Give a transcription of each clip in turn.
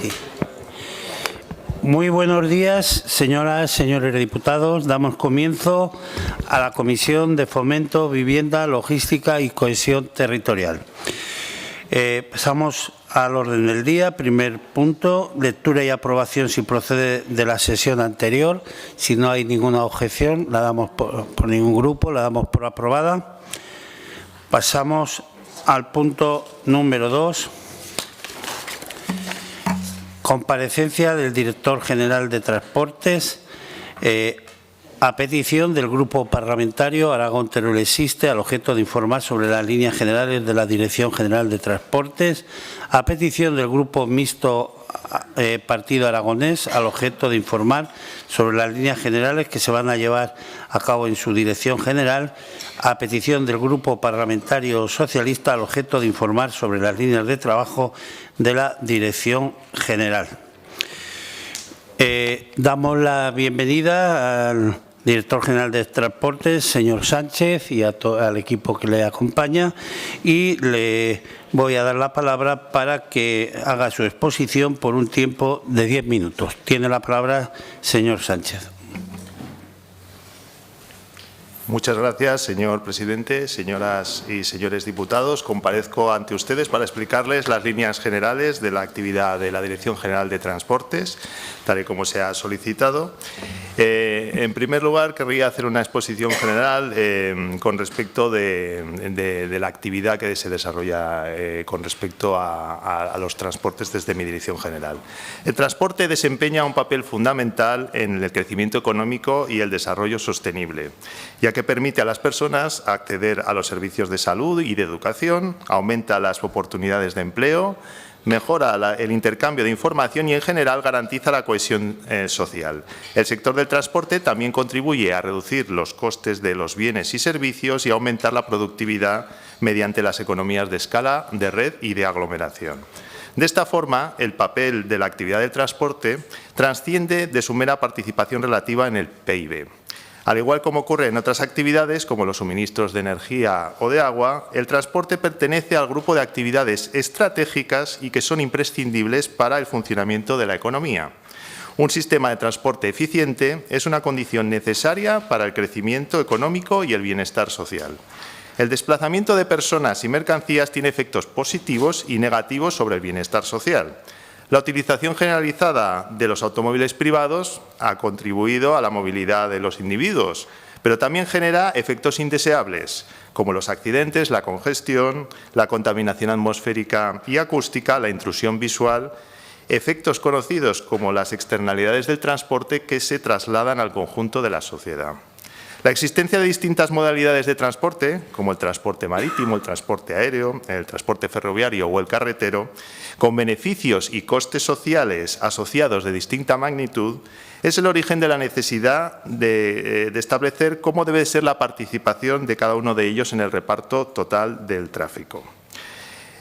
Sí. Muy buenos días, señoras, señores diputados. Damos comienzo a la Comisión de Fomento, Vivienda, Logística y Cohesión Territorial. Pasamos al orden del día. Primer punto, lectura y aprobación si procede de la sesión anterior. Si no hay ninguna objeción, la damos por ningún grupo, la damos por aprobada. Pasamos al punto número 2. Comparecencia del Director General de Transportes a petición del Grupo Parlamentario Aragón-Teruel existe al objeto de informar sobre las líneas generales de la Dirección General de Transportes, a petición del Grupo Mixto Partido Aragonés al objeto de informar sobre las líneas generales que se van a llevar a cabo en su Dirección General, a petición del Grupo Parlamentario Socialista al objeto de informar sobre las líneas de trabajo de la Dirección General. Damos la bienvenida al Director General de Transportes, señor Sánchez, y al equipo que le acompaña, y le voy a dar la palabra para que haga su exposición por un tiempo de 10 minutos. Tiene la palabra, señor Sánchez. Muchas gracias, señor presidente. Señoras y señores diputados, comparezco ante ustedes para explicarles las líneas generales de la actividad de la Dirección General de Transportes, tal y como se ha solicitado. En primer lugar, querría hacer una exposición general con respecto de la actividad que se desarrolla con respecto a los transportes desde mi Dirección General. El transporte desempeña un papel fundamental en el crecimiento económico y el desarrollo sostenible, ya que permite a las personas acceder a los servicios de salud y de educación, aumenta las oportunidades de empleo, mejora el intercambio de información y, en general, garantiza la cohesión social. El sector del transporte también contribuye a reducir los costes de los bienes y servicios y a aumentar la productividad mediante las economías de escala, de red y de aglomeración. De esta forma, el papel de la actividad del transporte trasciende de su mera participación relativa en el PIB. Al igual como ocurre en otras actividades, como los suministros de energía o de agua, el transporte pertenece al grupo de actividades estratégicas y que son imprescindibles para el funcionamiento de la economía. Un sistema de transporte eficiente es una condición necesaria para el crecimiento económico y el bienestar social. El desplazamiento de personas y mercancías tiene efectos positivos y negativos sobre el bienestar social. La utilización generalizada de los automóviles privados ha contribuido a la movilidad de los individuos, pero también genera efectos indeseables, como los accidentes, la congestión, la contaminación atmosférica y acústica, la intrusión visual, efectos conocidos como las externalidades del transporte que se trasladan al conjunto de la sociedad. La existencia de distintas modalidades de transporte, como el transporte marítimo, el transporte aéreo, el transporte ferroviario o el carretero, con beneficios y costes sociales asociados de distinta magnitud, es el origen de la necesidad de establecer cómo debe ser la participación de cada uno de ellos en el reparto total del tráfico.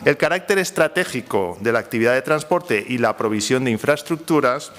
El carácter estratégico de la actividad de transporte y la provisión de infraestructuras,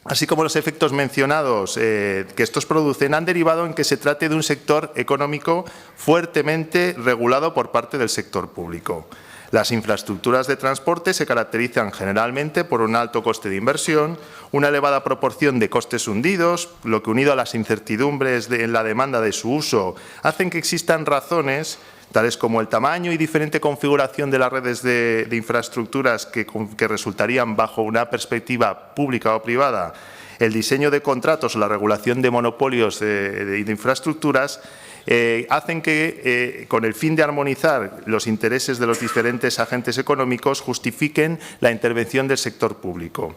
así como los efectos mencionados que estos producen, han derivado en que se trate de un sector económico fuertemente regulado por parte del sector público. Las infraestructuras de transporte se caracterizan generalmente por un alto coste de inversión, una elevada proporción de costes hundidos, lo que, unido a las incertidumbres en la demanda de su uso, hacen que existan razones tales como el tamaño y diferente configuración de las redes de infraestructuras que resultarían bajo una perspectiva pública o privada, el diseño de contratos o la regulación de monopolios de infraestructuras, hacen que, con el fin de armonizar los intereses de los diferentes agentes económicos, justifiquen la intervención del sector público.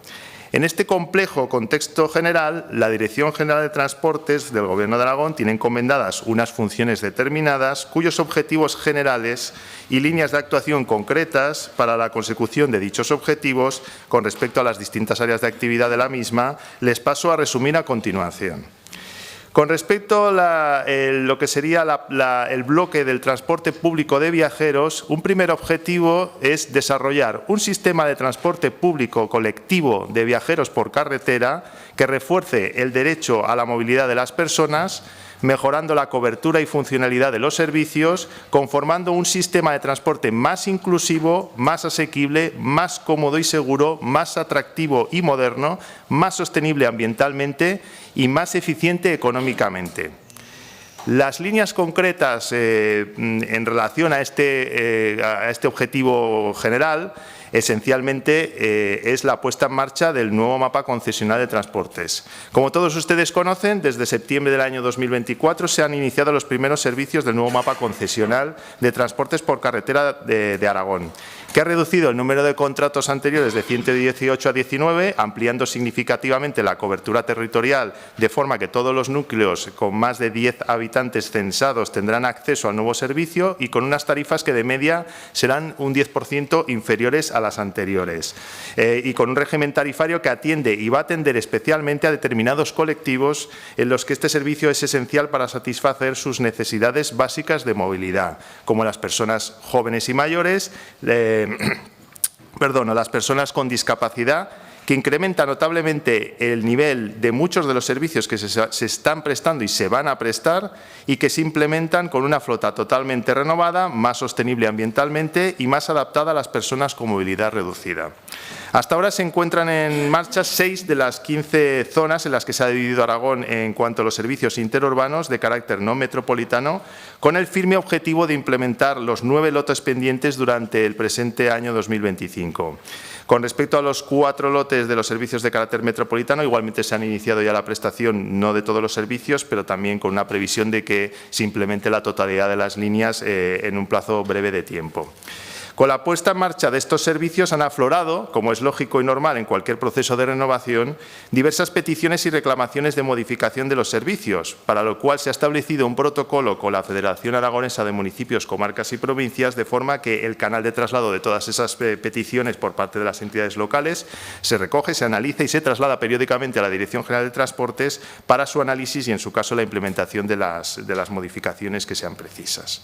En este complejo contexto general, la Dirección General de Transportes del Gobierno de Aragón tiene encomendadas unas funciones determinadas cuyos objetivos generales y líneas de actuación concretas para la consecución de dichos objetivos con respecto a las distintas áreas de actividad de la misma les paso a resumir a continuación. Con respecto a lo que sería el bloque del transporte público de viajeros, un primer objetivo es desarrollar un sistema de transporte público colectivo de viajeros por carretera que refuerce el derecho a la movilidad de las personas mejorando la cobertura y funcionalidad de los servicios, conformando un sistema de transporte más inclusivo, más asequible, más cómodo y seguro, más atractivo y moderno, más sostenible ambientalmente y más eficiente económicamente. Las líneas concretas en relación a este objetivo general, esencialmente es la puesta en marcha del nuevo mapa concesional de transportes. Como todos ustedes conocen, desde septiembre del año 2024 se han iniciado los primeros servicios del nuevo mapa concesional de transportes por carretera de Aragón, que ha reducido el número de contratos anteriores de 118 a 19, ampliando significativamente la cobertura territorial, de forma que todos los núcleos con más de 10 habitantes censados tendrán acceso al nuevo servicio y con unas tarifas que de media serán un 10% inferiores a las anteriores, y con un régimen tarifario que atiende y va a atender especialmente a determinados colectivos en los que este servicio es esencial para satisfacer sus necesidades básicas de movilidad, como las personas jóvenes y mayores, a las personas con discapacidad, que incrementa notablemente el nivel de muchos de los servicios que se están prestando y se van a prestar y que se implementan con una flota totalmente renovada, más sostenible ambientalmente y más adaptada a las personas con movilidad reducida. Hasta ahora se encuentran en marcha 6 de las 15 zonas en las que se ha dividido Aragón en cuanto a los servicios interurbanos de carácter no metropolitano, con el firme objetivo de implementar los 9 lotes pendientes durante el presente año 2025. Con respecto a los 4 lotes de los servicios de carácter metropolitano, igualmente se han iniciado ya la prestación, no de todos los servicios, pero también con una previsión de que se implemente la totalidad de las líneas en un plazo breve de tiempo. Con la puesta en marcha de estos servicios han aflorado, como es lógico y normal en cualquier proceso de renovación, diversas peticiones y reclamaciones de modificación de los servicios, para lo cual se ha establecido un protocolo con la Federación Aragonesa de Municipios, Comarcas y Provincias, de forma que el canal de traslado de todas esas peticiones por parte de las entidades locales se recoge, se analiza y se traslada periódicamente a la Dirección General de Transportes para su análisis y, en su caso, la implementación de las modificaciones que sean precisas.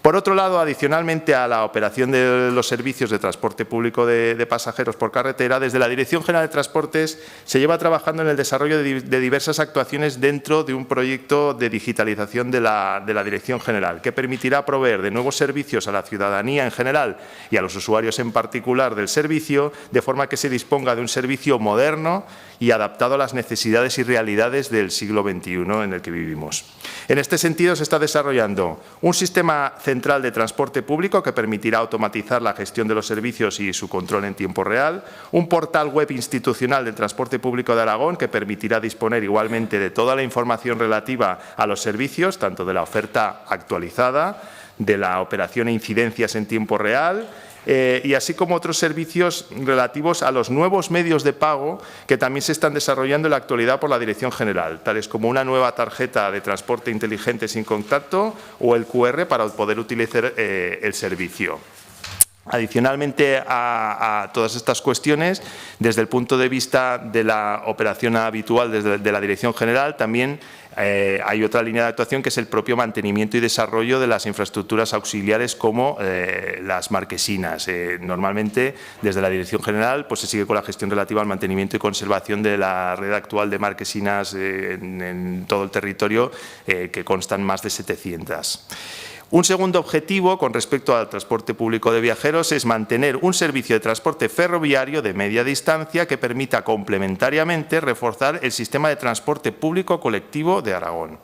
Por otro lado, adicionalmente a la operación de los servicios de transporte público de pasajeros por carretera, desde la Dirección General de Transportes se lleva trabajando en el desarrollo de diversas actuaciones dentro de un proyecto de digitalización de la Dirección General, que permitirá proveer de nuevos servicios a la ciudadanía en general y a los usuarios en particular del servicio, de forma que se disponga de un servicio moderno y adaptado a las necesidades y realidades del siglo XXI en el que vivimos. En este sentido, se está desarrollando un sistema central de transporte público que permitirá automatizar la gestión de los servicios y su control en tiempo real, un portal web institucional del transporte público de Aragón que permitirá disponer igualmente de toda la información relativa a los servicios, tanto de la oferta actualizada, de la operación e incidencias en tiempo real, y así como otros servicios relativos a los nuevos medios de pago que también se están desarrollando en la actualidad por la Dirección General, tales como una nueva tarjeta de transporte inteligente sin contacto o el QR para poder utilizar el servicio. Adicionalmente a todas estas cuestiones, desde el punto de vista de la operación habitual de la Dirección General, también hay otra línea de actuación que es el propio mantenimiento y desarrollo de las infraestructuras auxiliares como las marquesinas. Normalmente, desde la Dirección General, pues se sigue con la gestión relativa al mantenimiento y conservación de la red actual de marquesinas en todo el territorio, que constan más de 700. Un segundo objetivo con respecto al transporte público de viajeros es mantener un servicio de transporte ferroviario de media distancia que permita complementariamente reforzar el sistema de transporte público colectivo de Aragón.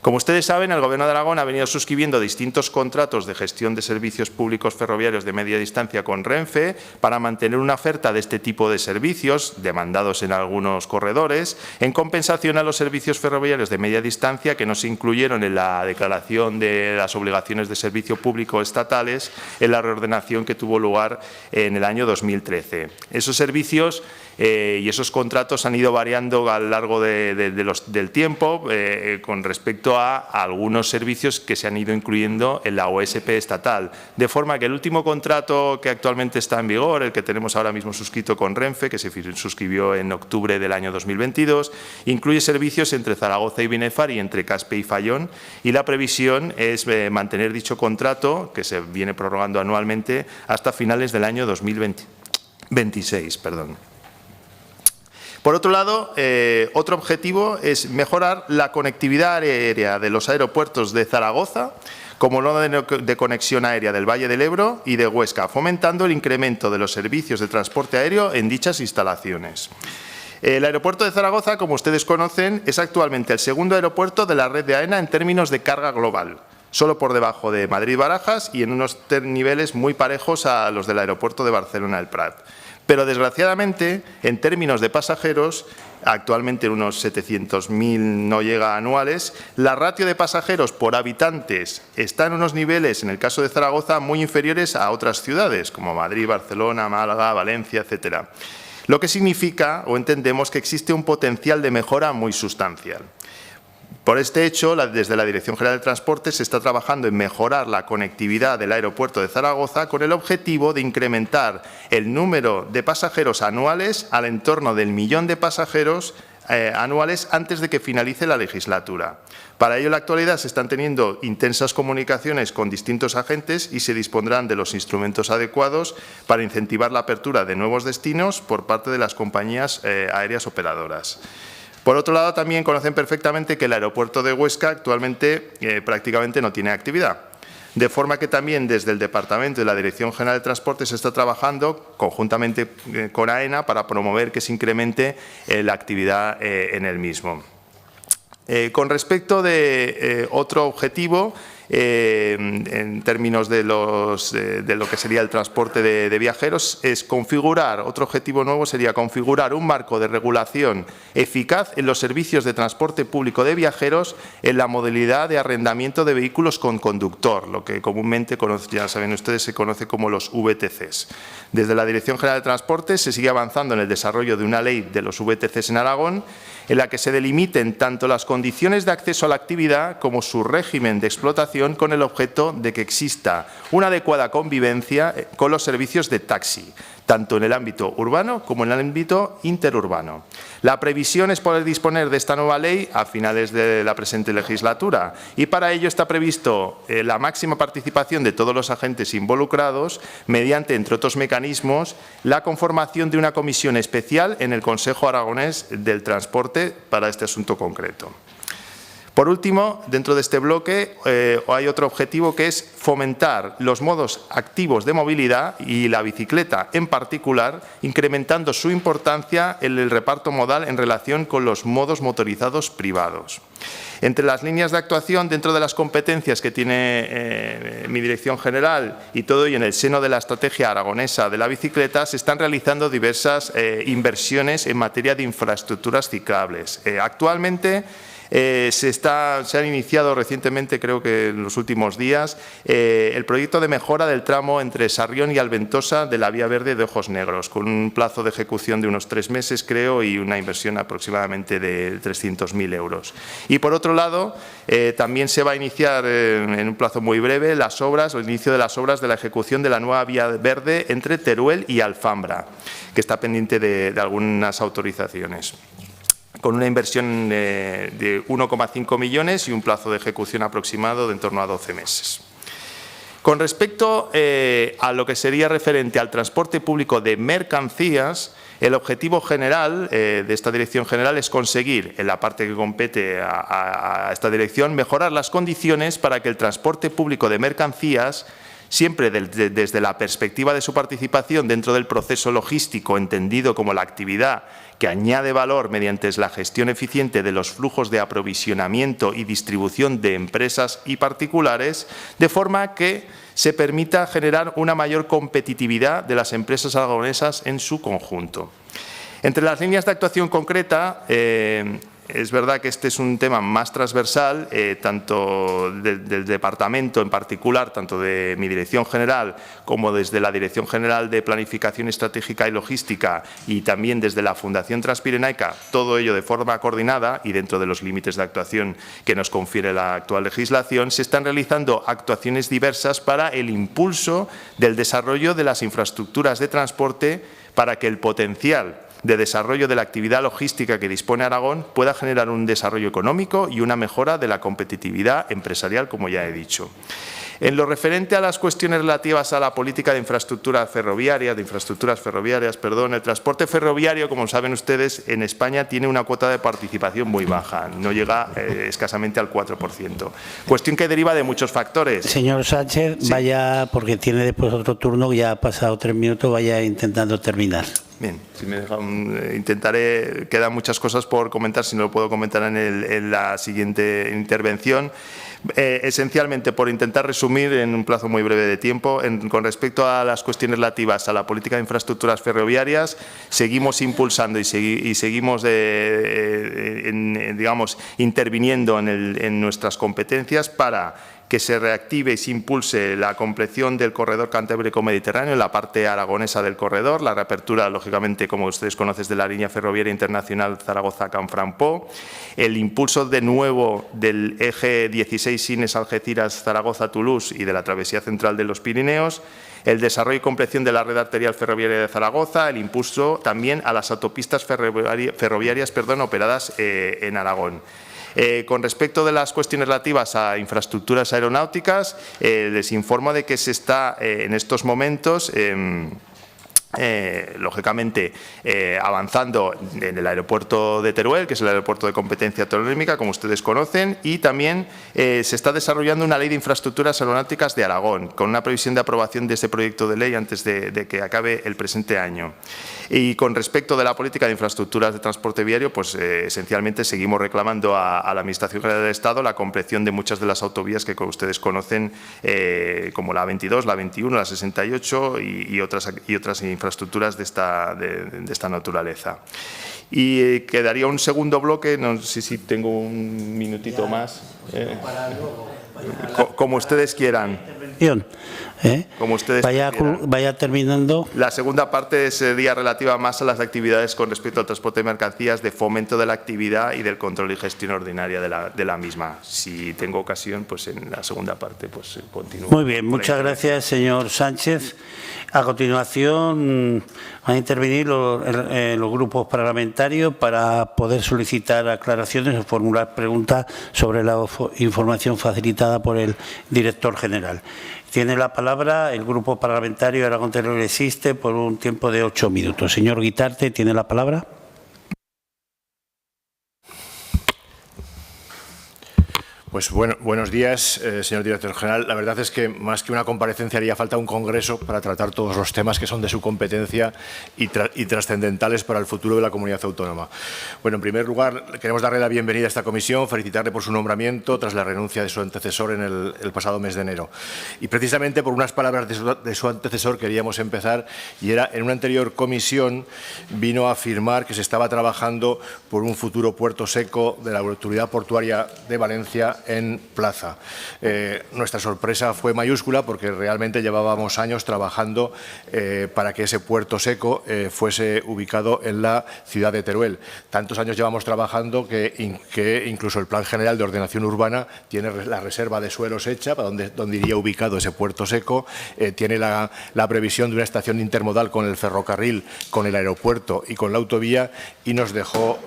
Como ustedes saben, el Gobierno de Aragón ha venido suscribiendo distintos contratos de gestión de servicios públicos ferroviarios de media distancia con Renfe para mantener una oferta de este tipo de servicios, demandados en algunos corredores, en compensación a los servicios ferroviarios de media distancia que no se incluyeron en la declaración de las obligaciones de servicio público estatales en la reordenación que tuvo lugar en el año 2013. Esos servicios y esos contratos han ido variando a lo largo del tiempo con respecto a algunos servicios que se han ido incluyendo en la OSP estatal, de forma que el último contrato que actualmente está en vigor, el que tenemos ahora mismo suscrito con Renfe, que se suscribió en octubre del año 2022, incluye servicios entre Zaragoza y Binefar y entre Caspe y Fallón, y la previsión es mantener dicho contrato, que se viene prorrogando anualmente, hasta finales del año 2026. Por otro lado, otro objetivo es mejorar la conectividad aérea de los aeropuertos de Zaragoza como nodo de conexión aérea del Valle del Ebro y de Huesca, fomentando el incremento de los servicios de transporte aéreo en dichas instalaciones. El aeropuerto de Zaragoza, como ustedes conocen, es actualmente el segundo aeropuerto de la red de AENA en términos de carga global, solo por debajo de Madrid-Barajas y en unos niveles muy parejos a los del aeropuerto de Barcelona-El Prat. Pero, desgraciadamente, en términos de pasajeros, actualmente unos 700.000 no llega anuales, la ratio de pasajeros por habitantes está en unos niveles, en el caso de Zaragoza, muy inferiores a otras ciudades, como Madrid, Barcelona, Málaga, Valencia, etcétera. Lo que significa, o entendemos, que existe un potencial de mejora muy sustancial. Por este hecho, desde la Dirección General de Transportes se está trabajando en mejorar la conectividad del aeropuerto de Zaragoza con el objetivo de incrementar el número de pasajeros anuales al entorno del 1 millón de pasajeros anuales antes de que finalice la legislatura. Para ello, en la actualidad se están teniendo intensas comunicaciones con distintos agentes y se dispondrán de los instrumentos adecuados para incentivar la apertura de nuevos destinos por parte de las compañías aéreas operadoras. Por otro lado, también conocen perfectamente que el aeropuerto de Huesca actualmente prácticamente no tiene actividad. De forma que también desde el Departamento de la Dirección General de Transportes se está trabajando conjuntamente con AENA para promover que se incremente la actividad en el mismo. Con respecto de otro objetivo, en términos de lo que sería el transporte de viajeros, es configurar, otro objetivo nuevo sería configurar un marco de regulación eficaz en los servicios de transporte público de viajeros en la modalidad de arrendamiento de vehículos con conductor, lo que comúnmente, ya saben ustedes, se conoce como los VTCs. Desde la Dirección General de Transportes se sigue avanzando en el desarrollo de una ley de los VTCs en Aragón, en la que se delimiten tanto las condiciones de acceso a la actividad como su régimen de explotación con el objeto de que exista una adecuada convivencia con los servicios de taxi, tanto en el ámbito urbano como en el ámbito interurbano. La previsión es poder disponer de esta nueva ley a finales de la presente legislatura y para ello está previsto la máxima participación de todos los agentes involucrados mediante, entre otros mecanismos, la conformación de una comisión especial en el Consejo Aragonés del Transporte para este asunto concreto. Por último, dentro de este bloque hay otro objetivo que es fomentar los modos activos de movilidad y la bicicleta en particular, incrementando su importancia en el reparto modal en relación con los modos motorizados privados. Entre las líneas de actuación, dentro de las competencias que tiene mi Dirección General y todo ello en el seno de la estrategia aragonesa de la bicicleta, se están realizando diversas inversiones en materia de infraestructuras ciclables. Actualmente, se han iniciado recientemente, creo que en los últimos días, el proyecto de mejora del tramo entre Sarrión y Alventosa de la Vía Verde de Ojos Negros, con un plazo de ejecución de unos 3 meses, creo, y una inversión aproximadamente de 300.000 euros. Y por otro lado, también se va a iniciar en un plazo muy breve las obras, o el inicio de las obras de la ejecución de la nueva Vía Verde entre Teruel y Alfambra, que está pendiente de algunas autorizaciones, con una inversión de 1,5 millones y un plazo de ejecución aproximado de en torno a 12 meses. Con respecto a lo que sería referente al transporte público de mercancías, el objetivo general de esta Dirección General es conseguir, en la parte que compete a esta dirección, mejorar las condiciones para que el transporte público de mercancías, siempre desde la perspectiva de su participación dentro del proceso logístico, entendido como la actividad que añade valor mediante la gestión eficiente de los flujos de aprovisionamiento y distribución de empresas y particulares, de forma que se permita generar una mayor competitividad de las empresas aragonesas en su conjunto. Entre las líneas de actuación concreta, es verdad que este es un tema más transversal, tanto del departamento en particular, tanto de mi Dirección General como desde la Dirección General de Planificación Estratégica y Logística y también desde la Fundación Transpirenaica, todo ello de forma coordinada y dentro de los límites de actuación que nos confiere la actual legislación, se están realizando actuaciones diversas para el impulso del desarrollo de las infraestructuras de transporte para que el potencial de desarrollo de la actividad logística que dispone Aragón pueda generar un desarrollo económico y una mejora de la competitividad empresarial, como ya he dicho. En lo referente a las cuestiones relativas a la política de infraestructuras ferroviarias, el transporte ferroviario, como saben ustedes, en España tiene una cuota de participación muy baja, no llega escasamente al 4%. Cuestión que deriva de muchos factores. Señor Sánchez, sí, vaya, porque tiene después otro turno, ya ha pasado 3 minutos, vaya intentando terminar. Bien, si me dejan, intentaré, quedan muchas cosas por comentar, si no lo puedo comentar en la siguiente intervención. Esencialmente, por intentar resumir en un plazo muy breve de tiempo, con respecto a las cuestiones relativas a la política de infraestructuras ferroviarias, seguimos impulsando y seguimos digamos, interviniendo en nuestras competencias para que se reactive y se impulse la compleción del corredor cantábrico-mediterráneo en la parte aragonesa del corredor, la reapertura, lógicamente, como ustedes conocen, de la línea ferroviaria internacional Zaragoza-Canfranpó, el impulso de nuevo del eje 16 Sines-Algeciras-Zaragoza-Toulouse y de la travesía central de los Pirineos, el desarrollo y compleción de la red arterial ferroviaria de Zaragoza, el impulso también a las autopistas ferroviarias operadas en Aragón. Con respecto de las cuestiones relativas a infraestructuras aeronáuticas, les informo de que se está en estos momentos lógicamente avanzando en el aeropuerto de Teruel, que es el aeropuerto de competencia autonómica, como ustedes conocen, y también se está desarrollando una ley de infraestructuras aeronáuticas de Aragón, con una previsión de aprobación de ese proyecto de ley antes de que acabe el presente año. Y con respecto de la política de infraestructuras de transporte viario, pues esencialmente seguimos reclamando a la Administración General del Estado la compleción de muchas de las autovías que ustedes conocen, como la 22, la 21, la 68 y otras infraestructuras de esta naturaleza. Y quedaría un segundo bloque, no sé si tengo un minutito más, como ustedes quieran. Como ustedes vaya terminando. La segunda parte sería relativa más a las actividades con respecto al transporte de mercancías, de fomento de la actividad y del control y gestión ordinaria de la misma. Si tengo ocasión, pues en la segunda parte pues continúo. Muy bien, muchas gracias, señor Sánchez. A continuación van a intervenir los grupos parlamentarios para poder solicitar aclaraciones o formular preguntas sobre la información facilitada por el director general. Tiene la palabra el Grupo Parlamentario Aragón Teruel Existe por un tiempo de 8 minutos. Señor Guitarte, ¿tiene la palabra? Pues buenos días, señor director general. La verdad es que más que una comparecencia haría falta un congreso para tratar todos los temas que son de su competencia y trascendentales para el futuro de la comunidad autónoma. Bueno, en primer lugar, queremos darle la bienvenida a esta comisión, felicitarle por su nombramiento tras la renuncia de su antecesor en el pasado mes de enero. Y precisamente por unas palabras de su antecesor queríamos empezar, y era en una anterior comisión vino a afirmar que se estaba trabajando por un futuro puerto seco de la Autoridad Portuaria de Valencia en Plaza. Nuestra sorpresa fue mayúscula porque realmente llevábamos años trabajando para que ese puerto seco fuese ubicado en la ciudad de Teruel. Tantos años llevamos trabajando que incluso el Plan General de Ordenación Urbana tiene la reserva de suelos hecha para donde iría ubicado ese puerto seco, tiene la previsión de una estación intermodal con el ferrocarril, con el aeropuerto y con la autovía, y nos dejó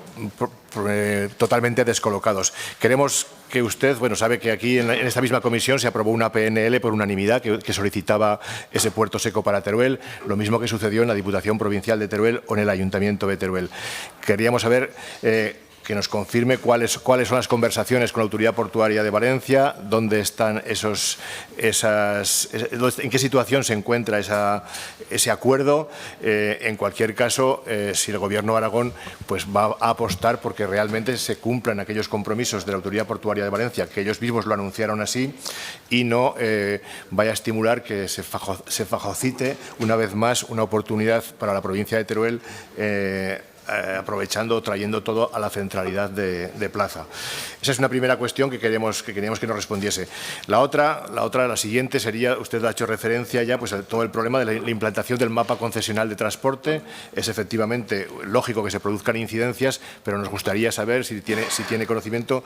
totalmente descolocados. Queremos que usted, bueno, sabe que aquí en esta misma comisión se aprobó una PNL por unanimidad que solicitaba ese puerto seco para Teruel, lo mismo que sucedió en la Diputación Provincial de Teruel o en el Ayuntamiento de Teruel. Queríamos saber que nos confirme cuáles son las conversaciones con la Autoridad Portuaria de Valencia, dónde están en qué situación se encuentra ese acuerdo. En cualquier caso, si el Gobierno de Aragón pues va a apostar porque realmente se cumplan aquellos compromisos de la Autoridad Portuaria de Valencia, que ellos mismos lo anunciaron así, y no vaya a estimular que se fagocite una vez más una oportunidad para la provincia de Teruel, aprovechando, trayendo todo a la centralidad de Plaza. Esa es una primera cuestión que queríamos que nos respondiese. La siguiente sería, usted ha hecho referencia ya pues a todo el problema de la implantación del mapa concesional de transporte. Es efectivamente lógico que se produzcan incidencias, pero nos gustaría saber si tiene conocimiento,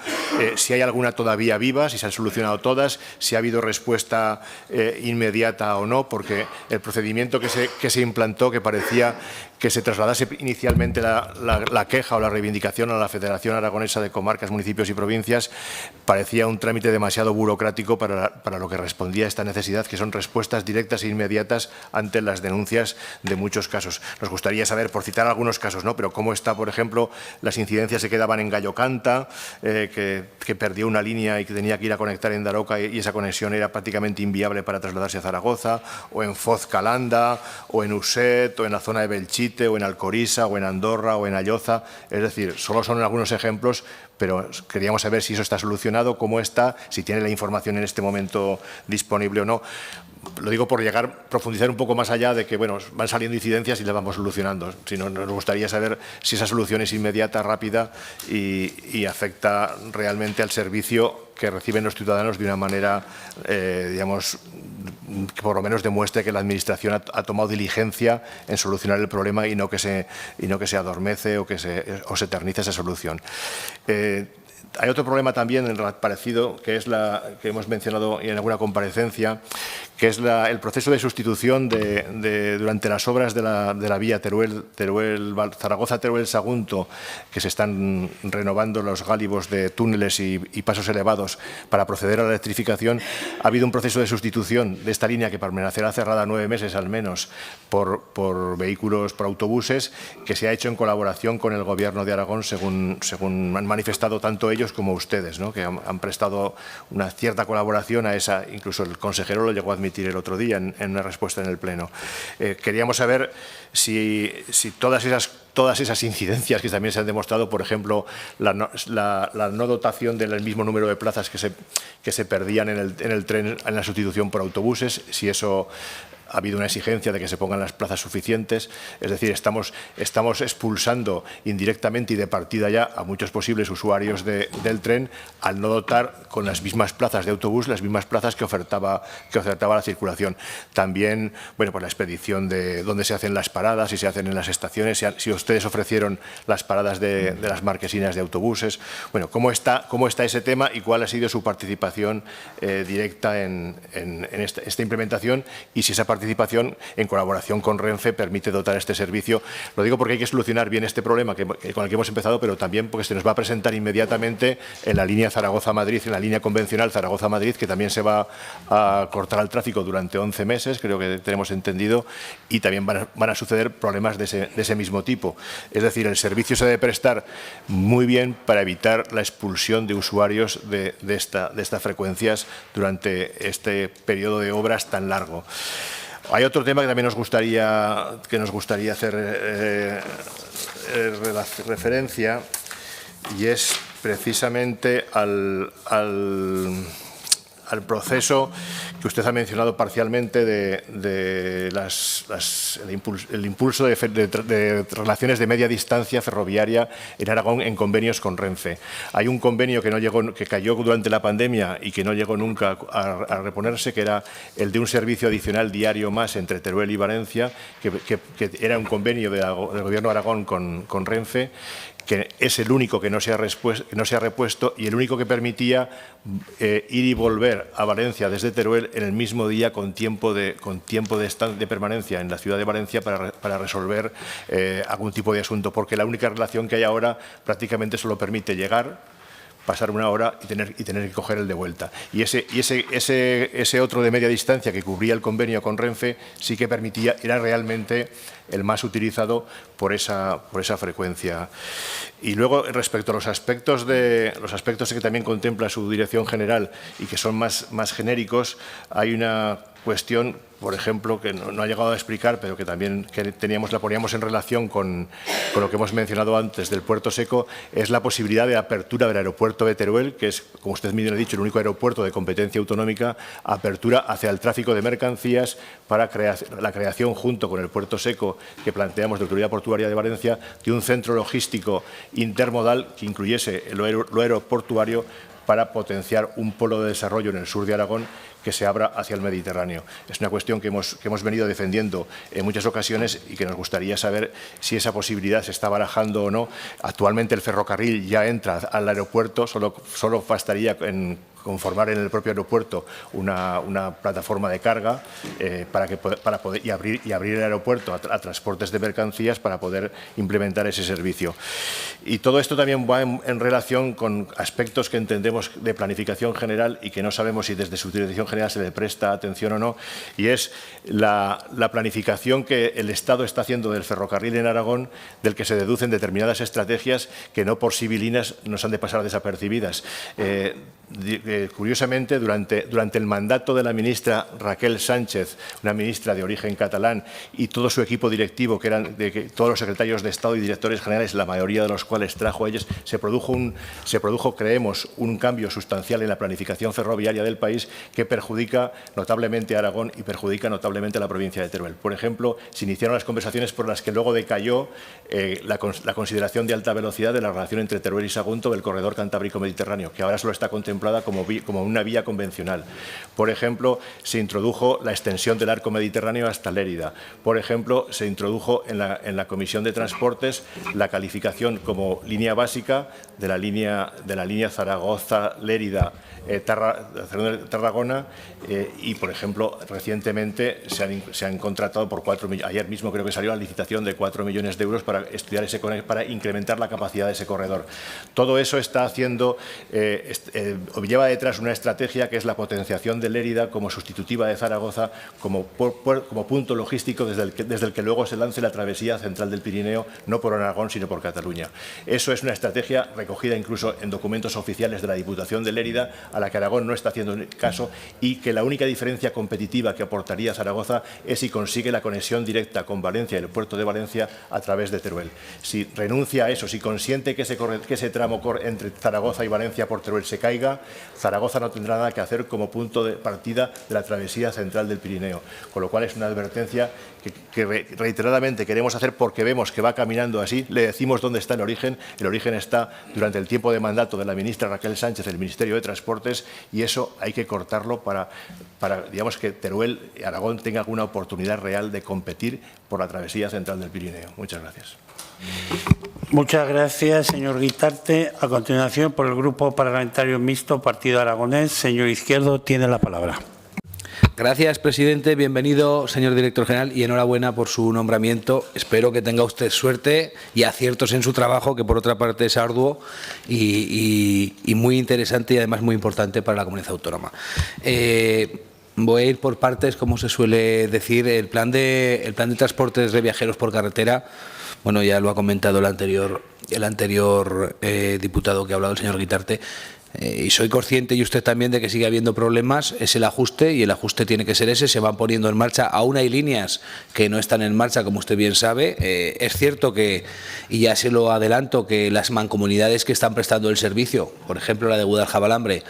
si hay alguna todavía viva, si se han solucionado todas, si ha habido respuesta inmediata o no, porque el procedimiento que se implantó, que parecía que se trasladase inicialmente la queja o la reivindicación a la Federación Aragonesa de Comarcas, Municipios y Provincias parecía un trámite demasiado burocrático para lo que respondía a esta necesidad, que son respuestas directas e inmediatas ante las denuncias de muchos casos. Nos gustaría saber, por citar algunos casos, ¿no?, pero cómo está, por ejemplo, las incidencias se quedaban en Gallocanta, que perdió una línea y que tenía que ir a conectar en Daroca y esa conexión era prácticamente inviable para trasladarse a Zaragoza, o en Foz-Calanda, o en Uset, o en la zona de Belchite, o en Alcorisa, o en Andorra, o en Alloza. Es decir, solo son algunos ejemplos, pero queríamos saber si eso está solucionado, cómo está, si tiene la información en este momento disponible o no. Lo digo por profundizar un poco más allá de que, bueno, van saliendo incidencias y las vamos solucionando. Si no, nos gustaría saber si esa solución es inmediata, rápida y afecta realmente al servicio que reciben los ciudadanos de una manera, digamos, que por lo menos demuestre que la Administración ha tomado diligencia en solucionar el problema y no que se adormece o se eternice esa solución. Hay otro problema también parecido, que es que hemos mencionado en alguna comparecencia, que es el proceso de sustitución durante las obras de la vía Zaragoza-Teruel-Sagunto, que se están renovando los gálibos de túneles y pasos elevados para proceder a la electrificación. Ha habido un proceso de sustitución de esta línea que permanecerá cerrada 9 meses al menos por vehículos, por autobuses, que se ha hecho en colaboración con el Gobierno de Aragón, según han manifestado tanto ellos como ustedes, ¿no?, que han prestado una cierta colaboración a esa. Incluso el consejero lo llegó a admitir el otro día en una respuesta en el Pleno. Queríamos saber si todas esas incidencias que también se han demostrado, por ejemplo, la no dotación del mismo número de plazas que se perdían en el tren en la sustitución por autobuses, si eso ha habido una exigencia de que se pongan las plazas suficientes. Es decir, estamos expulsando indirectamente y de partida ya a muchos posibles usuarios del tren al no dotar con las mismas plazas de autobús, las mismas plazas que ofertaba la circulación. También, bueno, pues la expedición de dónde se hacen las paradas, si se hacen en las estaciones, si ustedes ofrecieron las paradas de las marquesinas de autobuses. Bueno, ¿cómo está ese tema y cuál ha sido su participación directa en esta implementación, y si esa participación en colaboración con Renfe permite dotar este servicio? Lo digo porque hay que solucionar bien este problema con el que hemos empezado, pero también porque se nos va a presentar inmediatamente en la línea Zaragoza-Madrid, en la línea convencional Zaragoza-Madrid, que también se va a cortar al tráfico durante 11 meses, creo que tenemos entendido, y también van a suceder problemas de ese mismo tipo. Es decir, el servicio se debe prestar muy bien para evitar la expulsión de usuarios de estas frecuencias durante este periodo de obras tan largo. Hay otro tema que también nos gustaría hacer referencia, y es precisamente al proceso que usted ha mencionado parcialmente del impulso de relaciones de media distancia ferroviaria en Aragón en convenios con Renfe. Hay un convenio que cayó durante la pandemia y que no llegó nunca a reponerse, que era el de un servicio adicional diario más entre Teruel y Valencia, que era un convenio del Gobierno de Aragón con Renfe, que es el único que no se ha repuesto y el único que permitía ir y volver a Valencia desde Teruel en el mismo día con tiempo de permanencia en la ciudad de Valencia para resolver algún tipo de asunto, porque la única relación que hay ahora prácticamente solo permite llegar, pasar una hora y tener que coger el de vuelta. Y ese otro de media distancia que cubría el convenio con Renfe sí que permitía, era realmente el más utilizado por esa frecuencia. Y luego, respecto a los aspectos que también contempla su dirección general y que son más genéricos, hay una cuestión, por ejemplo, que no ha llegado a explicar, pero que también la poníamos en relación con lo que hemos mencionado antes del puerto seco, es la posibilidad de apertura del aeropuerto de Teruel, que es, como usted mismo ha dicho, el único aeropuerto de competencia autonómica, apertura hacia el tráfico de mercancías para la creación, junto con el puerto seco que planteamos de Autoridad Portuaria de Valencia, de un centro logístico intermodal que incluyese lo aeroportuario, para potenciar un polo de desarrollo en el sur de Aragón que se abra hacia el Mediterráneo. Es una cuestión que hemos venido defendiendo en muchas ocasiones y que nos gustaría saber si esa posibilidad se está barajando o no. Actualmente el ferrocarril ya entra al aeropuerto, solo bastaría conformar en el propio aeropuerto una plataforma de carga para poder abrir el aeropuerto a transportes de mercancías para poder implementar ese servicio. Y todo esto también va en relación con aspectos que entendemos de planificación general y que no sabemos si desde su dirección general se le presta atención o no, y es la planificación que el Estado está haciendo del ferrocarril en Aragón, del que se deducen determinadas estrategias que no por sibilinas nos han de pasar desapercibidas. Curiosamente, durante el mandato de la ministra Raquel Sánchez, una ministra de origen catalán, y todo su equipo directivo, que eran todos los secretarios de Estado y directores generales, la mayoría de los cuales trajo a ellos, se produjo, creemos, un cambio sustancial en la planificación ferroviaria del país que perjudica notablemente a Aragón y perjudica notablemente a la provincia de Teruel. Por ejemplo, se iniciaron las conversaciones por las que luego decayó la consideración de alta velocidad de la relación entre Teruel y Sagunto del corredor cantábrico-mediterráneo, que ahora solo está contemplada como una vía convencional. Por ejemplo, se introdujo la extensión del arco mediterráneo hasta Lérida. Por ejemplo, se introdujo en la Comisión de Transportes la calificación como línea básica de la línea Zaragoza-Lérida, Tarragona, y, por ejemplo, recientemente se han contratado por 4 millones, ayer mismo creo que salió la licitación de 4 millones de euros para estudiar para incrementar la capacidad de ese corredor. Todo eso está haciendo, lleva detrás una estrategia que es la potenciación de Lérida como sustitutiva de Zaragoza, como punto logístico desde el que luego se lance la travesía central del Pirineo, no por Aragón, sino por Cataluña. Eso es una estrategia recogida incluso en documentos oficiales de la Diputación de Lérida, a la que Aragón no está haciendo caso, y que la única diferencia competitiva que aportaría Zaragoza es si consigue la conexión directa con Valencia y el puerto de Valencia a través de Teruel. Si renuncia a eso, si consiente que ese tramo entre Zaragoza y Valencia por Teruel se caiga, Zaragoza no tendrá nada que hacer como punto de partida de la travesía central del Pirineo, con lo cual es una advertencia que reiteradamente queremos hacer porque vemos que va caminando así. Le decimos dónde está el origen está durante el tiempo de mandato de la ministra Raquel Sánchez del Ministerio de Transportes, y eso hay que cortarlo para digamos, que Teruel y Aragón tengan alguna oportunidad real de competir por la travesía central del Pirineo. Muchas gracias. Muchas gracias, señor Guitarte. A continuación, por el Grupo Parlamentario Mixto Partido Aragonés, señor Izquierdo, tiene la palabra. Gracias, presidente. Bienvenido, señor director general, y enhorabuena por su nombramiento. Espero que tenga usted suerte y aciertos en su trabajo, que por otra parte es arduo y muy interesante y además muy importante para la comunidad autónoma. Voy a ir por partes, como se suele decir. El plan de transportes de viajeros por carretera, bueno, ya lo ha comentado el anterior diputado que ha hablado, el señor Guitarte. Y soy consciente, y usted también, de que sigue habiendo problemas. Es el ajuste, y el ajuste tiene que ser ese. Se van poniendo en marcha. Aún hay líneas que no están en marcha, como usted bien sabe. Es cierto que, y ya se lo adelanto, que las mancomunidades que están prestando el servicio, por ejemplo la de Guadaljabalambre,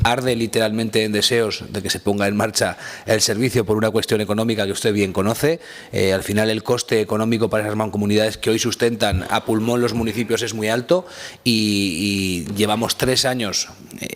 arde literalmente en deseos de que se ponga en marcha el servicio por una cuestión económica que usted bien conoce. Al final el coste económico para esas mancomunidades que hoy sustentan a pulmón los municipios es muy alto, y llevamos 3 años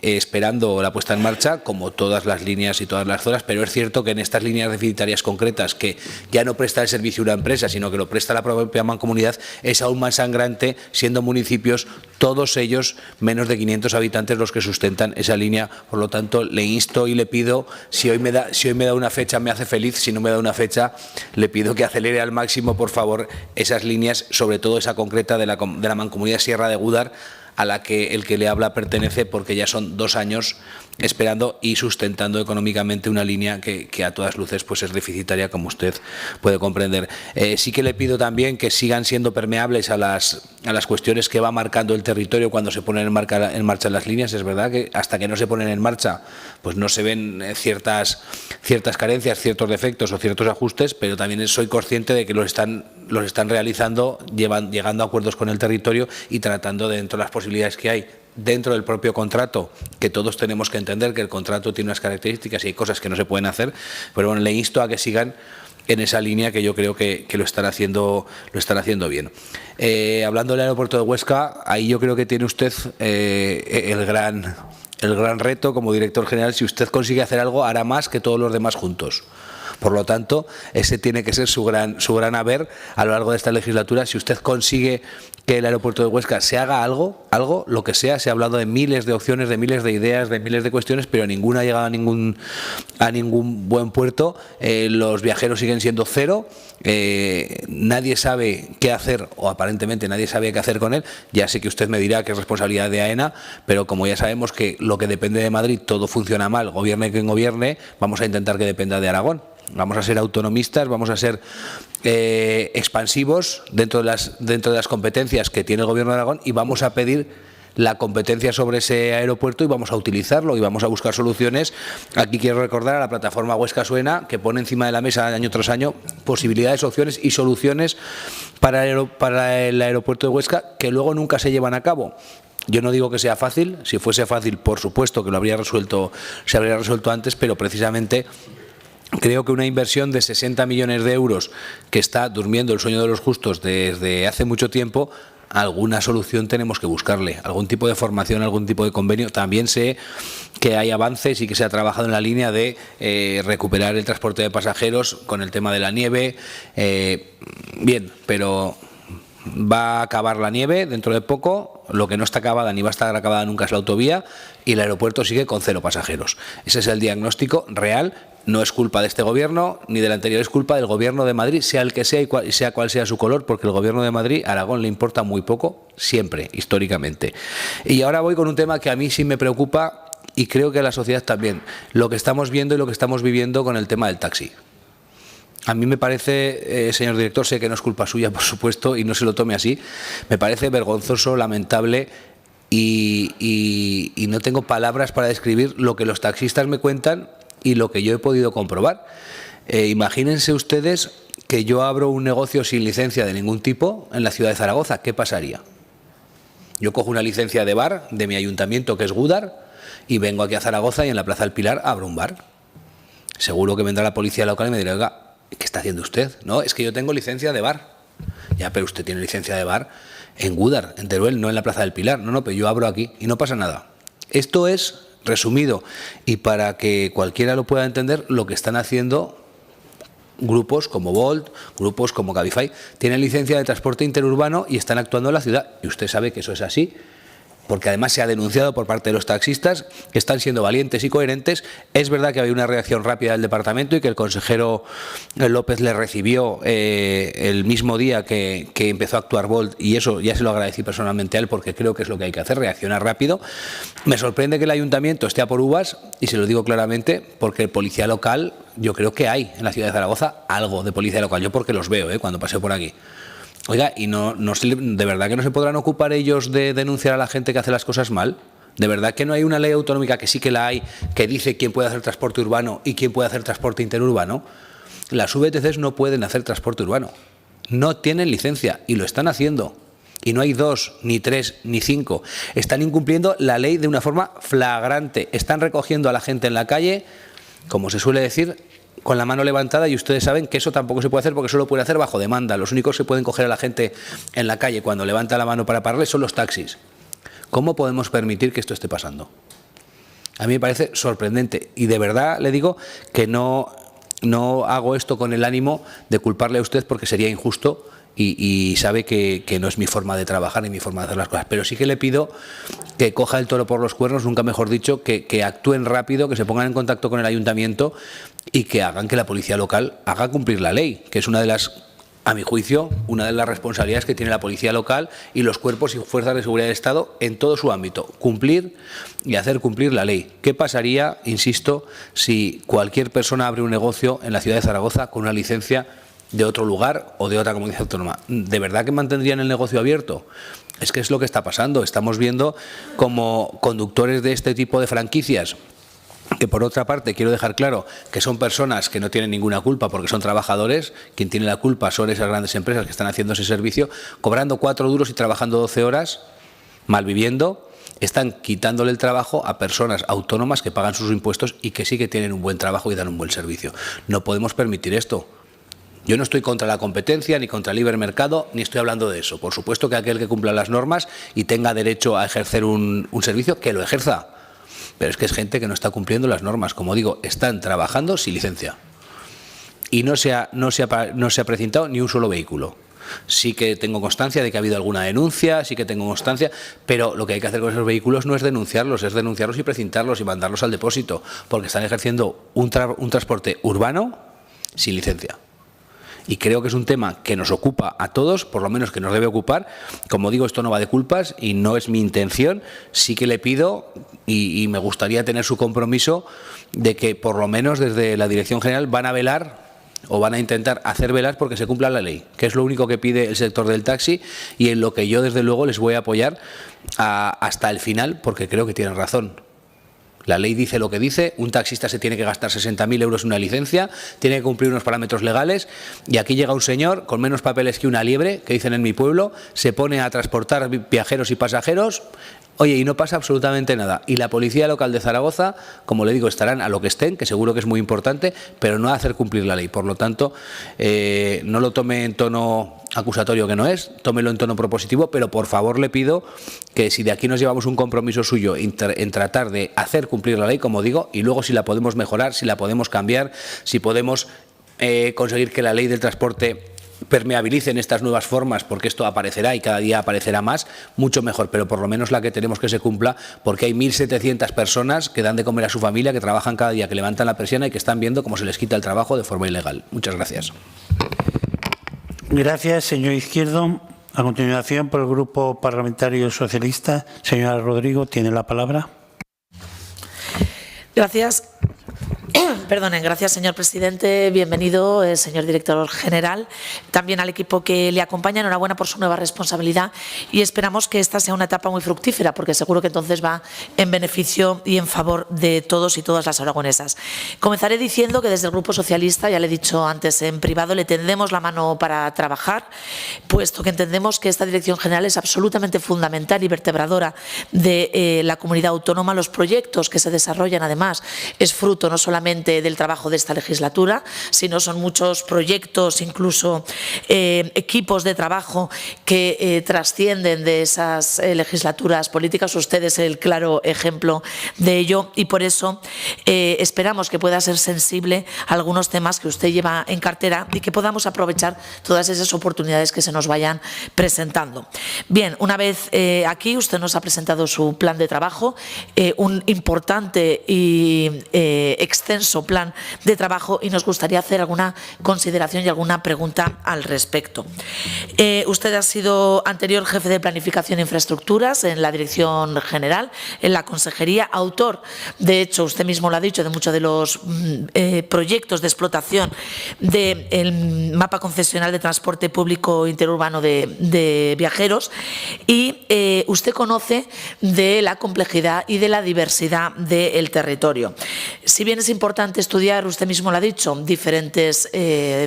esperando la puesta en marcha, como todas las líneas y todas las zonas, pero es cierto que en estas líneas deficitarias concretas, que ya no presta el servicio una empresa, sino que lo presta la propia mancomunidad, es aún más sangrante, siendo municipios todos ellos menos de 500 habitantes los que sustentan esa línea. Por lo tanto, le insto y le pido, si hoy me da una fecha me hace feliz, si no me da una fecha le pido que acelere al máximo, por favor, esas líneas, sobre todo esa concreta de la mancomunidad Sierra de Gúdar, a la que el que le habla pertenece, porque ya son 2 años esperando y sustentando económicamente una línea que a todas luces pues es deficitaria, como usted puede comprender. Sí que le pido también que sigan siendo permeables a las cuestiones que va marcando el territorio cuando se ponen en marcha las líneas. Es verdad que hasta que no se ponen en marcha pues no se ven ciertas carencias, ciertos defectos o ciertos ajustes, pero también soy consciente de que los están realizando, llegando a acuerdos con el territorio y tratando, dentro de las posibilidades que hay dentro del propio contrato, que todos tenemos que entender que el contrato tiene unas características y hay cosas que no se pueden hacer, pero bueno, le insto a que sigan en esa línea, que yo creo que lo están haciendo bien. Hablando del aeropuerto de Huesca, ahí yo creo que tiene usted el el gran reto como director general. Si usted consigue hacer algo, hará más que todos los demás juntos. Por lo tanto, ese tiene que ser su gran haber a lo largo de esta legislatura. Si usted consigue que el aeropuerto de Huesca se haga algo, lo que sea, se ha hablado de miles de opciones, de miles de ideas, de miles de cuestiones, pero ninguna ha llegado a ningún buen puerto. Los viajeros siguen siendo cero. Nadie sabe qué hacer, o aparentemente nadie sabe qué hacer con él. Ya sé que usted me dirá que es responsabilidad de AENA, pero como ya sabemos que lo que depende de Madrid todo funciona mal, gobierne quien gobierne, vamos a intentar que dependa de Aragón. Vamos a ser autonomistas, vamos a ser expansivos dentro de las competencias que tiene el Gobierno de Aragón, y vamos a pedir la competencia sobre ese aeropuerto y vamos a utilizarlo y vamos a buscar soluciones. Aquí quiero recordar a la plataforma Huesca Suena, que pone encima de la mesa año tras año posibilidades, opciones y soluciones para el aeropuerto de Huesca, que luego nunca se llevan a cabo. Yo no digo que sea fácil. Si fuese fácil, por supuesto que se habría resuelto antes, pero precisamente creo que una inversión de 60 millones de euros, que está durmiendo el sueño de los justos desde hace mucho tiempo, alguna solución tenemos que buscarle, algún tipo de formación, algún tipo de convenio. También sé que hay avances y que se ha trabajado en la línea de recuperar el transporte de pasajeros con el tema de la nieve. Bien, pero va a acabar la nieve dentro de poco. Lo que no está acabada ni va a estar acabada nunca es la autovía, y el aeropuerto sigue con 0 pasajeros. Ese es el diagnóstico real. No es culpa de este gobierno ni del anterior, es culpa del Gobierno de Madrid, sea el que sea y sea cual sea su color, porque el Gobierno de Madrid a Aragón le importa muy poco, siempre, históricamente. Y ahora voy con un tema que a mí sí me preocupa, y creo que a la sociedad también, lo que estamos viendo y lo que estamos viviendo con el tema del taxi. A mí me parece, señor director, sé que no es culpa suya, por supuesto, y no se lo tome así, me parece vergonzoso, lamentable, y no tengo palabras para describir lo que los taxistas me cuentan y lo que yo he podido comprobar. Imagínense ustedes que yo abro un negocio sin licencia de ningún tipo en la ciudad de Zaragoza. ¿Qué pasaría? Yo cojo una licencia de bar de mi ayuntamiento, que es Gúdar, y vengo aquí a Zaragoza y en la Plaza del Pilar abro un bar. Seguro que vendrá la policía local y me dirá: oiga, ¿qué está haciendo usted? No, es que yo tengo licencia de bar. Ya, pero usted tiene licencia de bar en Gúdar, en Teruel, no en la Plaza del Pilar. No, pero yo abro aquí y no pasa nada. Esto es resumido, y para que cualquiera lo pueda entender, lo que están haciendo grupos como Bolt, grupos como Cabify, tienen licencia de transporte interurbano y están actuando en la ciudad. Y usted sabe que eso es así, porque además se ha denunciado por parte de los taxistas, que están siendo valientes y coherentes. Es verdad que había una reacción rápida del departamento y que el consejero López le recibió el mismo día que empezó a actuar Bolt, y eso ya se lo agradecí personalmente a él, porque creo que es lo que hay que hacer, reaccionar rápido. Me sorprende que el ayuntamiento esté a por uvas, y se lo digo claramente, porque el policía local, yo creo que hay en la ciudad de Zaragoza algo de policía local, yo porque los veo cuando paseo por aquí. Oiga, ¿y de verdad que no se podrán ocupar ellos de denunciar a la gente que hace las cosas mal? ¿De verdad que no hay una ley autonómica, que sí que la hay, que dice quién puede hacer transporte urbano y quién puede hacer transporte interurbano? Las VTCs no pueden hacer transporte urbano. No tienen licencia y lo están haciendo. Y no hay 2, ni 3, ni 5. Están incumpliendo la ley de una forma flagrante. Están recogiendo a la gente en la calle, como se suele decir, con la mano levantada, y ustedes saben que eso tampoco se puede hacer, porque solo puede hacer bajo demanda. Los únicos que pueden coger a la gente en la calle cuando levanta la mano para pararle son los taxis. ¿Cómo podemos permitir que esto esté pasando? A mí me parece sorprendente, y de verdad le digo que no hago esto con el ánimo de culparle a usted, porque sería injusto, y sabe que no es mi forma de trabajar ni mi forma de hacer las cosas, pero sí que le pido que coja el toro por los cuernos, nunca mejor dicho, que actúen rápido, que se pongan en contacto con el ayuntamiento y que hagan que la policía local haga cumplir la ley, que es una de las, a mi juicio, una de las responsabilidades que tiene la policía local y los cuerpos y fuerzas de seguridad del Estado en todo su ámbito: cumplir y hacer cumplir la ley. ¿Qué pasaría, insisto, si cualquier persona abre un negocio en la ciudad de Zaragoza con una licencia de otro lugar o de otra comunidad autónoma? ¿De verdad que mantendrían el negocio abierto? Es que es lo que está pasando. Estamos viendo como conductores de este tipo de franquicias, que por otra parte quiero dejar claro que son personas que no tienen ninguna culpa, porque son trabajadores. Quien tiene la culpa son esas grandes empresas que están haciendo ese servicio, cobrando 4 duros y trabajando 12 horas, malviviendo. Están quitándole el trabajo a personas autónomas que pagan sus impuestos y que sí que tienen un buen trabajo y dan un buen servicio. No podemos permitir esto. Yo no estoy contra la competencia, ni contra el libre mercado, ni estoy hablando de eso. Por supuesto que aquel que cumpla las normas y tenga derecho a ejercer un servicio, que lo ejerza. pero es que es gente que no está cumpliendo las normas. Como digo, están trabajando sin licencia y no se ha precintado ni un solo vehículo. Sí que tengo constancia de que ha habido alguna denuncia, sí que tengo constancia, pero lo que hay que hacer con esos vehículos no es denunciarlos y precintarlos y mandarlos al depósito, porque están ejerciendo un transporte urbano sin licencia. Y creo que es un tema que nos ocupa a todos, por lo menos que nos debe ocupar. Como digo, esto no va de culpas y no es mi intención. Sí que le pido y me gustaría tener su compromiso de que por lo menos desde la Dirección General van a velar o van a intentar hacer velar porque se cumpla la ley, que es lo único que pide el sector del taxi y en lo que yo desde luego les voy a apoyar hasta el final, porque creo que tienen razón. La ley dice lo que dice, un taxista se tiene que gastar 60.000 euros en una licencia, tiene que cumplir unos parámetros legales y aquí llega un señor con menos papeles que una liebre, que dicen en mi pueblo, se pone a transportar viajeros y pasajeros. Oye, y no pasa absolutamente nada. Y la Policía Local de Zaragoza, como le digo, estarán a lo que estén, que seguro que es muy importante, pero no a hacer cumplir la ley. Por lo tanto, no lo tome en tono acusatorio que no es, tómelo en tono propositivo, pero por favor le pido que si de aquí nos llevamos un compromiso suyo en tratar de hacer cumplir la ley, como digo, y luego si la podemos mejorar, si la podemos cambiar, si podemos conseguir que la ley del transporte permeabilicen estas nuevas formas, porque esto aparecerá y cada día aparecerá más, mucho mejor, pero por lo menos la que tenemos que se cumpla, porque hay 1.700 personas que dan de comer a su familia, que trabajan cada día, que levantan la persiana y que están viendo cómo se les quita el trabajo de forma ilegal. Muchas gracias. Gracias, señor Izquierdo. A continuación, por el Grupo Parlamentario Socialista, señora Rodrigo, tiene la palabra. Gracias. Perdonen, gracias, señor presidente. Bienvenido, señor director general. También al equipo que le acompaña, enhorabuena por su nueva responsabilidad y esperamos que esta sea una etapa muy fructífera, porque seguro que entonces va en beneficio y en favor de todos y todas las aragonesas. Comenzaré diciendo que desde el Grupo Socialista, ya le he dicho antes en privado, le tendemos la mano para trabajar, puesto que entendemos que esta Dirección General es absolutamente fundamental y vertebradora de la comunidad autónoma. Los proyectos que se desarrollan, además, es fruto no solamente del trabajo de esta legislatura, sino son muchos proyectos, incluso equipos de trabajo que trascienden de esas legislaturas políticas. Usted es el claro ejemplo de ello y por eso esperamos que pueda ser sensible a algunos temas que usted lleva en cartera y que podamos aprovechar todas esas oportunidades que se nos vayan presentando. Bien, una vez aquí usted nos ha presentado su plan de trabajo, un importante y extenso plan de trabajo y nos gustaría hacer alguna consideración y alguna pregunta al respecto. Usted ha sido anterior jefe de Planificación e Infraestructuras en la Dirección General, en la Consejería, autor, de hecho, usted mismo lo ha dicho, de muchos de los proyectos de explotación del mapa concesional de transporte público interurbano de viajeros y usted conoce de la complejidad y de la diversidad del territorio. Si bien es importante estudiar, usted mismo lo ha dicho, diferentes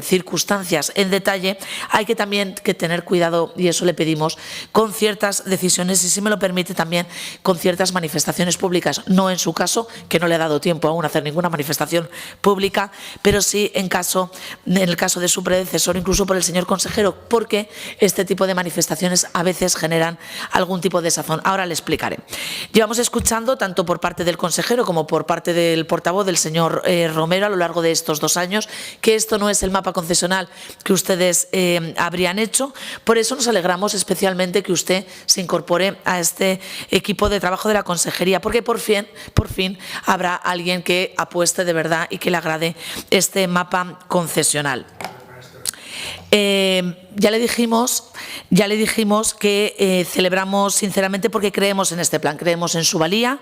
circunstancias en detalle, hay que también tener cuidado, y eso le pedimos, con ciertas decisiones y, si me lo permite, también con ciertas manifestaciones públicas. No en su caso, que no le ha dado tiempo aún a hacer ninguna manifestación pública, pero sí en el caso de su predecesor, incluso por el señor consejero, porque este tipo de manifestaciones a veces generan algún tipo de desazón. Ahora le explicaré. Llevamos escuchando, tanto por parte del consejero como por parte del portavoz, del señor Romero, a lo largo de estos 2 años, que esto no es el mapa concesional que ustedes habrían hecho. Por eso nos alegramos especialmente que usted se incorpore a este equipo de trabajo de la consejería, porque por fin habrá alguien que apueste de verdad y que le agrade este mapa concesional. Ya le dijimos que celebramos sinceramente porque creemos en este plan, creemos en su valía,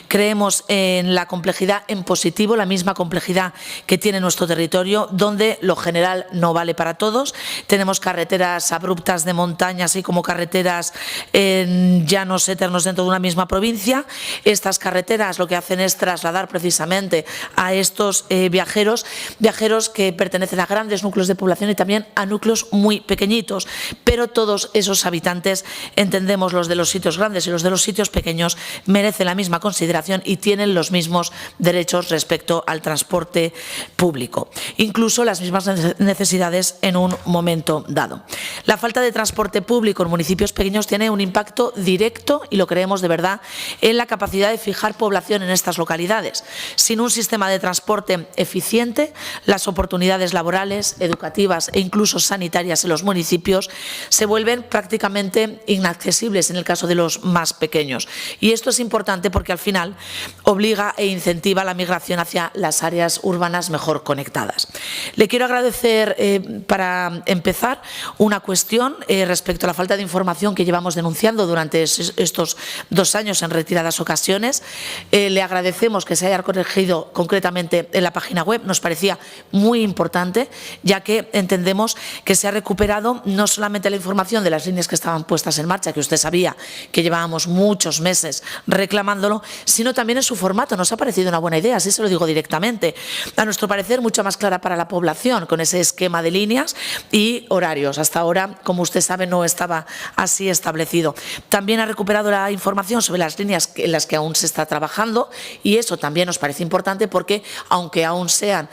creemos en la complejidad en positivo, la misma complejidad que tiene nuestro territorio, donde lo general no vale para todos. Tenemos carreteras abruptas de montaña, así como carreteras en llanos eternos dentro de una misma provincia. Estas carreteras lo que hacen es trasladar precisamente a estos viajeros que pertenecen a grandes núcleos de población y también a núcleos muy pequeños pequeñitos, pero todos esos habitantes, entendemos, los de los sitios grandes y los de los sitios pequeños, merecen la misma consideración y tienen los mismos derechos respecto al transporte público, incluso las mismas necesidades en un momento dado. La falta de transporte público en municipios pequeños tiene un impacto directo, y lo creemos de verdad, en la capacidad de fijar población en estas localidades. Sin un sistema de transporte eficiente, las oportunidades laborales, educativas e incluso sanitarias en los municipios se vuelven prácticamente inaccesibles en el caso de los más pequeños. Y esto es importante porque al final obliga e incentiva la migración hacia las áreas urbanas mejor conectadas. Le quiero agradecer, para empezar, una cuestión respecto a la falta de información que llevamos denunciando durante estos 2 años en retiradas ocasiones. Le agradecemos que se haya corregido concretamente en la página web. Nos parecía muy importante, ya que entendemos que se ha recuperado no solamente la información de las líneas que estaban puestas en marcha, que usted sabía que llevábamos muchos meses reclamándolo, sino también en su formato. Nos ha parecido una buena idea, así se lo digo directamente. A nuestro parecer, mucho más clara para la población, con ese esquema de líneas y horarios. Hasta ahora, como usted sabe, no estaba así establecido. También ha recuperado la información sobre las líneas en las que aún se está trabajando, y eso también nos parece importante porque, aunque aún sean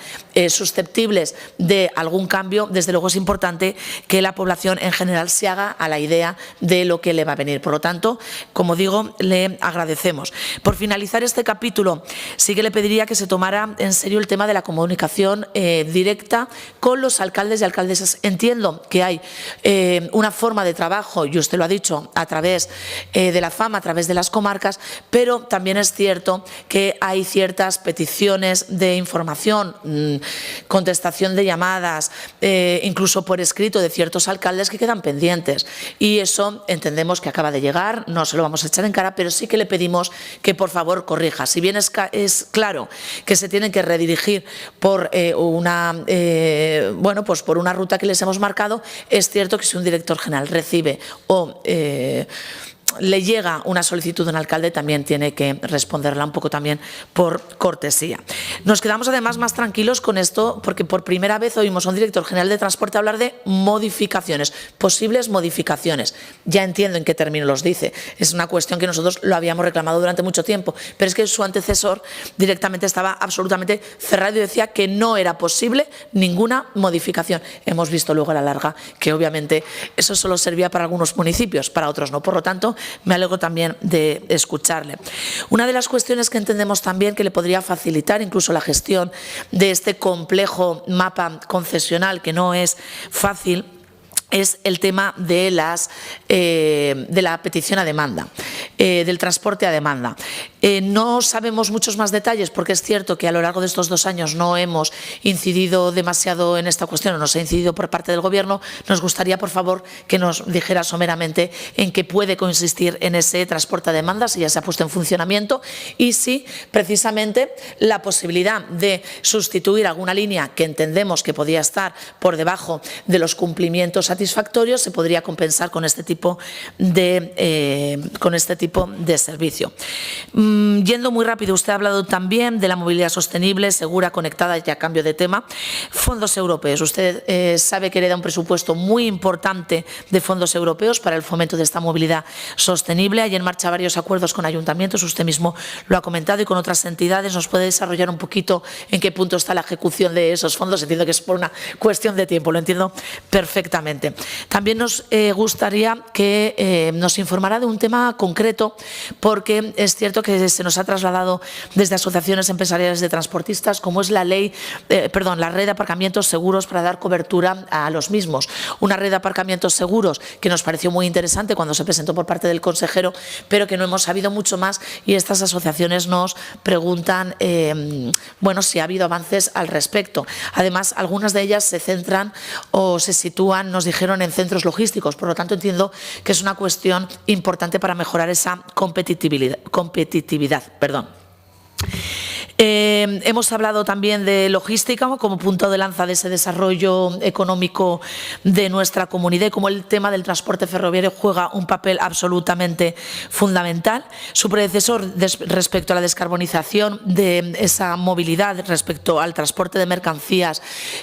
susceptibles de algún cambio, desde luego es importante que la población en general se haga a la idea de lo que le va a venir. Por lo tanto, como digo, le agradecemos. Por finalizar este capítulo, sí que le pediría que se tomara en serio el tema de la comunicación directa con los alcaldes y alcaldesas. Entiendo que hay una forma de trabajo, y usted lo ha dicho, a través de la FAM, a través de las comarcas, pero también es cierto que hay ciertas peticiones de información, contestación de llamadas, incluso por escrito, de ciertos alcaldes que quedan pendientes. Y eso entendemos que acaba de llegar, no se lo vamos a echar en cara, pero sí que le pedimos que por favor corrija. Si bien es claro que se tienen que redirigir por por una ruta que les hemos marcado, es cierto que si un director general recibe o le llega una solicitud de un alcalde, también tiene que responderla un poco también por cortesía. Nos quedamos además más tranquilos con esto porque por primera vez oímos a un director general de transporte hablar de modificaciones, posibles modificaciones. Ya entiendo en qué términos los dice. Es una cuestión que nosotros lo habíamos reclamado durante mucho tiempo, pero es que su antecesor directamente estaba absolutamente cerrado y decía que no era posible ninguna modificación. Hemos visto luego a la larga que obviamente eso solo servía para algunos municipios, para otros no. Por lo tanto, me alegro también de escucharle. Una de las cuestiones que entendemos también que le podría facilitar incluso la gestión de este complejo mapa concesional, que no es fácil, es el tema de la petición a demanda, del transporte a demanda. No sabemos muchos más detalles porque es cierto que a lo largo de estos 2 años no hemos incidido demasiado en esta cuestión, no se ha incidido por parte del Gobierno. Nos gustaría, por favor, que nos dijera someramente en qué puede consistir en ese transporte a demanda, si ya se ha puesto en funcionamiento y si precisamente la posibilidad de sustituir alguna línea que entendemos que podía estar por debajo de los cumplimientos satisfactorios se podría compensar con este tipo de servicio. Yendo muy rápido, usted ha hablado también de la movilidad sostenible, segura, conectada, y a cambio de tema, fondos europeos. Usted sabe que hereda un presupuesto muy importante de fondos europeos para el fomento de esta movilidad sostenible. Hay en marcha varios acuerdos con ayuntamientos, usted mismo lo ha comentado, y con otras entidades. ¿Nos puede desarrollar un poquito en qué punto está la ejecución de esos fondos? Entiendo que es por una cuestión de tiempo, lo entiendo perfectamente. También nos gustaría que nos informara de un tema concreto, porque es cierto que se nos ha trasladado desde asociaciones empresariales de transportistas, como es la red de aparcamientos seguros para dar cobertura a los mismos. Una red de aparcamientos seguros que nos pareció muy interesante cuando se presentó por parte del consejero, pero que no hemos sabido mucho más, y estas asociaciones nos preguntan si ha habido avances al respecto. Además, algunas de ellas se centran o se sitúan, nos dijeron, en centros logísticos. Por lo tanto, entiendo que es una cuestión importante para mejorar esa competitividad. Hemos hablado también de logística como punto de lanza de ese desarrollo económico de nuestra comunidad, y como el tema del transporte ferroviario juega un papel absolutamente fundamental. Su predecesor respecto a la descarbonización de esa movilidad respecto al transporte de mercancías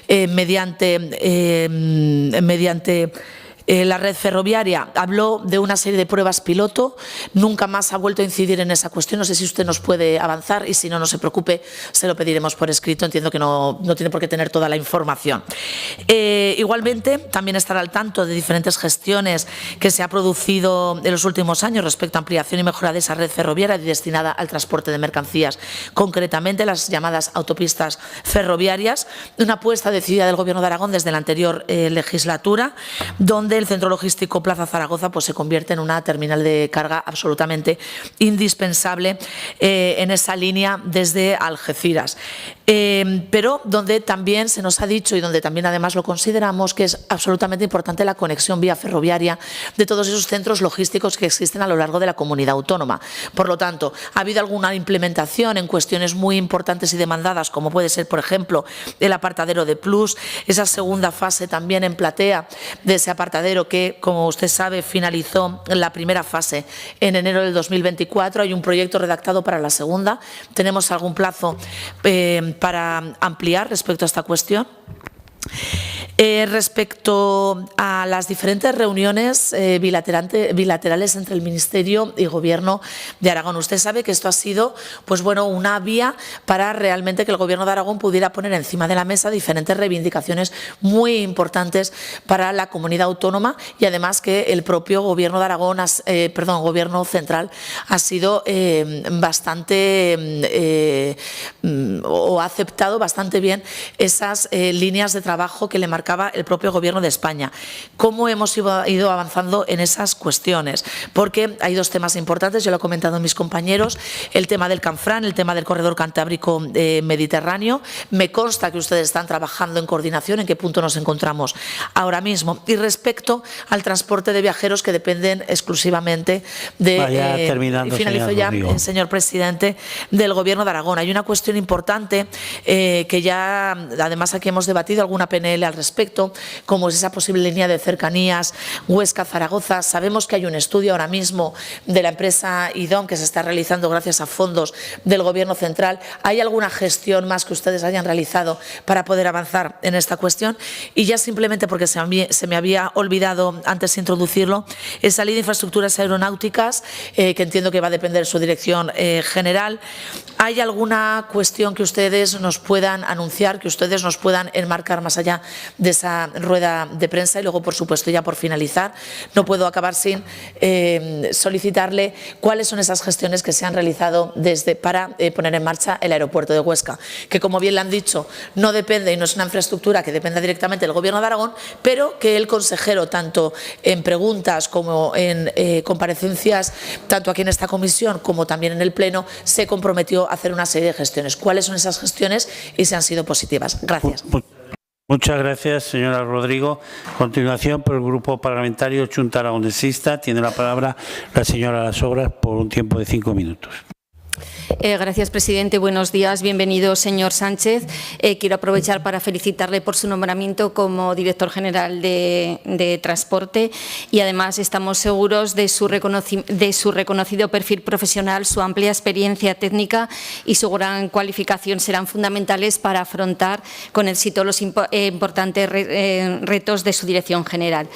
mediante la red ferroviaria habló de una serie de pruebas piloto, nunca más ha vuelto a incidir en esa cuestión. No sé si usted nos puede avanzar y si no, no se preocupe, se lo pediremos por escrito. Entiendo que no tiene por qué tener toda la información. Igualmente, también estará al tanto de diferentes gestiones que se ha producido en los últimos años respecto a ampliación y mejora de esa red ferroviaria destinada al transporte de mercancías, concretamente las llamadas autopistas ferroviarias, una apuesta decidida del Gobierno de Aragón desde la anterior legislatura, donde el centro logístico Plaza Zaragoza pues, se convierte en una terminal de carga absolutamente indispensable en esa línea desde Algeciras. Pero donde también se nos ha dicho y donde también además lo consideramos que es absolutamente importante la conexión vía ferroviaria de todos esos centros logísticos que existen a lo largo de la comunidad autónoma. Por lo tanto, ha habido alguna implementación en cuestiones muy importantes y demandadas, como puede ser, por ejemplo, el apartadero de Plus, esa segunda fase también en Platea de ese apartadero que, como usted sabe, finalizó la primera fase en enero del 2024. Hay un proyecto redactado para la segunda. ¿Tenemos algún plazo para ampliar respecto a esta cuestión? Respecto a las diferentes reuniones bilaterales entre el Ministerio y Gobierno de Aragón, usted sabe que esto ha sido pues bueno, una vía para realmente que el Gobierno de Aragón pudiera poner encima de la mesa diferentes reivindicaciones muy importantes para la comunidad autónoma y además que el propio Gobierno de Aragón, Gobierno central, ha sido o ha aceptado bastante bien esas líneas de trabajo que le marcaba el propio Gobierno de España. ¿Cómo hemos ido avanzando en esas cuestiones? Porque hay dos temas importantes, yo lo he comentado a mis compañeros, el tema del Canfrán, el tema del corredor cantábrico mediterráneo. Me consta que ustedes están trabajando en coordinación, en qué punto nos encontramos ahora mismo. Y respecto al transporte de viajeros que dependen exclusivamente de, y finalizo ya, señor presidente, del Gobierno de Aragón. Hay una cuestión importante que ya, además, aquí hemos debatido alguna PNL al respecto, como es esa posible línea de cercanías Huesca-Zaragoza. Sabemos que hay un estudio ahora mismo de la empresa IDOM que se está realizando gracias a fondos del Gobierno central. ¿Hay alguna gestión más que ustedes hayan realizado para poder avanzar en esta cuestión? Y ya simplemente porque se me había olvidado antes introducirlo, esa ley de infraestructuras aeronáuticas, que entiendo que va a depender de su dirección general. ¿Hay alguna cuestión que ustedes nos puedan anunciar, que ustedes nos puedan enmarcar más allá de esa rueda de prensa? Y luego, por supuesto, ya por finalizar, no puedo acabar sin solicitarle cuáles son esas gestiones que se han realizado para poner en marcha el aeropuerto de Huesca, que, como bien le han dicho, no depende y no es una infraestructura que dependa directamente del Gobierno de Aragón, pero que el consejero, tanto en preguntas como en comparecencias, tanto aquí en esta comisión como también en el Pleno, se comprometió a hacer una serie de gestiones. ¿Cuáles son esas gestiones y si han sido positivas? Gracias. Muchas gracias, señora Rodrigo. A continuación, por el Grupo Parlamentario Chunta Aragonesista, tiene la palabra la señora Las Obras por un tiempo de 5 minutos. Gracias, presidente. Buenos días. Bienvenido, señor Sánchez. Quiero aprovechar para felicitarle por su nombramiento como director general de Transporte y además estamos seguros de su reconocido perfil profesional, su amplia experiencia técnica y su gran cualificación serán fundamentales para afrontar con éxito los importantes retos de su dirección general.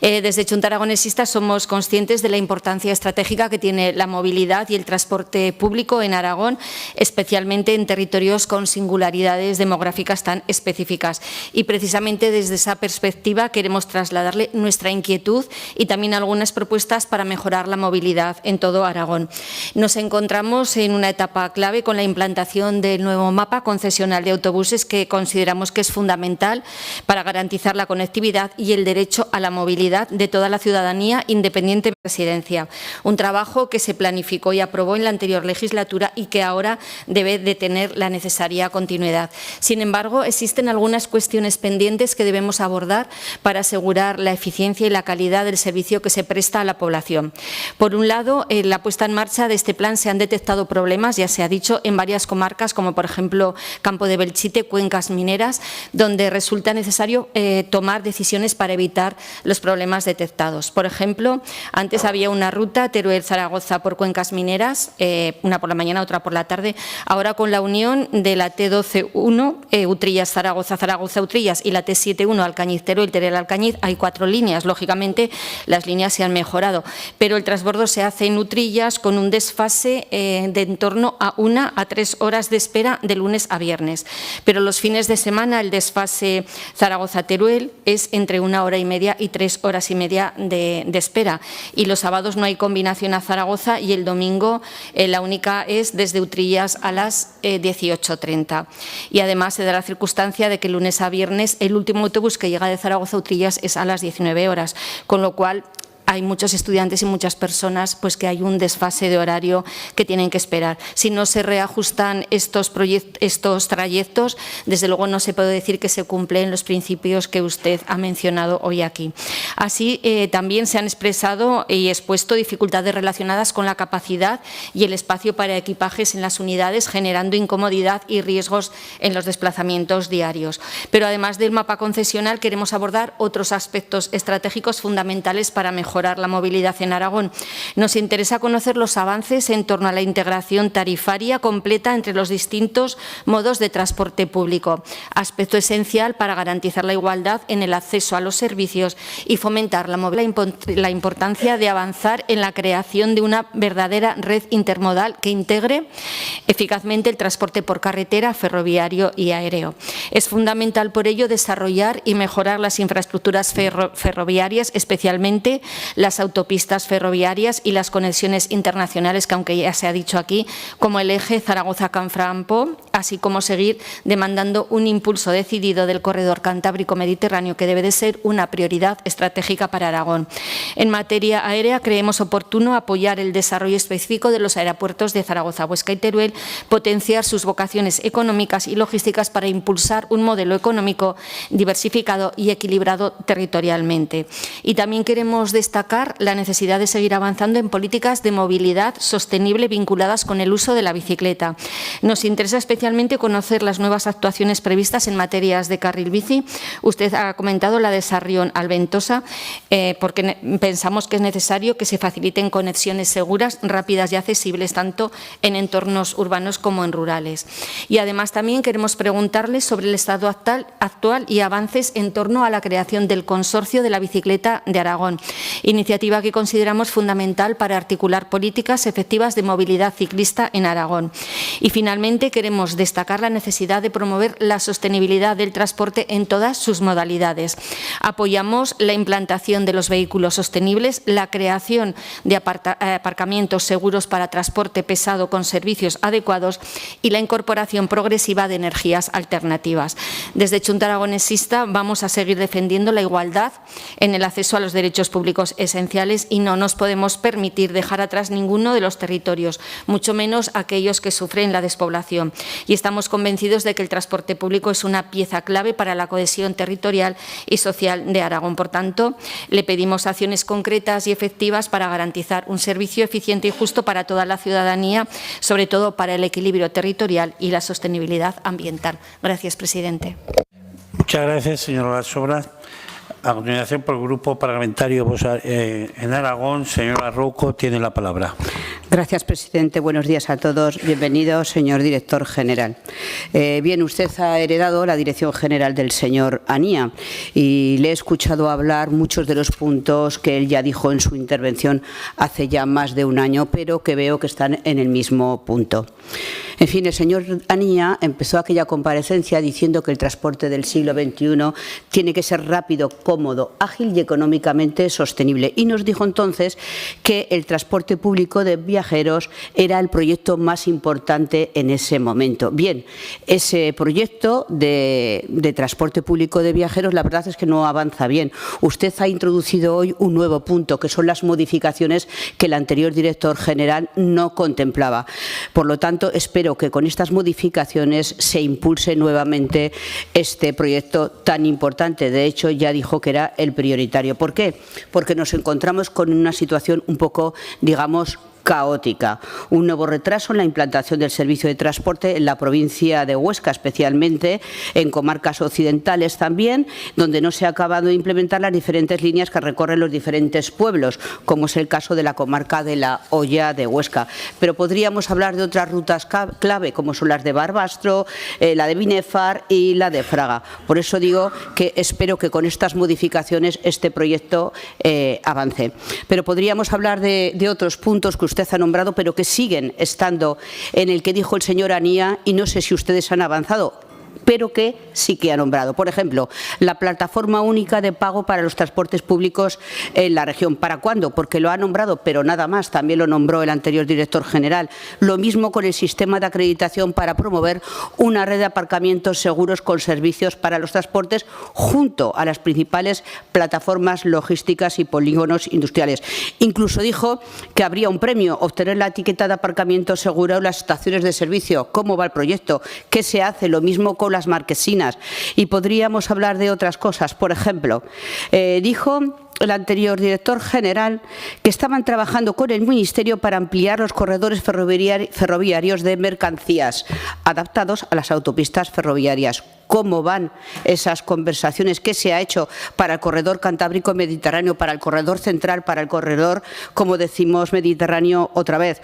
Desde Chunta Aragonesista somos conscientes de la importancia estratégica que tiene la movilidad y el transporte público en Aragón, especialmente en territorios con singularidades demográficas tan específicas. Y precisamente desde esa perspectiva queremos trasladarle nuestra inquietud y también algunas propuestas para mejorar la movilidad en todo Aragón. Nos encontramos en una etapa clave con la implantación del nuevo mapa concesional de autobuses que consideramos que es fundamental para garantizar la conectividad y el derecho a la movilidad de toda la ciudadanía independiente de residencia. Un trabajo que se planificó y aprobó en la anterior legislatura y que ahora debe de tener la necesaria continuidad. Sin embargo, existen algunas cuestiones pendientes que debemos abordar para asegurar la eficiencia y la calidad del servicio que se presta a la población. Por un lado, en la puesta en marcha de este plan se han detectado problemas, ya se ha dicho, en varias comarcas, como por ejemplo Campo de Belchite, cuencas mineras, donde resulta necesario tomar decisiones para evitar los problemas detectados. Por ejemplo, antes había una ruta Teruel-Zaragoza por cuencas mineras, una por la mañana, otra por la tarde. Ahora con la unión de la T12-1, Utrillas-Zaragoza, Zaragoza-Utrillas, y la T7-1, Alcañiz-Teruel, Teruel-Alcañiz, hay 4 líneas. Lógicamente, las líneas se han mejorado, pero el transbordo se hace en Utrillas con un desfase de en torno a 1 a 3 horas de espera de lunes a viernes. Pero los fines de semana el desfase Zaragoza-Teruel es entre 1 hora y media y 3 horas y media de espera. Y los sábados no hay combinación a Zaragoza y el domingo la única es desde Utrillas a las 18:30. Y además se da la circunstancia de que lunes a viernes el último autobús que llega de Zaragoza a Utrillas es a las 19 horas, con lo cual hay muchos estudiantes y muchas personas pues que hay un desfase de horario que tienen que esperar. Si no se reajustan estos trayectos, desde luego no se puede decir que se cumplen los principios que usted ha mencionado hoy aquí. Así, también se han expresado y expuesto dificultades relacionadas con la capacidad y el espacio para equipajes en las unidades, generando incomodidad y riesgos en los desplazamientos diarios. Pero además del mapa concesional, queremos abordar otros aspectos estratégicos fundamentales para mejorar la movilidad en Aragón. Nos interesa conocer los avances en torno a la integración tarifaria completa entre los distintos modos de transporte público, aspecto esencial para garantizar la igualdad en el acceso a los servicios y fomentar la importancia de avanzar en la creación de una verdadera red intermodal que integre eficazmente el transporte por carretera, ferroviario y aéreo. Es fundamental por ello desarrollar y mejorar las infraestructuras ferroviarias, especialmente las autopistas ferroviarias y las conexiones internacionales, que aunque ya se ha dicho aquí, como el eje Zaragoza-Canfranco, así como seguir demandando un impulso decidido del corredor cantábrico-mediterráneo, que debe de ser una prioridad estratégica para Aragón. En materia aérea, creemos oportuno apoyar el desarrollo específico de los aeropuertos de Zaragoza, Huesca y Teruel, potenciar sus vocaciones económicas y logísticas para impulsar un modelo económico diversificado y equilibrado territorialmente. Y también queremos destacar la necesidad de seguir avanzando en políticas de movilidad sostenible vinculadas con el uso de la bicicleta. Nos interesa especialmente conocer las nuevas actuaciones previstas en materias de carril bici. Usted ha comentado la de Sarrión-Alventosa, porque pensamos que es necesario que se faciliten conexiones seguras, rápidas y accesibles, tanto en entornos urbanos como en rurales. Y además también queremos preguntarle sobre el estado actual y avances en torno a la creación del Consorcio de la Bicicleta de Aragón, iniciativa que consideramos fundamental para articular políticas efectivas de movilidad ciclista en Aragón. Y finalmente queremos destacar la necesidad de promover la sostenibilidad del transporte en todas sus modalidades. Apoyamos la implantación de los vehículos sostenibles, la creación de aparcamientos seguros para transporte pesado con servicios adecuados y la incorporación progresiva de energías alternativas. Desde Xunta Aragonesista vamos a seguir defendiendo la igualdad en el acceso a los derechos públicos esenciales y no nos podemos permitir dejar atrás ninguno de los territorios, mucho menos aquellos que sufren la despoblación. Y estamos convencidos de que el transporte público es una pieza clave para la cohesión territorial y social de Aragón. Por tanto, le pedimos acciones concretas y efectivas para garantizar un servicio eficiente y justo para toda la ciudadanía, sobre todo para el equilibrio territorial y la sostenibilidad ambiental. Gracias, presidente. Muchas gracias, señora Sobras. A continuación, por el Grupo Parlamentario en Aragón, señora Rouco, tiene la palabra. Gracias, presidente. Buenos días a todos. Bienvenido, señor director general. Bien, usted ha heredado la dirección general del señor Anía y le he escuchado hablar muchos de los puntos que él ya dijo en su intervención hace ya más de un año, pero que veo que están en el mismo punto. En fin, el señor Anía empezó aquella comparecencia diciendo que el transporte del siglo XXI tiene que ser rápido, cómodo, ágil y económicamente sostenible. Y nos dijo entonces que el transporte público de viajeros era el proyecto más importante en ese momento. Bien, ese proyecto de transporte público de viajeros, la verdad es que no avanza bien. Usted ha introducido hoy un nuevo punto, que son las modificaciones que el anterior director general no contemplaba. Por lo tanto, espero que con estas modificaciones se impulse nuevamente este proyecto tan importante. De hecho, ya dijo que era el prioritario. ¿Por qué? Porque nos encontramos con una situación un poco, digamos, caótica. Un nuevo retraso en la implantación del servicio de transporte en la provincia de Huesca, especialmente en comarcas occidentales también, donde no se ha acabado de implementar las diferentes líneas que recorren los diferentes pueblos, como es el caso de la comarca de La Hoya de Huesca. Pero podríamos hablar de otras rutas clave, como son las de Barbastro, la de Binefar y la de Fraga. Por eso digo que espero que con estas modificaciones este proyecto avance. Pero podríamos hablar de otros puntos que usted ha nombrado, pero que siguen estando en el que dijo el señor Anía, y no sé si ustedes han avanzado, pero que sí que ha nombrado. Por ejemplo, la plataforma única de pago para los transportes públicos en la región. ¿Para cuándo? Porque lo ha nombrado, pero nada más. También lo nombró el anterior director general. Lo mismo con el sistema de acreditación para promover una red de aparcamientos seguros con servicios para los transportes junto a las principales plataformas logísticas y polígonos industriales. Incluso dijo que habría un premio, obtener la etiqueta de aparcamiento seguro en las estaciones de servicio. ¿Cómo va el proyecto? ¿Qué se hace? Lo mismo con las marquesinas, y podríamos hablar de otras cosas. Por ejemplo, dijo el anterior director general que estaban trabajando con el Ministerio para ampliar los corredores ferroviarios de mercancías adaptados a las autopistas ferroviarias. ¿Cómo van esas conversaciones? ¿Qué se ha hecho para el corredor cantábrico mediterráneo, para el corredor central, para el corredor, como decimos, mediterráneo otra vez?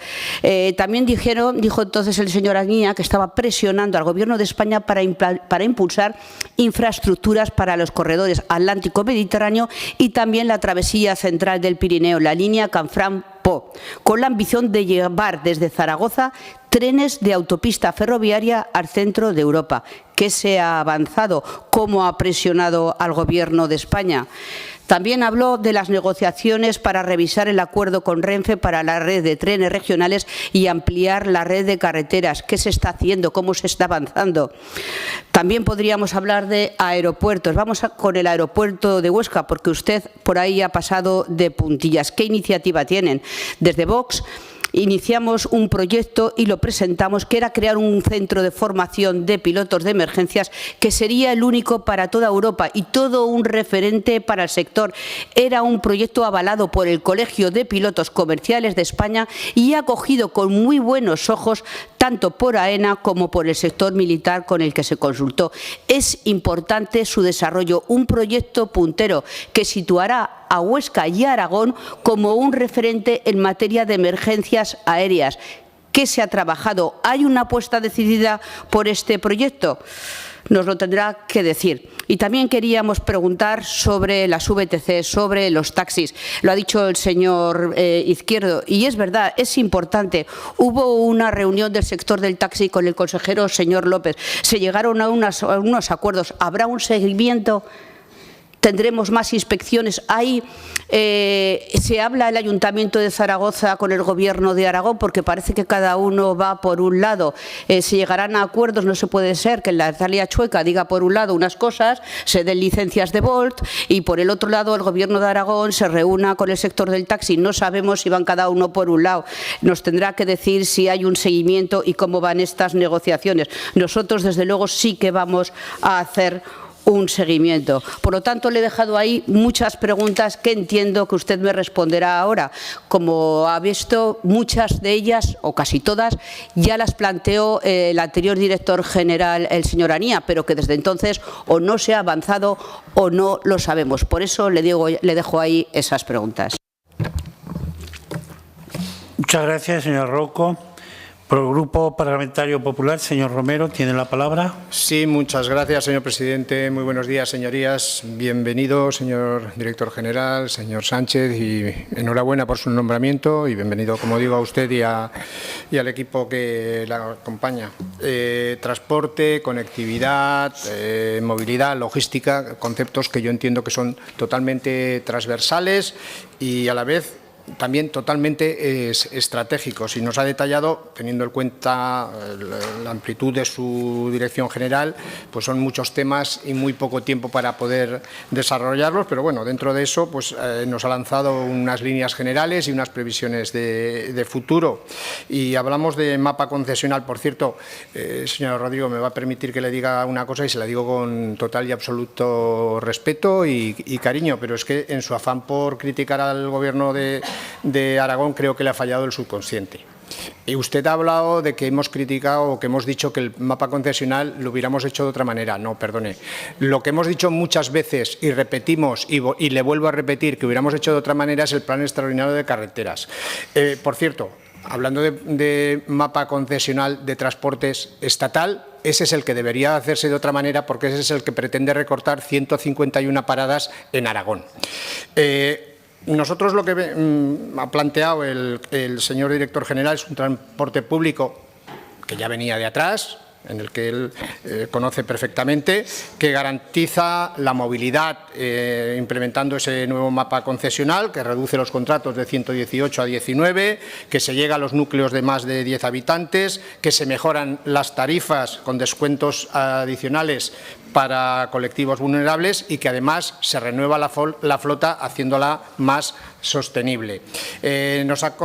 También dijo entonces el señor Aguía que estaba presionando al Gobierno de España para impulsar infraestructuras para los corredores Atlántico-Mediterráneo y también la travesía central del Pirineo, la línea Canfranc-Po, con la ambición de llevar desde Zaragoza trenes de autopista ferroviaria al centro de Europa. ¿Qué se ha avanzado? ¿Cómo ha presionado al Gobierno de España? También habló de las negociaciones para revisar el acuerdo con Renfe para la red de trenes regionales y ampliar la red de carreteras. ¿Qué se está haciendo? ¿Cómo se está avanzando? También podríamos hablar de aeropuertos. Vamos con el aeropuerto de Huesca, porque usted por ahí ha pasado de puntillas. ¿Qué iniciativa tienen? Desde Vox iniciamos un proyecto y lo presentamos, que era crear un centro de formación de pilotos de emergencias que sería el único para toda Europa y todo un referente para el sector. Era un proyecto avalado por el Colegio de Pilotos Comerciales de España y acogido con muy buenos ojos tanto por AENA como por el sector militar con el que se consultó. Es importante su desarrollo, un proyecto puntero que situará a Huesca y a Aragón como un referente en materia de emergencias aéreas. ¿Qué se ha trabajado? ¿Hay una apuesta decidida por este proyecto? Nos lo tendrá que decir. Y también queríamos preguntar sobre las VTC, sobre los taxis. Lo ha dicho el señor Izquierdo, y es verdad, es importante. Hubo una reunión del sector del taxi con el consejero señor López. Se llegaron a unos acuerdos. ¿Habrá un seguimiento? ¿Tendremos más inspecciones? Se habla el Ayuntamiento de Zaragoza con el Gobierno de Aragón, porque parece que cada uno va por un lado. Se llegarán a acuerdos. No se puede ser que la Italia chueca diga por un lado unas cosas, se den licencias de Bolt, y por el otro lado el Gobierno de Aragón se reúna con el sector del taxi. No sabemos si van cada uno por un lado. Nos tendrá que decir si hay un seguimiento y cómo van estas negociaciones. Nosotros, desde luego, sí que vamos a hacer un seguimiento. Por lo tanto, le he dejado ahí muchas preguntas que entiendo que usted me responderá ahora. Como ha visto, muchas de ellas, o casi todas, ya las planteó el anterior director general, el señor Anía, pero que desde entonces o no se ha avanzado o no lo sabemos. Por eso le dejo ahí esas preguntas. Muchas gracias, señor Rocco. Por el Grupo Parlamentario Popular, señor Romero, tiene la palabra. Sí, muchas gracias, señor presidente. Muy buenos días, señorías. Bienvenido, señor director general, señor Sánchez, y enhorabuena por su nombramiento y bienvenido, como digo, a usted y al equipo que la acompaña. Transporte, conectividad, movilidad, logística, conceptos que yo entiendo que son totalmente transversales y a la vez también totalmente estratégicos, y nos ha detallado, teniendo en cuenta la amplitud de su dirección general, pues son muchos temas y muy poco tiempo para poder desarrollarlos, pero bueno, dentro de eso pues nos ha lanzado unas líneas generales y unas previsiones de futuro. Y hablamos de mapa concesional. Por cierto, señor Rodrigo, me va a permitir que le diga una cosa y se la digo con total y absoluto respeto y cariño, pero es que en su afán por criticar al Gobierno de de Aragón creo que le ha fallado el subconsciente. Y usted ha hablado de que hemos criticado o que hemos dicho que el mapa concesional lo hubiéramos hecho de otra manera. No, perdone. Lo que hemos dicho muchas veces y repetimos y le vuelvo a repetir que hubiéramos hecho de otra manera es el Plan Extraordinario de Carreteras. Por cierto, hablando de mapa concesional de transportes estatal, ese es el que debería hacerse de otra manera porque ese es el que pretende recortar 151 paradas en Aragón. Nosotros lo que ha planteado el señor director general es un transporte público que ya venía de atrás, en el que él conoce perfectamente, que garantiza la movilidad implementando ese nuevo mapa concesional, que reduce los contratos de 118 a 19, que se llega a los núcleos de más de 10 habitantes, que se mejoran las tarifas con descuentos adicionales para colectivos vulnerables y que además se renueva la flota haciéndola más sostenible. Nos ha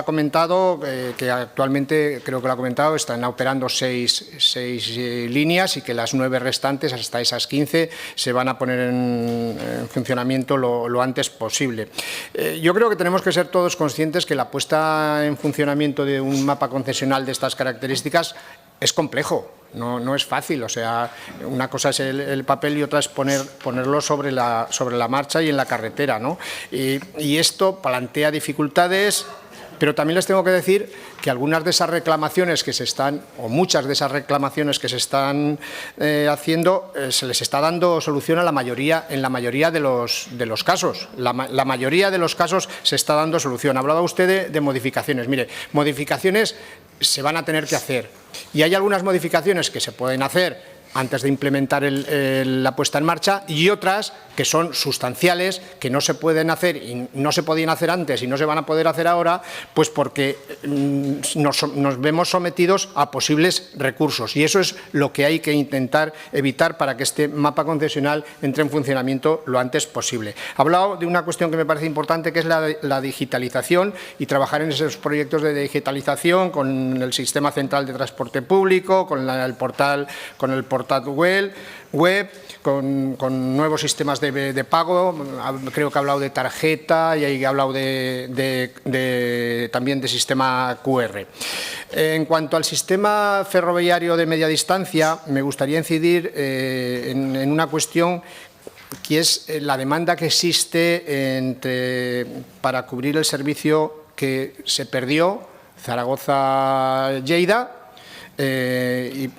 comentado que actualmente, creo que lo ha comentado, están operando seis líneas y que las 9 restantes, hasta esas 15, se van a poner en funcionamiento lo antes posible. Yo creo que tenemos que ser todos conscientes que la puesta en funcionamiento de un mapa concesional de estas características es complejo. No es fácil, o sea, una cosa es el papel y otra es ponerlo sobre la marcha y en la carretera, ¿no? Y esto plantea dificultades, pero también les tengo que decir que algunas de esas reclamaciones que se están, o muchas de esas reclamaciones que se están haciendo, se les está dando solución en la mayoría de los casos. La mayoría de los casos se está dando solución. Hablaba usted de modificaciones. Mire, modificaciones se van a tener que hacer. Y hay algunas modificaciones que se pueden hacer antes de implementar la puesta en marcha y otras que son sustanciales, que no se pueden hacer y no se podían hacer antes y no se van a poder hacer ahora, pues porque nos vemos sometidos a posibles recursos. Y eso es lo que hay que intentar evitar para que este mapa concesional entre en funcionamiento lo antes posible. He hablado de una cuestión que me parece importante, que es la digitalización y trabajar en esos proyectos de digitalización con el Sistema Central de Transporte Público, con el portal web, con nuevos sistemas de pago. Creo que ha hablado de tarjeta y ha hablado también de sistema QR. En cuanto al sistema ferroviario de media distancia, me gustaría incidir en una cuestión que es la demanda que existe para cubrir el servicio que se perdió Zaragoza-Lleida. Y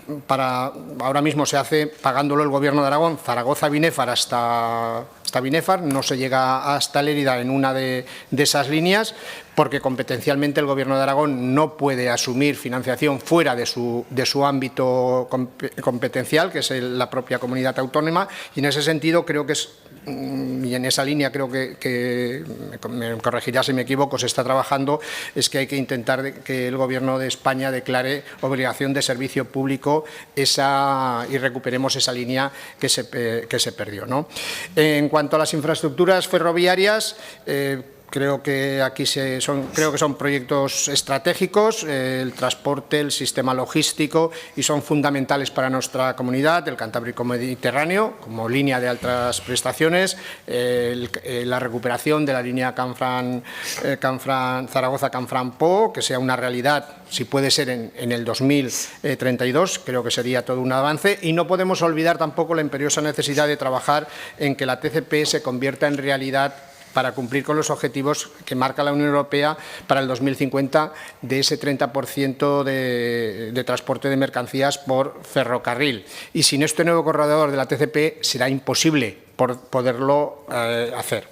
ahora mismo se hace pagándolo el Gobierno de Aragón, Zaragoza-Binéfar hasta Binéfar, no se llega hasta Lérida en una de esas líneas, porque competencialmente el Gobierno de Aragón no puede asumir financiación fuera de su ámbito competencial, que es la propia comunidad autónoma, y en ese sentido creo que es, y en esa línea creo que me corregirá si me equivoco, se está trabajando, es que hay que intentar que el Gobierno de España declare obligación de servicio público y recuperemos esa línea que se perdió, ¿no? En cuanto a las infraestructuras ferroviarias, creo que son proyectos estratégicos, el transporte, el sistema logístico, y son fundamentales para nuestra comunidad, el Cantábrico Mediterráneo, como línea de altas prestaciones, la recuperación de la línea Zaragoza-Canfranc-Po, que sea una realidad, si puede ser en el 2032, creo que sería todo un avance, y no podemos olvidar tampoco la imperiosa necesidad de trabajar en que la TCP se convierta en realidad para cumplir con los objetivos que marca la Unión Europea para el 2050 de ese 30% de transporte de mercancías por ferrocarril. Y sin este nuevo corredor de la TCP será imposible poderlo hacer.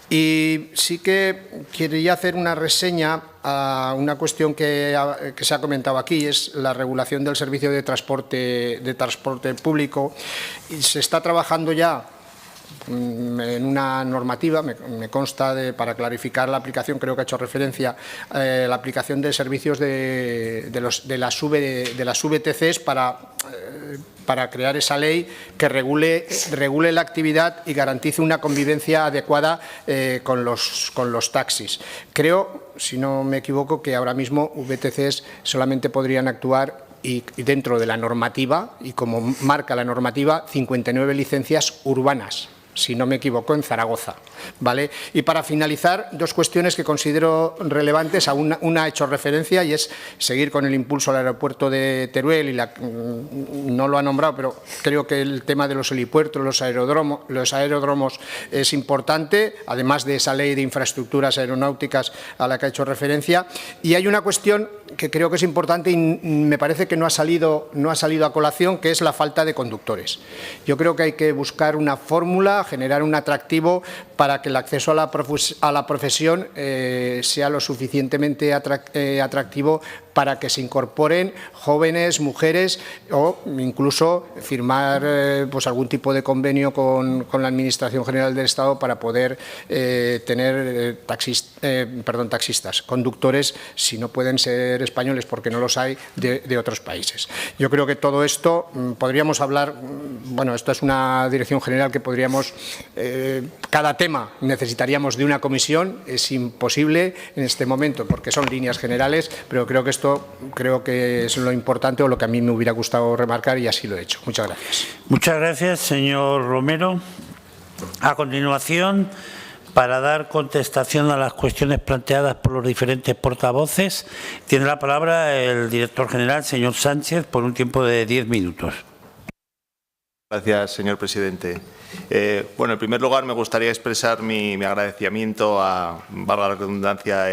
Y sí que quería hacer una reseña a una cuestión que se ha comentado aquí, es la regulación del servicio de transporte público. Y se está trabajando ya en una normativa, me consta, para clarificar la aplicación, creo que ha hecho referencia a la aplicación de servicios de las VTCs para crear esa ley que regule la actividad y garantice una convivencia adecuada con los taxis. Creo, si no me equivoco, que ahora mismo VTCs solamente podrían actuar y dentro de la normativa, y como marca la normativa, 59 licencias urbanas. si no me equivoco, en Zaragoza, ¿vale? Y para finalizar, dos cuestiones que considero relevantes. A una ha hecho referencia y es seguir con el impulso al aeropuerto de Teruel, y no lo ha nombrado, pero creo que el tema de los helipuertos, los aeródromos es importante, además de esa ley de infraestructuras aeronáuticas a la que ha hecho referencia. Y hay una cuestión que creo que es importante y me parece que no ha salido a colación, que es la falta de conductores. Yo creo que hay que buscar una fórmula, generar un atractivo para que el acceso a la profesión sea lo suficientemente atractivo para que se incorporen jóvenes, mujeres, o incluso firmar pues algún tipo de convenio con la Administración General del Estado para poder tener taxistas, conductores, si no pueden ser españoles, porque no los hay, de otros países. Yo creo que todo esto podríamos hablar, bueno, esto es una dirección general que podríamos, cada tema necesitaríamos de una comisión, es imposible en este momento porque son líneas generales, pero creo que es lo importante, o lo que a mí me hubiera gustado remarcar, y así lo he hecho. Muchas gracias. Muchas gracias, señor Romero. A continuación, para dar contestación a las cuestiones planteadas por los diferentes portavoces, tiene la palabra el director general, señor Sánchez, por un tiempo de 10 minutos. Gracias, señor presidente. Bueno, en primer lugar, me gustaría expresar mi agradecimiento valga la redundancia,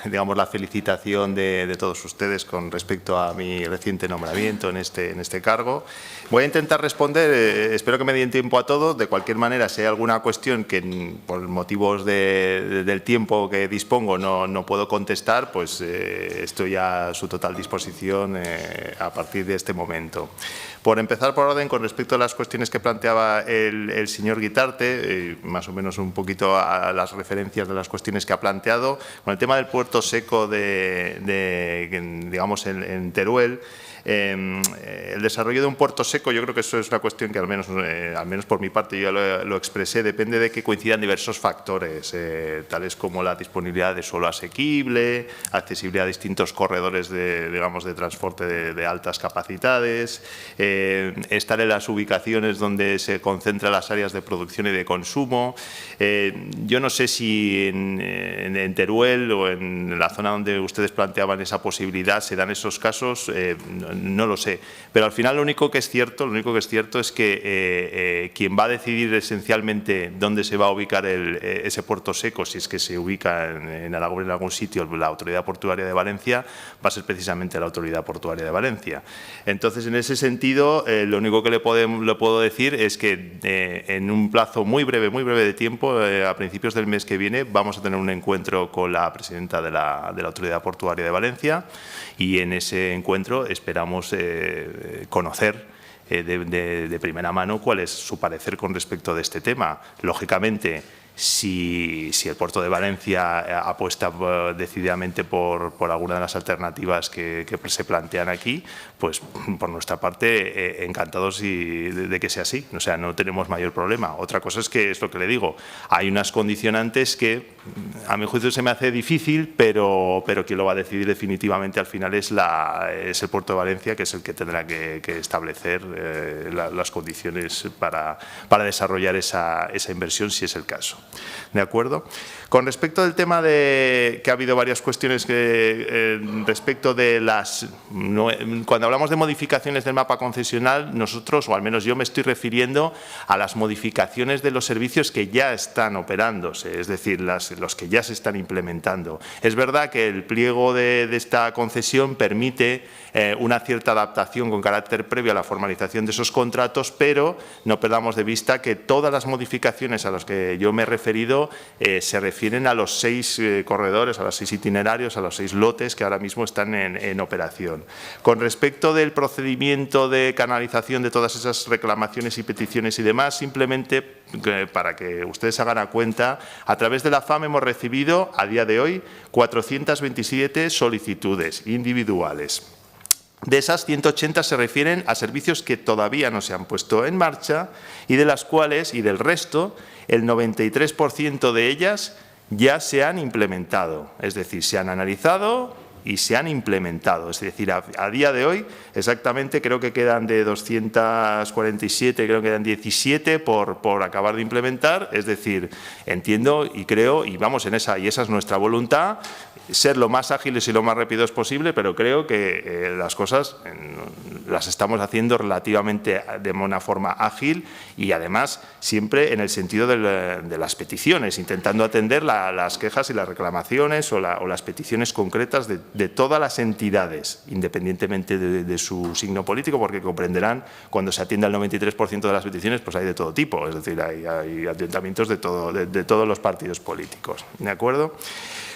digamos, la felicitación de todos ustedes con respecto a mi reciente nombramiento en este cargo. Voy a intentar responder, espero que me den tiempo a todo. De cualquier manera, si hay alguna cuestión que por motivos del tiempo que dispongo no puedo contestar, pues estoy a su total disposición a partir de este momento. Por empezar por orden, con respecto a las cuestiones que planteaba el señor Guitarte, más o menos un poquito a las referencias de las cuestiones que ha planteado, con el tema del puerto seco digamos, en Teruel. El desarrollo de un puerto seco, yo creo que eso es una cuestión que al menos por mi parte yo lo expresé, depende de que coincidan diversos factores, tales como la disponibilidad de suelo asequible, accesibilidad a distintos corredores de transporte de altas capacidades, estar en las ubicaciones donde se concentran las áreas de producción y de consumo. Yo no sé si en Teruel o en la zona donde ustedes planteaban esa posibilidad se dan esos casos. No lo sé, pero al final lo único que es cierto es que quien va a decidir esencialmente dónde se va a ubicar ese puerto seco, si es que se ubica en algún sitio, la Autoridad Portuaria de Valencia, va a ser precisamente la Autoridad Portuaria de Valencia. Entonces, en ese sentido, lo único que le puedo decir es que en un plazo muy breve de tiempo, a principios del mes que viene, vamos a tener un encuentro con la presidenta de la Autoridad Portuaria de Valencia, y en ese encuentro esperamos conocer de primera mano cuál es su parecer con respecto de este tema. Lógicamente, si el puerto de Valencia apuesta decididamente por alguna de las alternativas que se plantean aquí, pues por nuestra parte encantados de que sea así. O sea, no tenemos mayor problema. Otra cosa es lo que le digo, hay unas condicionantes que a mi juicio se me hace difícil, pero quien lo va a decidir definitivamente al final es el puerto de Valencia, que es el que tendrá que establecer las condiciones para desarrollar esa inversión, si es el caso. ¿De acuerdo? Con respecto del tema que ha habido varias cuestiones respecto de cuando hablamos de modificaciones del mapa concesional, nosotros, o al menos yo me estoy refiriendo a las modificaciones de los servicios que ya están operándose, es decir, los que ya se están implementando. Es verdad que el pliego de esta concesión permite una cierta adaptación con carácter previo a la formalización de esos contratos, pero no perdamos de vista que todas las modificaciones a las que yo me he referido se refieren a los 6 corredores, a los 6 itinerarios, a los 6 lotes que ahora mismo están en operación. Con respecto del procedimiento de canalización de todas esas reclamaciones y peticiones y demás, simplemente para que ustedes hagan a cuenta, a través de la FAM hemos recibido a día de hoy 427 solicitudes individuales. De esas, 180 se refieren a servicios que todavía no se han puesto en marcha y del resto, el 93% de ellas ya se han implementado. Es decir, se han analizado y se han implementado. Es decir, a día de hoy exactamente creo que quedan de 247, creo que quedan 17 por acabar de implementar. Es decir, entiendo y creo, y vamos en esa, y esa es nuestra voluntad, ser lo más ágiles y lo más rápidos posible, pero creo que las cosas las estamos haciendo relativamente de una forma ágil y además siempre en el sentido de las peticiones, intentando atender las quejas y las reclamaciones o las peticiones concretas de todas las entidades, independientemente de su signo político, porque comprenderán, cuando se atiende al 93% de las peticiones, pues hay de todo tipo, es decir, hay ayuntamientos de todos los partidos políticos, ¿de acuerdo?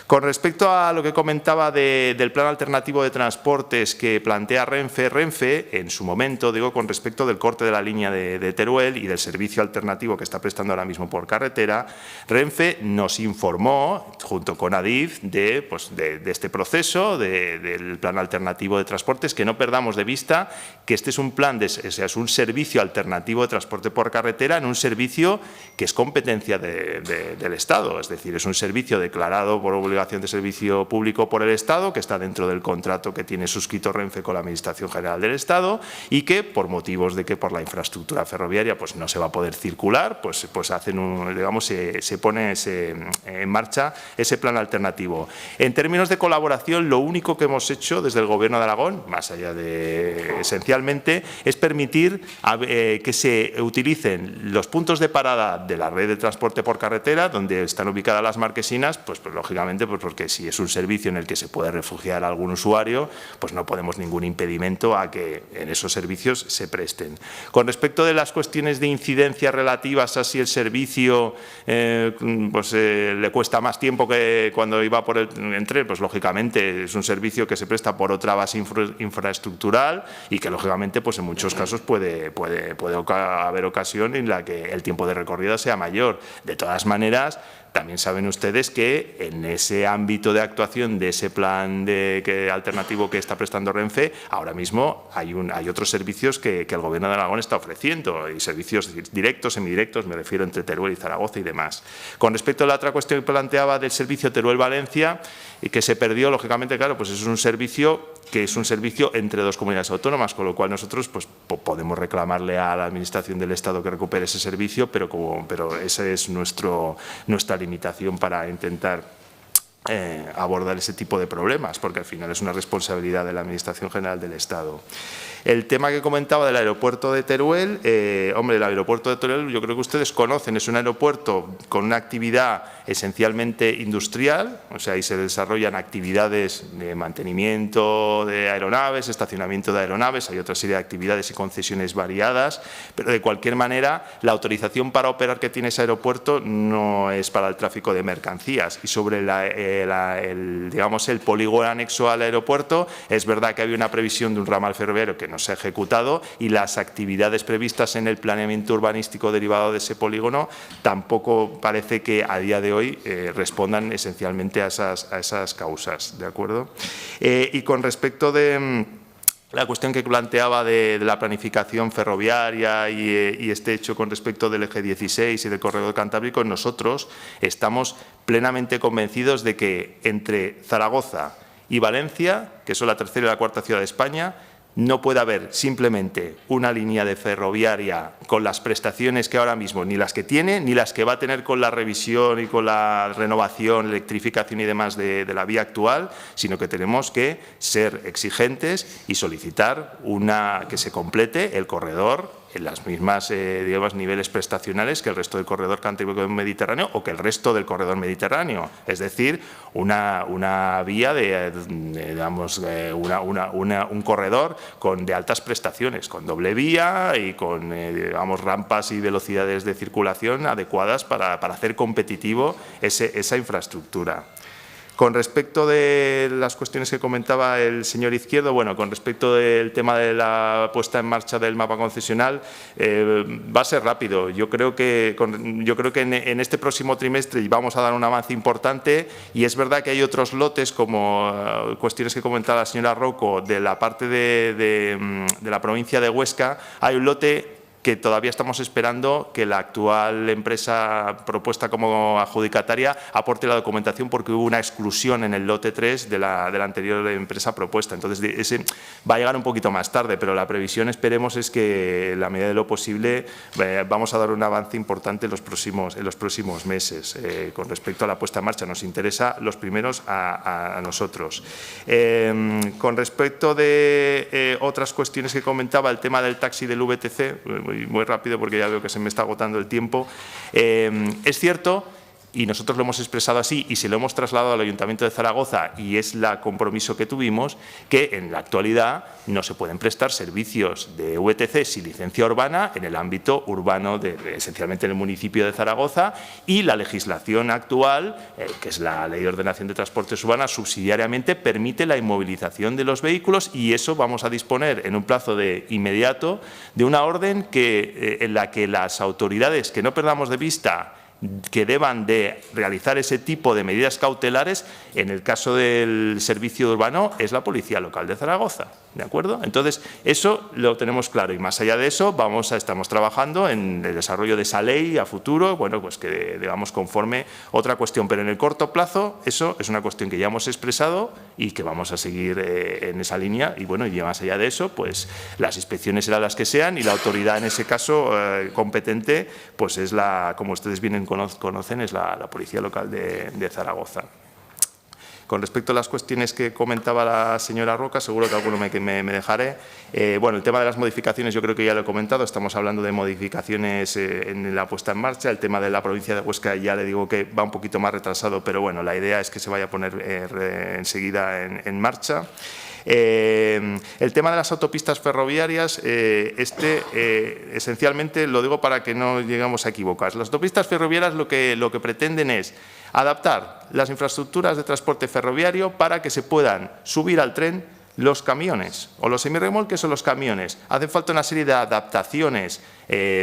Con respecto a lo que comentaba del plan alternativo de transportes que plantea Renfe en su momento, digo, con respecto del corte de la línea de Teruel y del servicio alternativo que está prestando ahora mismo por carretera, Renfe nos informó, junto con Adif, de este proceso del plan alternativo de transportes, que no perdamos de vista que este es un plan, es un servicio alternativo de transporte por carretera en un servicio que es competencia del Estado, es decir, es un servicio declarado por obligación de servicio público por el Estado, que está dentro del contrato que tiene suscrito Renfe con la Administración General del Estado y que, por motivos de que por la infraestructura ferroviaria pues no se va a poder circular, pues hacen digamos, se pone en marcha ese plan alternativo. En términos de colaboración, lo único que hemos hecho desde el Gobierno de Aragón, más allá de esencialmente, es permitir que se utilicen los puntos de parada de la red de transporte por carretera, donde están ubicadas las marquesinas, pues lógicamente, pues porque si es un servicio en el que se puede refugiar a algún usuario, pues no ponemos ningún impedimento a que en esos servicios se presten. Con respecto de las cuestiones de incidencia relativas a si el servicio le cuesta más tiempo que cuando iba por el tren, pues lógicamente es un servicio que se presta por otra base infraestructural y que lógicamente pues en muchos casos puede haber ocasión en la que el tiempo de recorrido sea mayor. De todas maneras, también saben ustedes que en ese ámbito de actuación de ese plan alternativo que está prestando Renfe, ahora mismo hay otros servicios que el Gobierno de Aragón está ofreciendo, y servicios directos, semidirectos, me refiero entre Teruel y Zaragoza y demás. Con respecto a la otra cuestión que planteaba del servicio Teruel-Valencia, y que se perdió, lógicamente, claro, pues es un servicio que es un servicio entre dos comunidades autónomas, con lo cual nosotros pues podemos reclamarle a la Administración del Estado que recupere ese servicio, pero esa es nuestra limitación para intentar abordar ese tipo de problemas, porque al final es una responsabilidad de la Administración General del Estado. El tema que comentaba del aeropuerto de Teruel, hombre, el aeropuerto de Teruel yo creo que ustedes conocen, es un aeropuerto con una actividad esencialmente industrial, o sea, ahí se desarrollan actividades de mantenimiento de aeronaves, estacionamiento de aeronaves, hay otra serie de actividades y concesiones variadas, pero de cualquier manera la autorización para operar que tiene ese aeropuerto no es para el tráfico de mercancías. Y sobre el polígono anexo al aeropuerto, es verdad que había una previsión de un ramal ferroviario que no se ha ejecutado y las actividades previstas en el planeamiento urbanístico derivado de ese polígono tampoco parece que a día de hoy respondan esencialmente a esas causas, ¿de acuerdo? Y con respecto de la cuestión que planteaba de la planificación ferroviaria y este hecho con respecto del eje 16 y del corredor cantábrico, nosotros estamos plenamente convencidos de que entre Zaragoza y Valencia, que son la tercera y la cuarta ciudad de España, no puede haber simplemente una línea de ferroviaria con las prestaciones que ahora mismo, ni las que tiene, ni las que va a tener con la revisión y con la renovación, electrificación y demás de la vía actual, sino que tenemos que ser exigentes y solicitar que se complete el corredor en las mismas niveles prestacionales que el resto del corredor cantábrico mediterráneo o que el resto del corredor mediterráneo, es decir, una vía un corredor de altas prestaciones, con doble vía y con rampas y velocidades de circulación adecuadas para hacer competitivo esa infraestructura. Con respecto de las cuestiones que comentaba el señor Izquierdo, bueno, con respecto del tema de la puesta en marcha del mapa concesional, va a ser rápido. Yo creo que en este próximo trimestre vamos a dar un avance importante y es verdad que hay otros lotes, como cuestiones que comentaba la señora Rouco, de la parte de la provincia de Huesca. Hay un lote que todavía estamos esperando que la actual empresa propuesta como adjudicataria aporte la documentación, porque hubo una exclusión en el lote 3 de la anterior empresa propuesta. Entonces, ese va a llegar un poquito más tarde, pero la previsión, esperemos, es que en la medida de lo posible vamos a dar un avance importante en los próximos meses. Con respecto a la puesta en marcha, nos interesa los primeros a nosotros. Con respecto de otras cuestiones que comentaba, el tema del taxi del VTC, muy rápido porque ya veo que se me está agotando el tiempo. Es cierto, y nosotros lo hemos expresado así y se lo hemos trasladado al Ayuntamiento de Zaragoza, y es el compromiso que tuvimos, que en la actualidad no se pueden prestar servicios de VTC sin licencia urbana en el ámbito urbano, esencialmente en el municipio de Zaragoza, y la legislación actual, que es la Ley de Ordenación de Transportes Urbanos, subsidiariamente permite la inmovilización de los vehículos, y eso vamos a disponer en un plazo inmediato de una orden en la que las autoridades, que no perdamos de vista, que deban de realizar ese tipo de medidas cautelares, en el caso del servicio urbano, es la Policía Local de Zaragoza. ¿De acuerdo? Entonces, eso lo tenemos claro, y más allá de eso estamos trabajando en el desarrollo de esa ley a futuro, bueno, pues que digamos conforme otra cuestión, pero en el corto plazo eso es una cuestión que ya hemos expresado y que vamos a seguir en esa línea, y bueno, y más allá de eso, pues las inspecciones serán las que sean, y la autoridad en ese caso competente, pues es como ustedes bien conocen, es la Policía Local de Zaragoza. Con respecto a las cuestiones que comentaba la señora Roca, seguro que alguno me dejaré. Bueno, el tema de las modificaciones yo creo que ya lo he comentado, estamos hablando de modificaciones en la puesta en marcha. El tema de la provincia de Huesca ya le digo que va un poquito más retrasado, pero bueno, la idea es que se vaya a poner enseguida en marcha. El tema de las autopistas ferroviarias, esencialmente lo digo para que no lleguemos a equivocar. Las autopistas ferroviarias lo que pretenden es adaptar las infraestructuras de transporte ferroviario para que se puedan subir al tren los camiones, o los semirremolques o los camiones. Hace falta una serie de adaptaciones,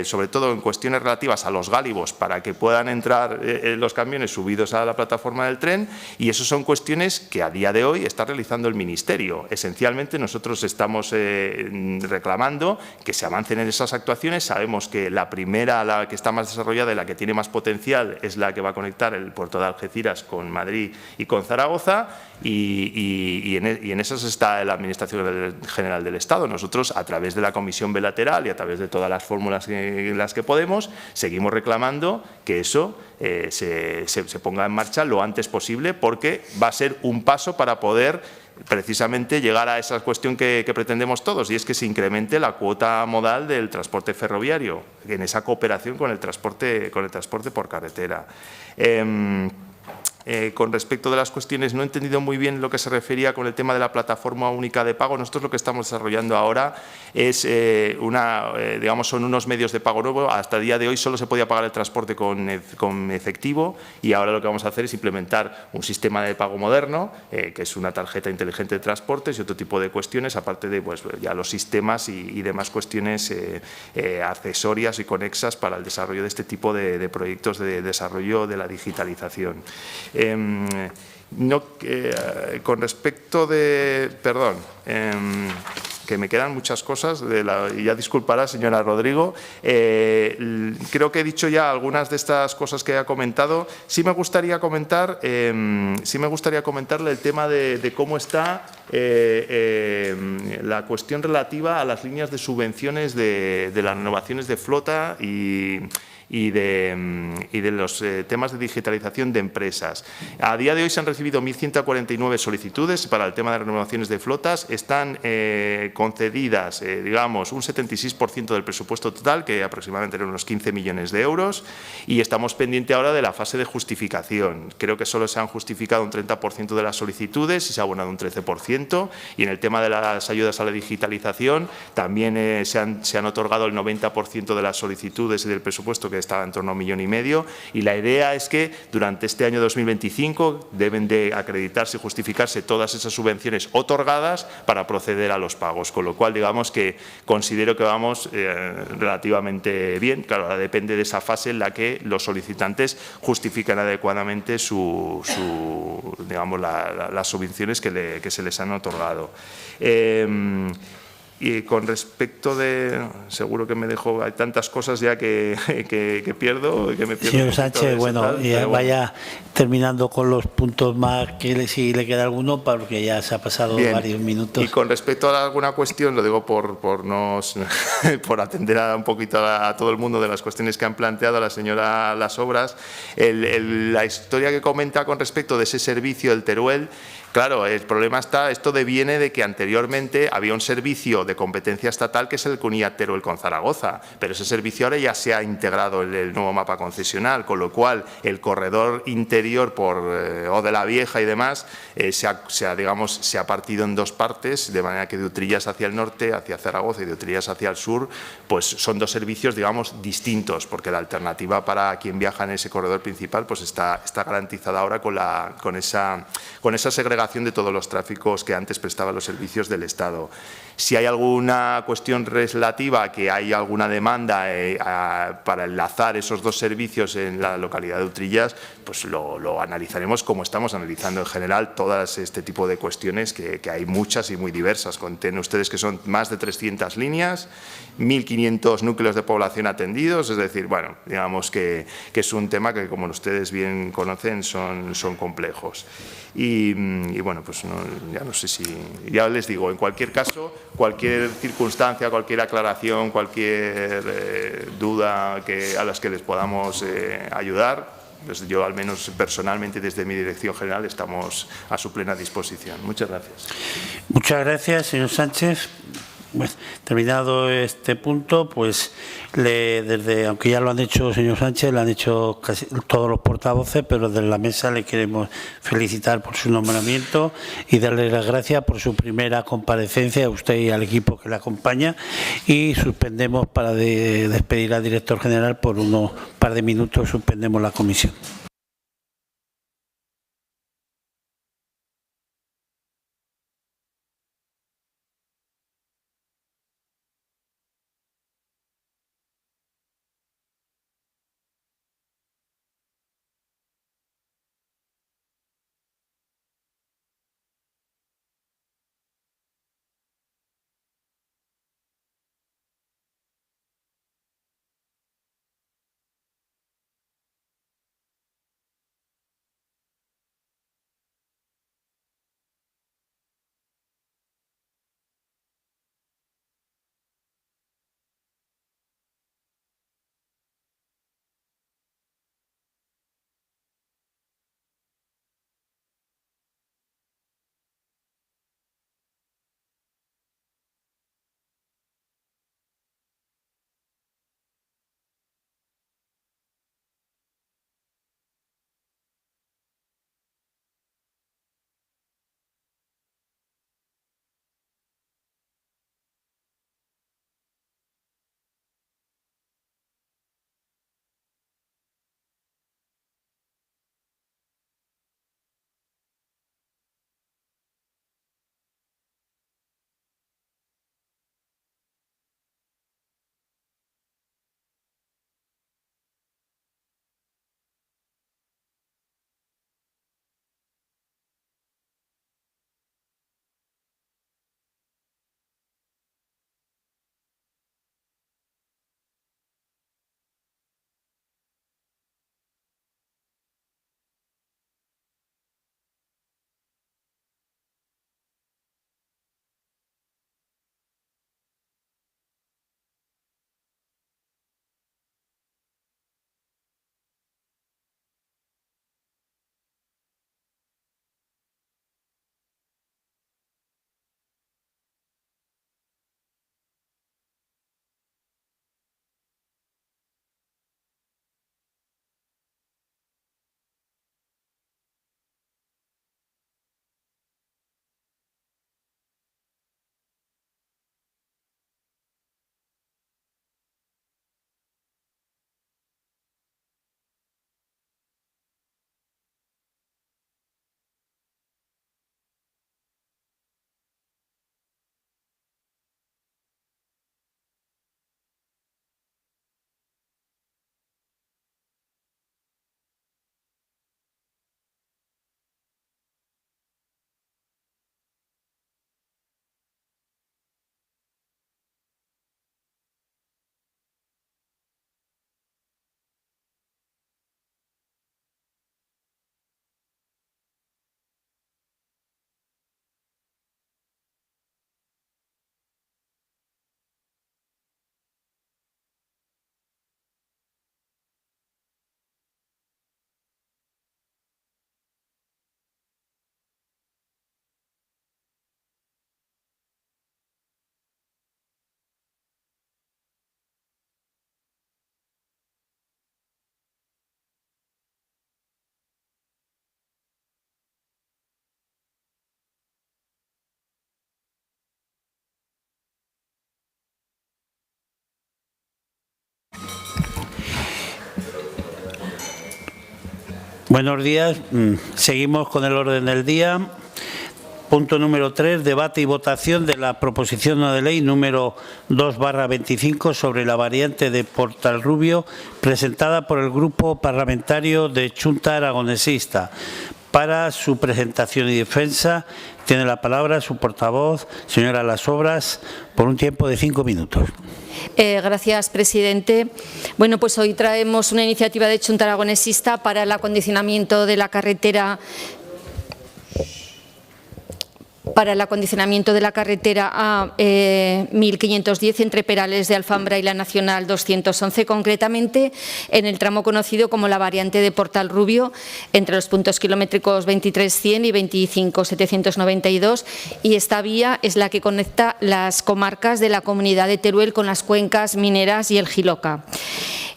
sobre todo en cuestiones relativas a los gálibos, para que puedan entrar los camiones subidos a la plataforma del tren, y eso son cuestiones que a día de hoy está realizando el Ministerio. Esencialmente nosotros estamos reclamando que se avancen en esas actuaciones. Sabemos que la primera, la que está más desarrollada y la que tiene más potencial, es la que va a conectar el puerto de Algeciras con Madrid y con Zaragoza, y en esas está la Administración General del Estado. Nosotros, a través de la Comisión Bilateral y a través de todas las fórmulas en las que podemos, seguimos reclamando que eso se ponga en marcha lo antes posible, porque va a ser un paso para poder precisamente llegar a esa cuestión que pretendemos todos, y es que se incremente la cuota modal del transporte ferroviario, en esa cooperación con el transporte por carretera. Con respecto de las cuestiones, no he entendido muy bien lo que se refería con el tema de la plataforma única de pago. Nosotros lo que estamos desarrollando ahora es digamos, son unos medios de pago nuevos. Hasta el día de hoy solo se podía pagar el transporte con efectivo, y ahora lo que vamos a hacer es implementar un sistema de pago moderno, que es una tarjeta inteligente de transportes y otro tipo de cuestiones, aparte de pues, ya los sistemas y demás cuestiones accesorias y conexas para el desarrollo de este tipo de proyectos de desarrollo de la digitalización. Con respecto de… Perdón, que me quedan muchas cosas, y ya disculpará, señora Rodrigo. Creo que he dicho ya algunas de estas cosas que ha comentado. Sí me gustaría comentarle el tema de cómo está la cuestión relativa a las líneas de subvenciones de las renovaciones de flota y de los temas de digitalización de empresas. A día de hoy se han recibido 1.149 solicitudes para el tema de renovaciones de flotas. Están concedidas, digamos, un 76% del presupuesto total, que aproximadamente eran unos 15 millones de euros, y estamos pendientes ahora de la fase de justificación. Creo que solo se han justificado un 30% de las solicitudes y se ha abonado un 13%, y en el tema de las ayudas a la digitalización también se han otorgado el 90% de las solicitudes y del presupuesto, que estaba en torno a 1,5 millones, y la idea es que durante este año 2025 deben de acreditarse y justificarse todas esas subvenciones otorgadas para proceder a los pagos, con lo cual digamos que considero que vamos relativamente bien. Claro, ahora depende de esa fase en la que los solicitantes justifican adecuadamente digamos, las subvenciones que se les han otorgado. Y con respecto de, seguro que me dejo, hay tantas cosas ya que pierdo, que me pierdo. Señor Sánchez, bueno, ya vaya terminando con los puntos más, que si le queda alguno, porque ya se ha pasado varios minutos. Y con respecto a alguna cuestión, lo digo por atender un poquito a todo el mundo de las cuestiones que han planteado la señora Las Obras, la historia que comenta con respecto de ese servicio del Teruel. Claro, el problema esto deviene de que anteriormente había un servicio de competencia estatal que es el que unía Teruel con Zaragoza, pero ese servicio ahora ya se ha integrado en el nuevo mapa concesional, con lo cual el corredor interior por Ode la Vieja y demás se ha partido en dos partes, de manera que de Utrillas hacia el norte, hacia Zaragoza, y de Utrillas hacia el sur, pues son dos servicios, digamos, distintos, porque la alternativa para quien viaja en ese corredor principal pues está garantizada ahora con esa segregación de todos los tráficos que antes prestaban los servicios del Estado. Si hay alguna cuestión relativa, que hay alguna demanda para enlazar esos dos servicios en la localidad de Utrillas, pues lo analizaremos como estamos analizando en general todas este tipo de cuestiones que hay muchas y muy diversas. Conten ustedes que son más de 300 líneas, 1.500 núcleos de población atendidos, es decir, bueno, digamos que es un tema que, como ustedes bien conocen, son complejos. Y bueno, pues ya no sé si, ya les digo, en cualquier caso, cualquier circunstancia, cualquier aclaración, cualquier duda a las que les podamos ayudar, pues yo al menos personalmente desde mi dirección general estamos a su plena disposición. Muchas gracias. Muchas gracias, señor Sánchez. Pues, terminado este punto, pues aunque ya lo han hecho, señor Sánchez, lo han hecho casi todos los portavoces, pero desde la mesa le queremos felicitar por su nombramiento y darle las gracias por su primera comparecencia a usted y al equipo que le acompaña, y suspendemos para despedir al director general por unos par de minutos, suspendemos la comisión. Buenos días. Seguimos con el orden del día. Punto número 3, debate y votación de la proposición no de ley número 2/25 sobre la variante de Portalrubio, presentada por el Grupo Parlamentario de Chunta Aragonesista. Para su presentación y defensa tiene la palabra su portavoz, señora Las Obras, por un tiempo de 5 minutos. Gracias, presidente. Bueno, pues hoy traemos una iniciativa de Chunta Aragonesista para el acondicionamiento de la carretera A 1510 entre Perales de Alfambra y la Nacional 211, concretamente en el tramo conocido como la variante de Portalrubio, entre los puntos kilométricos 23.100 y 25.792, y esta vía es la que conecta las comarcas de la Comunidad de Teruel con las cuencas mineras y el Jiloca.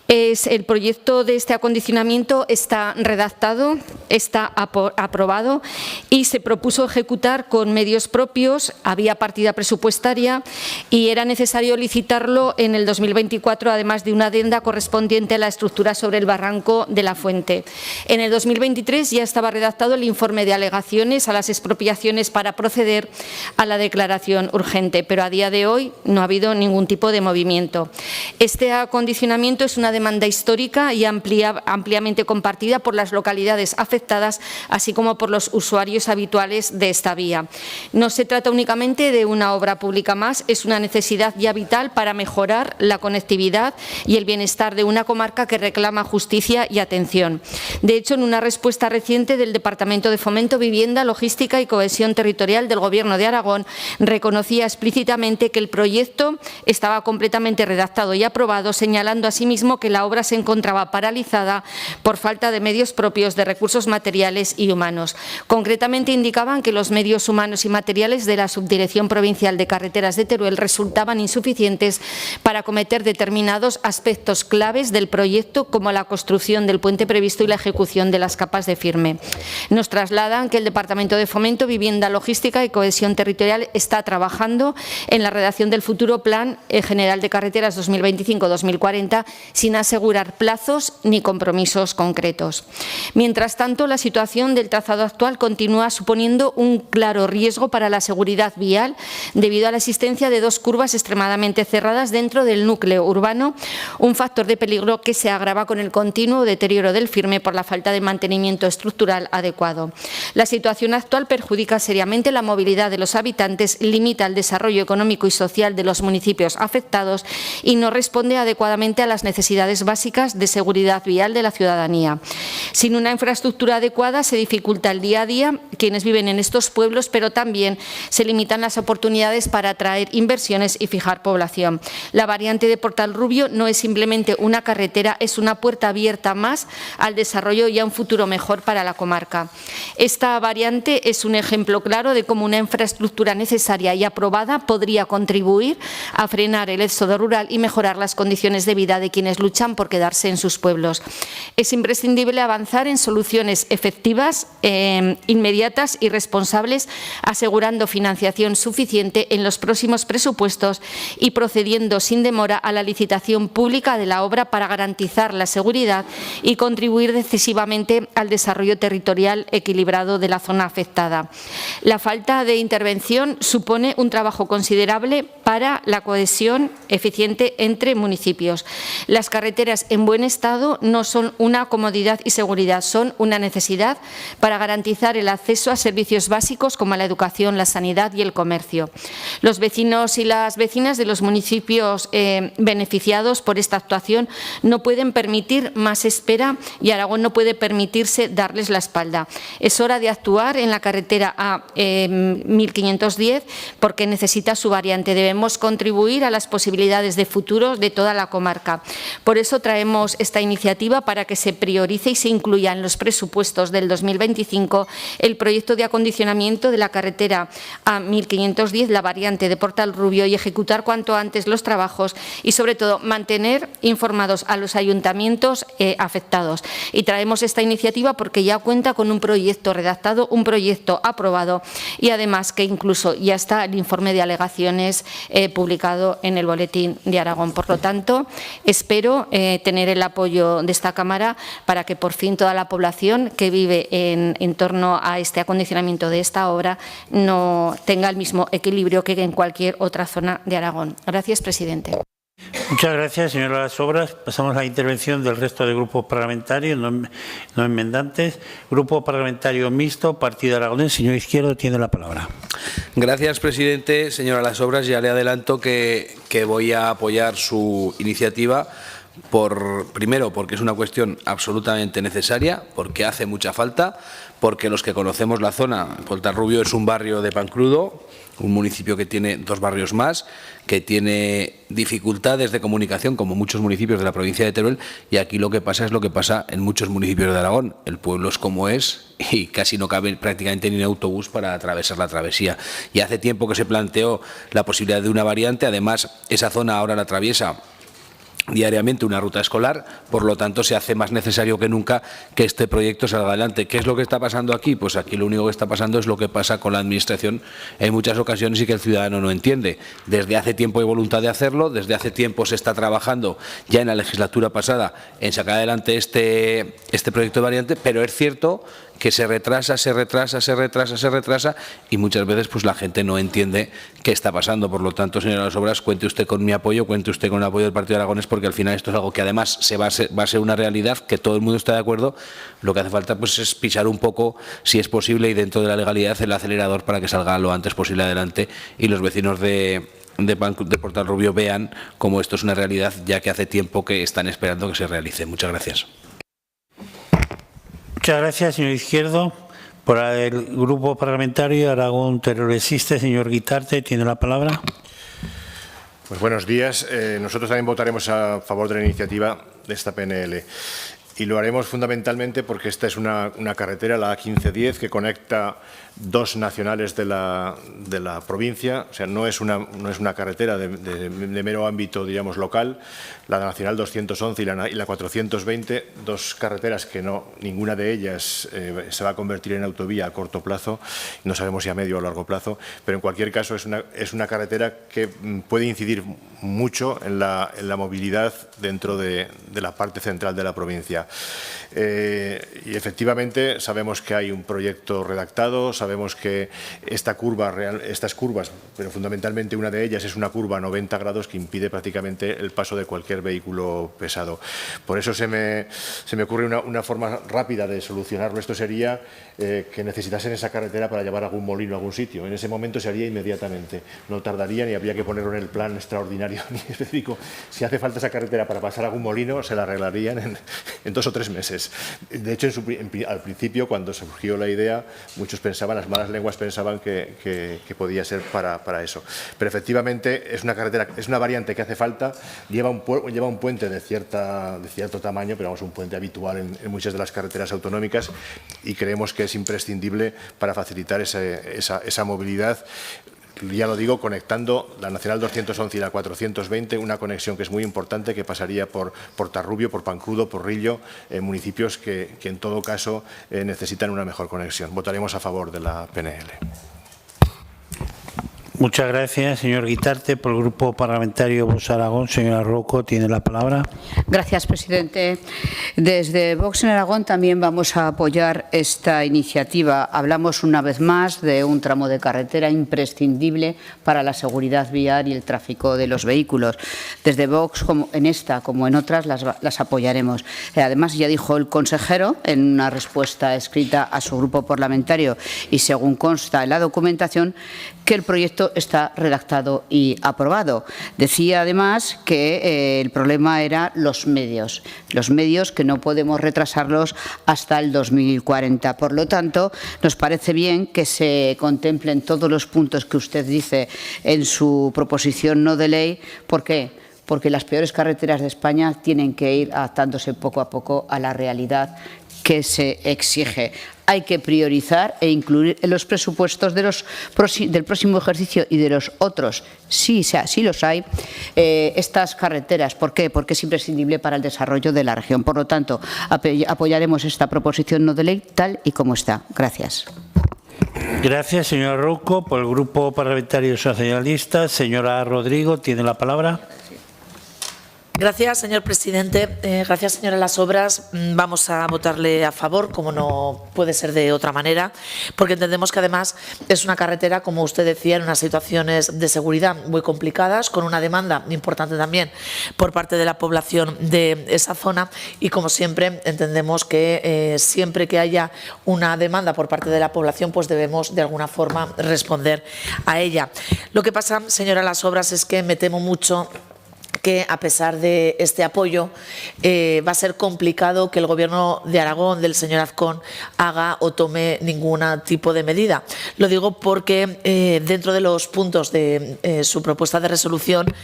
El proyecto de este acondicionamiento está redactado, está aprobado y se propuso ejecutar con medios propios, había partida presupuestaria y era necesario licitarlo en el 2024, además de una adenda correspondiente a la estructura sobre el barranco de la Fuente. En el 2023 ya estaba redactado el informe de alegaciones a las expropiaciones para proceder a la declaración urgente, pero a día de hoy no ha habido ningún tipo de movimiento. Este acondicionamiento es una demanda histórica y ampliamente compartida por las localidades afectadas, así como por los usuarios habituales de esta vía. No se trata únicamente de una obra pública más, es una necesidad ya vital para mejorar la conectividad y el bienestar de una comarca que reclama justicia y atención. De hecho, en una respuesta reciente del Departamento de Fomento, Vivienda, Logística y Cohesión Territorial del Gobierno de Aragón, reconocía explícitamente que el proyecto estaba completamente redactado y aprobado, señalando asimismo que la obra se encontraba paralizada por falta de medios propios, de recursos materiales y humanos. Concretamente indicaban que los medios humanos y materiales de la Subdirección Provincial de Carreteras de Teruel resultaban insuficientes para acometer determinados aspectos claves del proyecto, como la construcción del puente previsto y la ejecución de las capas de firme. Nos trasladan que el Departamento de Fomento, Vivienda, Logística y Cohesión Territorial está trabajando en la redacción del futuro Plan General de Carreteras 2025-2040 sin asegurar plazos ni compromisos concretos. Mientras tanto, la situación del trazado actual continúa suponiendo un claro riesgo para la seguridad vial debido a la existencia de dos curvas extremadamente cerradas dentro del núcleo urbano, un factor de peligro que se agrava con el continuo deterioro del firme por la falta de mantenimiento estructural adecuado. La situación actual perjudica seriamente la movilidad de los habitantes, limita el desarrollo económico y social de los municipios afectados y no responde adecuadamente a las necesidades básicas de seguridad vial de la ciudadanía. Sin una infraestructura adecuada se dificulta el día a día quienes viven en estos pueblos, pero también se limitan las oportunidades para atraer inversiones y fijar población. La variante de Portalrubio no es simplemente una carretera, es una puerta abierta más al desarrollo y a un futuro mejor para la comarca. Esta variante es un ejemplo claro de cómo una infraestructura necesaria y aprobada podría contribuir a frenar el éxodo rural y mejorar las condiciones de vida de quienes luchan por quedarse en sus pueblos. Es imprescindible avanzar en soluciones efectivas, inmediatas y responsables, asegurando financiación suficiente en los próximos presupuestos y procediendo sin demora a la licitación pública de la obra para garantizar la seguridad y contribuir decisivamente al desarrollo territorial equilibrado de la zona afectada. La falta de intervención supone un trabajo considerable para la cohesión eficiente entre municipios. Las carreteras en buen estado no son una comodidad y seguridad, son una necesidad para garantizar el acceso a servicios básicos como la educación, la sanidad y el comercio. Los vecinos y las vecinas de los municipios beneficiados por esta actuación no pueden permitir más espera y Aragón no puede permitirse darles la espalda. Es hora de actuar en la carretera A 1510 porque necesita su variante. Debemos contribuir a las posibilidades de futuro de toda la comarca. Por eso traemos esta iniciativa para que se priorice y se incluya en los presupuestos del 2025 el proyecto de acondicionamiento de la carretera A 1510, la variante de Portalrubio, y ejecutar cuanto antes los trabajos y, sobre todo, mantener informados a los ayuntamientos afectados. Y traemos esta iniciativa porque ya cuenta con un proyecto redactado, un proyecto aprobado y, además, que incluso ya está el informe de alegaciones publicado en el Boletín de Aragón. Por lo tanto, espero espero tener el apoyo de esta Cámara para que por fin toda la población que vive en torno a este acondicionamiento de esta obra no tenga el mismo equilibrio que en cualquier otra zona de Aragón. Gracias, presidente. Muchas gracias, señora Las Obras. Pasamos a la intervención del resto de grupos parlamentarios no enmendantes. Grupo Parlamentario Mixto, Partido Aragonés. Señor Izquierdo, tiene la palabra. Gracias, presidente. Señora Las Obras, ya le adelanto que voy a apoyar su iniciativa. Primero, porque es una cuestión absolutamente necesaria, porque hace mucha falta, porque los que conocemos la zona, Portarrubio es un barrio de pan crudo, un municipio que tiene 2 barrios más, que tiene dificultades de comunicación como muchos municipios de la provincia de Teruel, y aquí lo que pasa es lo que pasa en muchos municipios de Aragón. El pueblo es como es y casi no cabe prácticamente ni un autobús para atravesar la travesía. Y hace tiempo que se planteó la posibilidad de una variante, además esa zona ahora la atraviesa diariamente una ruta escolar, por lo tanto se hace más necesario que nunca que este proyecto salga adelante. ¿Qué es lo que está pasando aquí? Pues aquí lo único que está pasando es lo que pasa con la Administración en muchas ocasiones y que el ciudadano no entiende. Desde hace tiempo hay voluntad de hacerlo, desde hace tiempo se está trabajando ya en la legislatura pasada en sacar adelante este proyecto de variante, pero es cierto que se retrasa y muchas veces pues la gente no entiende qué está pasando. Por lo tanto, señora Las Obras, cuente usted con mi apoyo, cuente usted con el apoyo del Partido Aragonés, porque al final esto es algo que además va a ser una realidad, que todo el mundo está de acuerdo. Lo que hace falta pues es pisar un poco, si es posible y dentro de la legalidad, el acelerador para que salga lo antes posible adelante y los vecinos de Portarrubio vean cómo esto es una realidad, ya que hace tiempo que están esperando que se realice. Muchas gracias. Muchas gracias, señor Izquierdo. Por el Grupo Parlamentario Aragón Teruel Existe, señor Guitarte, tiene la palabra. Pues buenos días. Nosotros también votaremos a favor de la iniciativa de esta PNL. Y lo haremos fundamentalmente porque esta es una carretera, la A1510, que conecta 2 nacionales de la provincia. O sea, no es una carretera de mero ámbito, digamos, local. La nacional 211 y la 420, 2 carreteras que ninguna de ellas se va a convertir en autovía a corto plazo. No sabemos si a medio o largo plazo, pero en cualquier caso es una carretera que puede incidir mucho en la movilidad dentro de la parte central de la provincia. Y efectivamente sabemos que hay un proyecto redactado, sabemos que estas curvas, pero fundamentalmente una de ellas es una curva a 90 grados que impide prácticamente el paso de cualquier vehículo pesado. Por eso se me ocurre una forma rápida de solucionarlo. Esto sería que necesitasen esa carretera para llevar algún molino a algún sitio. En ese momento se haría inmediatamente, no tardaría ni habría que ponerlo en el plan extraordinario ni específico. Si hace falta esa carretera para pasar algún molino, se la arreglarían en 2 o 3 meses. De hecho, al principio, cuando surgió la idea, muchos pensaban, las malas lenguas pensaban que podía ser para eso. Pero efectivamente es una carretera, es una variante que hace falta, lleva un puente de cierto tamaño, pero vamos, un puente habitual en muchas de las carreteras autonómicas, y creemos que es imprescindible para facilitar esa movilidad. Ya lo digo, conectando la Nacional 211 y la 420, una conexión que es muy importante, que pasaría por Portarrubio, por Pancrudo, por Rillo, municipios que en todo caso necesitan una mejor conexión. Votaremos a favor de la PNL. Muchas gracias, señor Guitarte. Por el Grupo Parlamentario Vox Aragón, señora Rocco, tiene la palabra. Gracias, presidente. Desde Vox en Aragón también vamos a apoyar esta iniciativa. Hablamos una vez más de un tramo de carretera imprescindible para la seguridad vial y el tráfico de los vehículos. Desde Vox, como en esta como en otras, las apoyaremos. Además, ya dijo el consejero en una respuesta escrita a su grupo parlamentario y según consta en la documentación, que el proyecto está redactado y aprobado. Decía además que el problema era los medios que no podemos retrasarlos hasta el 2040. Por lo tanto, nos parece bien que se contemplen todos los puntos que usted dice en su proposición no de ley. ¿Por qué? Porque las peores carreteras de España tienen que ir adaptándose poco a poco a la realidad que se exige. Hay que priorizar e incluir en los presupuestos del próximo ejercicio y de los otros, sí los hay, estas carreteras. ¿Por qué? Porque es imprescindible para el desarrollo de la región. Por lo tanto, apoyaremos esta proposición no de ley tal y como está. Gracias. Gracias, señora Rocco. Por el Grupo Parlamentario Socialista, señora Rodrigo, tiene la palabra. Gracias, señor presidente. Gracias, señora Las Obras. Vamos a votarle a favor, como no puede ser de otra manera, porque entendemos que además es una carretera, como usted decía, en unas situaciones de seguridad muy complicadas, con una demanda importante también por parte de la población de esa zona y, como siempre, entendemos que siempre que haya una demanda por parte de la población, pues debemos de alguna forma responder a ella. Lo que pasa, señora Las Obras, es que me temo mucho que, a pesar de este apoyo, va a ser complicado que el Gobierno de Aragón, del señor Azcón, haga o tome ningún tipo de medida. Lo digo porque dentro de los puntos de su propuesta de resolución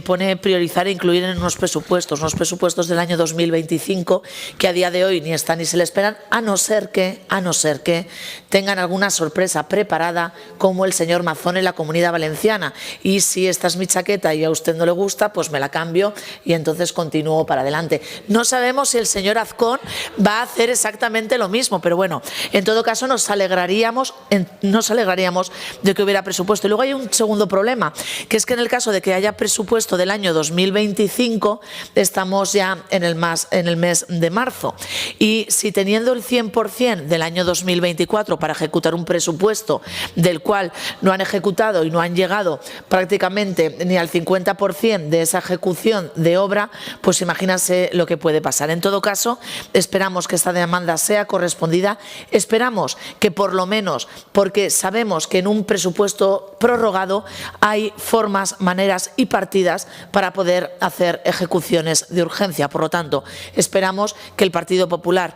pone priorizar e incluir en unos presupuestos del año 2025, que a día de hoy ni están ni se le esperan, a no ser que tengan alguna sorpresa preparada, como el señor Mazón en la Comunidad Valenciana. Y si esta es mi chaqueta y a usted no le gusta, pues me la cambio y entonces continúo para adelante. No sabemos si el señor Azcón va a hacer exactamente lo mismo, pero bueno, en todo caso nos alegraríamos de que hubiera presupuesto. Y luego hay un segundo problema, que es que en el caso de que haya presupuesto del año 2025, estamos ya en el mes de marzo. Y si teniendo el 100% del año 2024 para ejecutar un presupuesto del cual no han ejecutado y no han llegado prácticamente ni al 50% de esa ejecución de obra, pues imagínense lo que puede pasar. En todo caso, esperamos que esta demanda sea correspondida, esperamos que por lo menos, porque sabemos que en un presupuesto prorrogado hay formas, maneras y partidas para poder hacer ejecuciones de urgencia. Por lo tanto, esperamos que el Partido Popular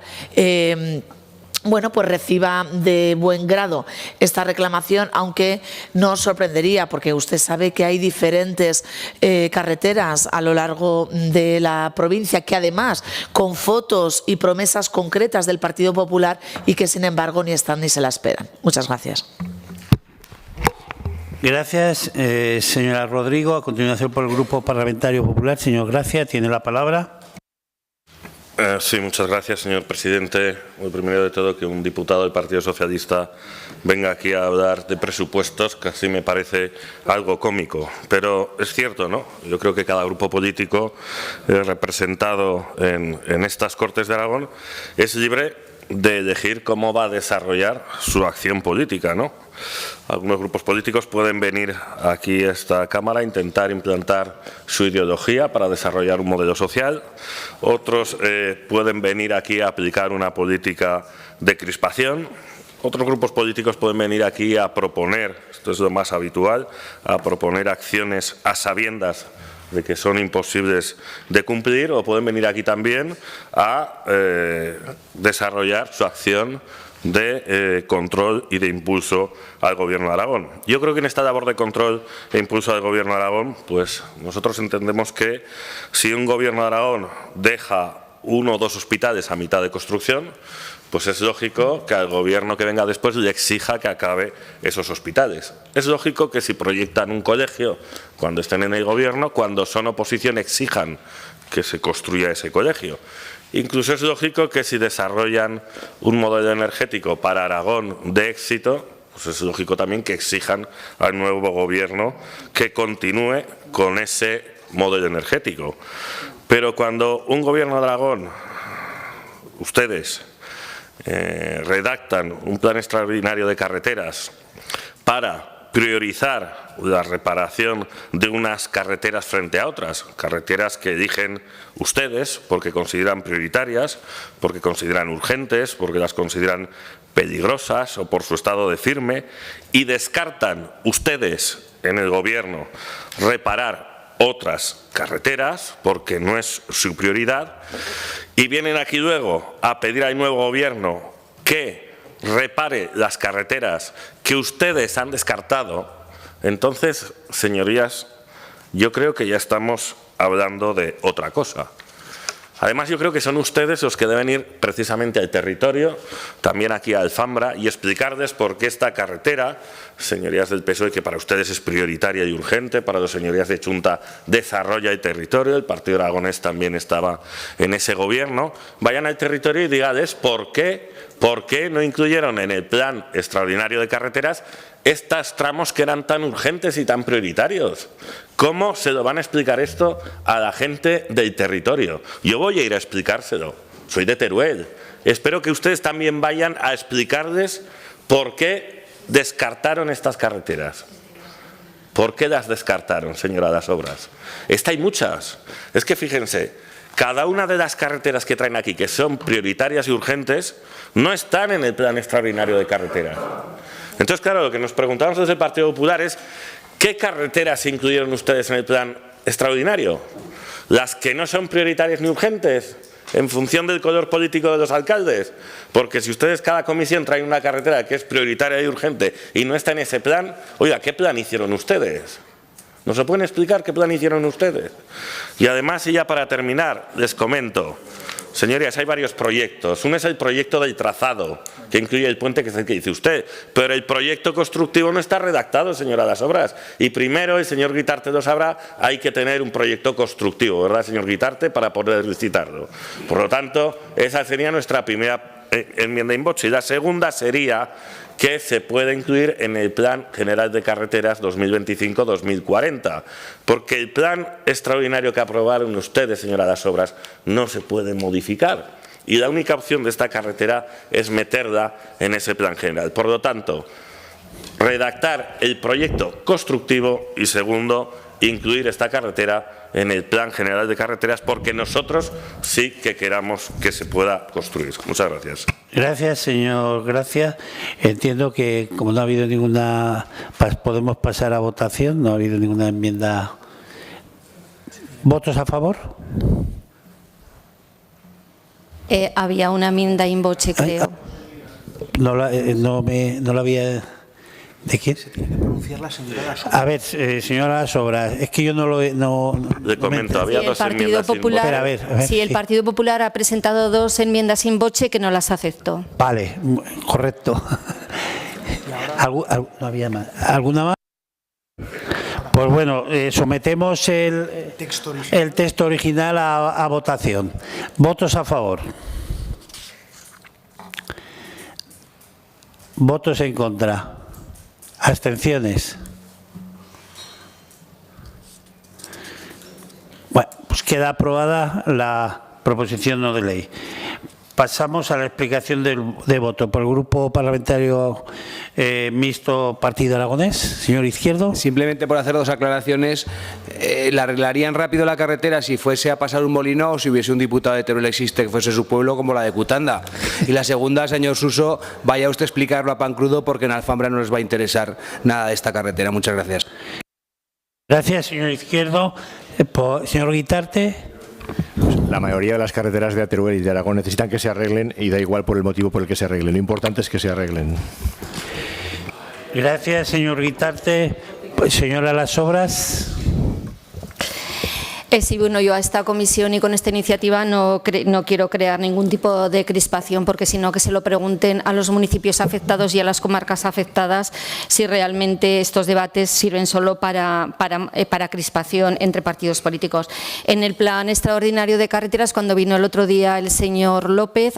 pues reciba de buen grado esta reclamación, aunque no sorprendería, porque usted sabe que hay diferentes carreteras a lo largo de la provincia que, además, con fotos y promesas concretas del Partido Popular, y que sin embargo ni están ni se la esperan. Muchas gracias. Gracias, señora Rodrigo. A continuación, por el Grupo Parlamentario Popular, señor Gracia, tiene la palabra. Sí, muchas gracias, señor presidente. Muy primero de todo, que un diputado del Partido Socialista venga aquí a hablar de presupuestos, casi me parece algo cómico. Pero es cierto, ¿no? Yo creo que cada grupo político representado en estas Cortes de Aragón es libre de elegir cómo va a desarrollar su acción política, ¿no? Algunos grupos políticos pueden venir aquí a esta Cámara a intentar implantar su ideología para desarrollar un modelo social. Otros pueden venir aquí a aplicar una política de crispación. Otros grupos políticos pueden venir aquí a proponer, esto es lo más habitual, a proponer acciones a sabiendas de que son imposibles de cumplir, o pueden venir aquí también a desarrollar su acción de control y de impulso al Gobierno de Aragón. Yo creo que en esta labor de control e impulso al Gobierno de Aragón, pues nosotros entendemos que si un Gobierno de Aragón deja 1 o 2 hospitales a mitad de construcción, pues es lógico que al Gobierno que venga después le exija que acabe esos hospitales. Es lógico que si proyectan un colegio, cuando estén en el Gobierno, cuando son oposición, exijan que se construya ese colegio. Incluso es lógico que si desarrollan un modelo energético para Aragón de éxito, pues es lógico también que exijan al nuevo Gobierno que continúe con ese modelo energético. Pero cuando un Gobierno de Aragón, ustedes, redactan un plan extraordinario de carreteras para priorizar la reparación de unas carreteras frente a otras, carreteras que eligen ustedes porque consideran prioritarias, porque consideran urgentes, porque las consideran peligrosas o por su estado de firme, y descartan ustedes en el Gobierno reparar otras carreteras porque no es su prioridad, y vienen aquí luego a pedir al nuevo Gobierno que repare las carreteras que ustedes han descartado, entonces, señorías, yo creo que ya estamos hablando de otra cosa. Además, yo creo que son ustedes los que deben ir precisamente al territorio, también aquí a Alfambra, y explicarles por qué esta carretera, señorías del PSOE, que para ustedes es prioritaria y urgente, para las señorías de Chunta desarrolla el territorio, el Partido Aragonés también estaba en ese Gobierno, vayan al territorio y díganles por qué no incluyeron en el plan extraordinario de carreteras estos tramos que eran tan urgentes y tan prioritarios? ¿Cómo se lo van a explicar esto a la gente del territorio? Yo voy a ir a explicárselo. Soy de Teruel. Espero que ustedes también vayan a explicarles por qué descartaron estas carreteras. ¿Por qué las descartaron, señora Las Obras? Hay muchas. Es que fíjense, cada una de las carreteras que traen aquí, que son prioritarias y urgentes, no están en el plan extraordinario de carreteras. Entonces, claro, lo que nos preguntamos desde el Partido Popular es ¿qué carreteras incluyeron ustedes en el plan extraordinario? ¿Las que no son prioritarias ni urgentes? En función del color político de los alcaldes, porque si ustedes cada comisión trae una carretera que es prioritaria y urgente y no está en ese plan, oiga, ¿qué plan hicieron ustedes? ¿No se pueden explicar qué plan hicieron ustedes? Y además, y ya para terminar, les comento, señorías, hay varios proyectos. Uno es el proyecto del trazado, que incluye el puente, que es el que dice usted, pero el proyecto constructivo no está redactado, señora Las Obras. Y primero, el señor Guitarte lo sabrá, hay que tener un proyecto constructivo, ¿verdad, señor Guitarte?, para poder licitarlo. Por lo tanto, esa sería nuestra primera enmienda in voce. Y la segunda sería que se puede incluir en el Plan General de Carreteras 2025-2040, porque el plan extraordinario que aprobaron ustedes, señora Las Obras, no se puede modificar. Y la única opción de esta carretera es meterla en ese plan general. Por lo tanto, redactar el proyecto constructivo y, segundo, incluir esta carretera en el Plan General de Carreteras, porque nosotros sí que queramos que se pueda construir. Muchas gracias. Gracias, señor Gracia. Entiendo que, como no ha habido ninguna, podemos pasar a votación, no ha habido ninguna enmienda. ¿Votos a favor? Había una enmienda in voce, creo. No la había. ¿De quién? Se tiene que pronunciar la señora Las Obras. A ver, señora Las Obras, es que yo no lo he... Le comento, había dos enmiendas sin voce. A ver, sí, el Partido Popular ha presentado dos enmiendas sin voce que no las aceptó. Vale, correcto. ¿No había más? ¿Alguna más? Pues bueno, sometemos el texto original a votación. ¿Votos a favor? ¿Votos en contra? ¿Abstenciones? Bueno, pues queda aprobada la proposición no de ley. Pasamos a la explicación de voto por el Grupo Parlamentario Mixto Partido Aragonés. Señor Izquierdo. Simplemente por hacer dos aclaraciones, ¿la arreglarían rápido la carretera si fuese a pasar un molino o si hubiese un diputado de Teruel existe que fuese su pueblo, como la de Cutanda? Y la segunda, señor Suso, vaya usted a explicarlo a pan crudo, porque en Alfambra no les va a interesar nada de esta carretera. Muchas gracias. Gracias, señor Izquierdo. Señor Guitarte. La mayoría de las carreteras de Teruel y de Aragón necesitan que se arreglen y da igual por el motivo por el que se arreglen. Lo importante es que se arreglen. Gracias, señor Guitarte. Señora Las Obras. Sí, bueno, yo a esta comisión y con esta iniciativa no quiero crear ningún tipo de crispación, porque si no, que se lo pregunten a los municipios afectados y a las comarcas afectadas si realmente estos debates sirven solo para crispación entre partidos políticos. En el plan extraordinario de carreteras, cuando vino el otro día el señor López,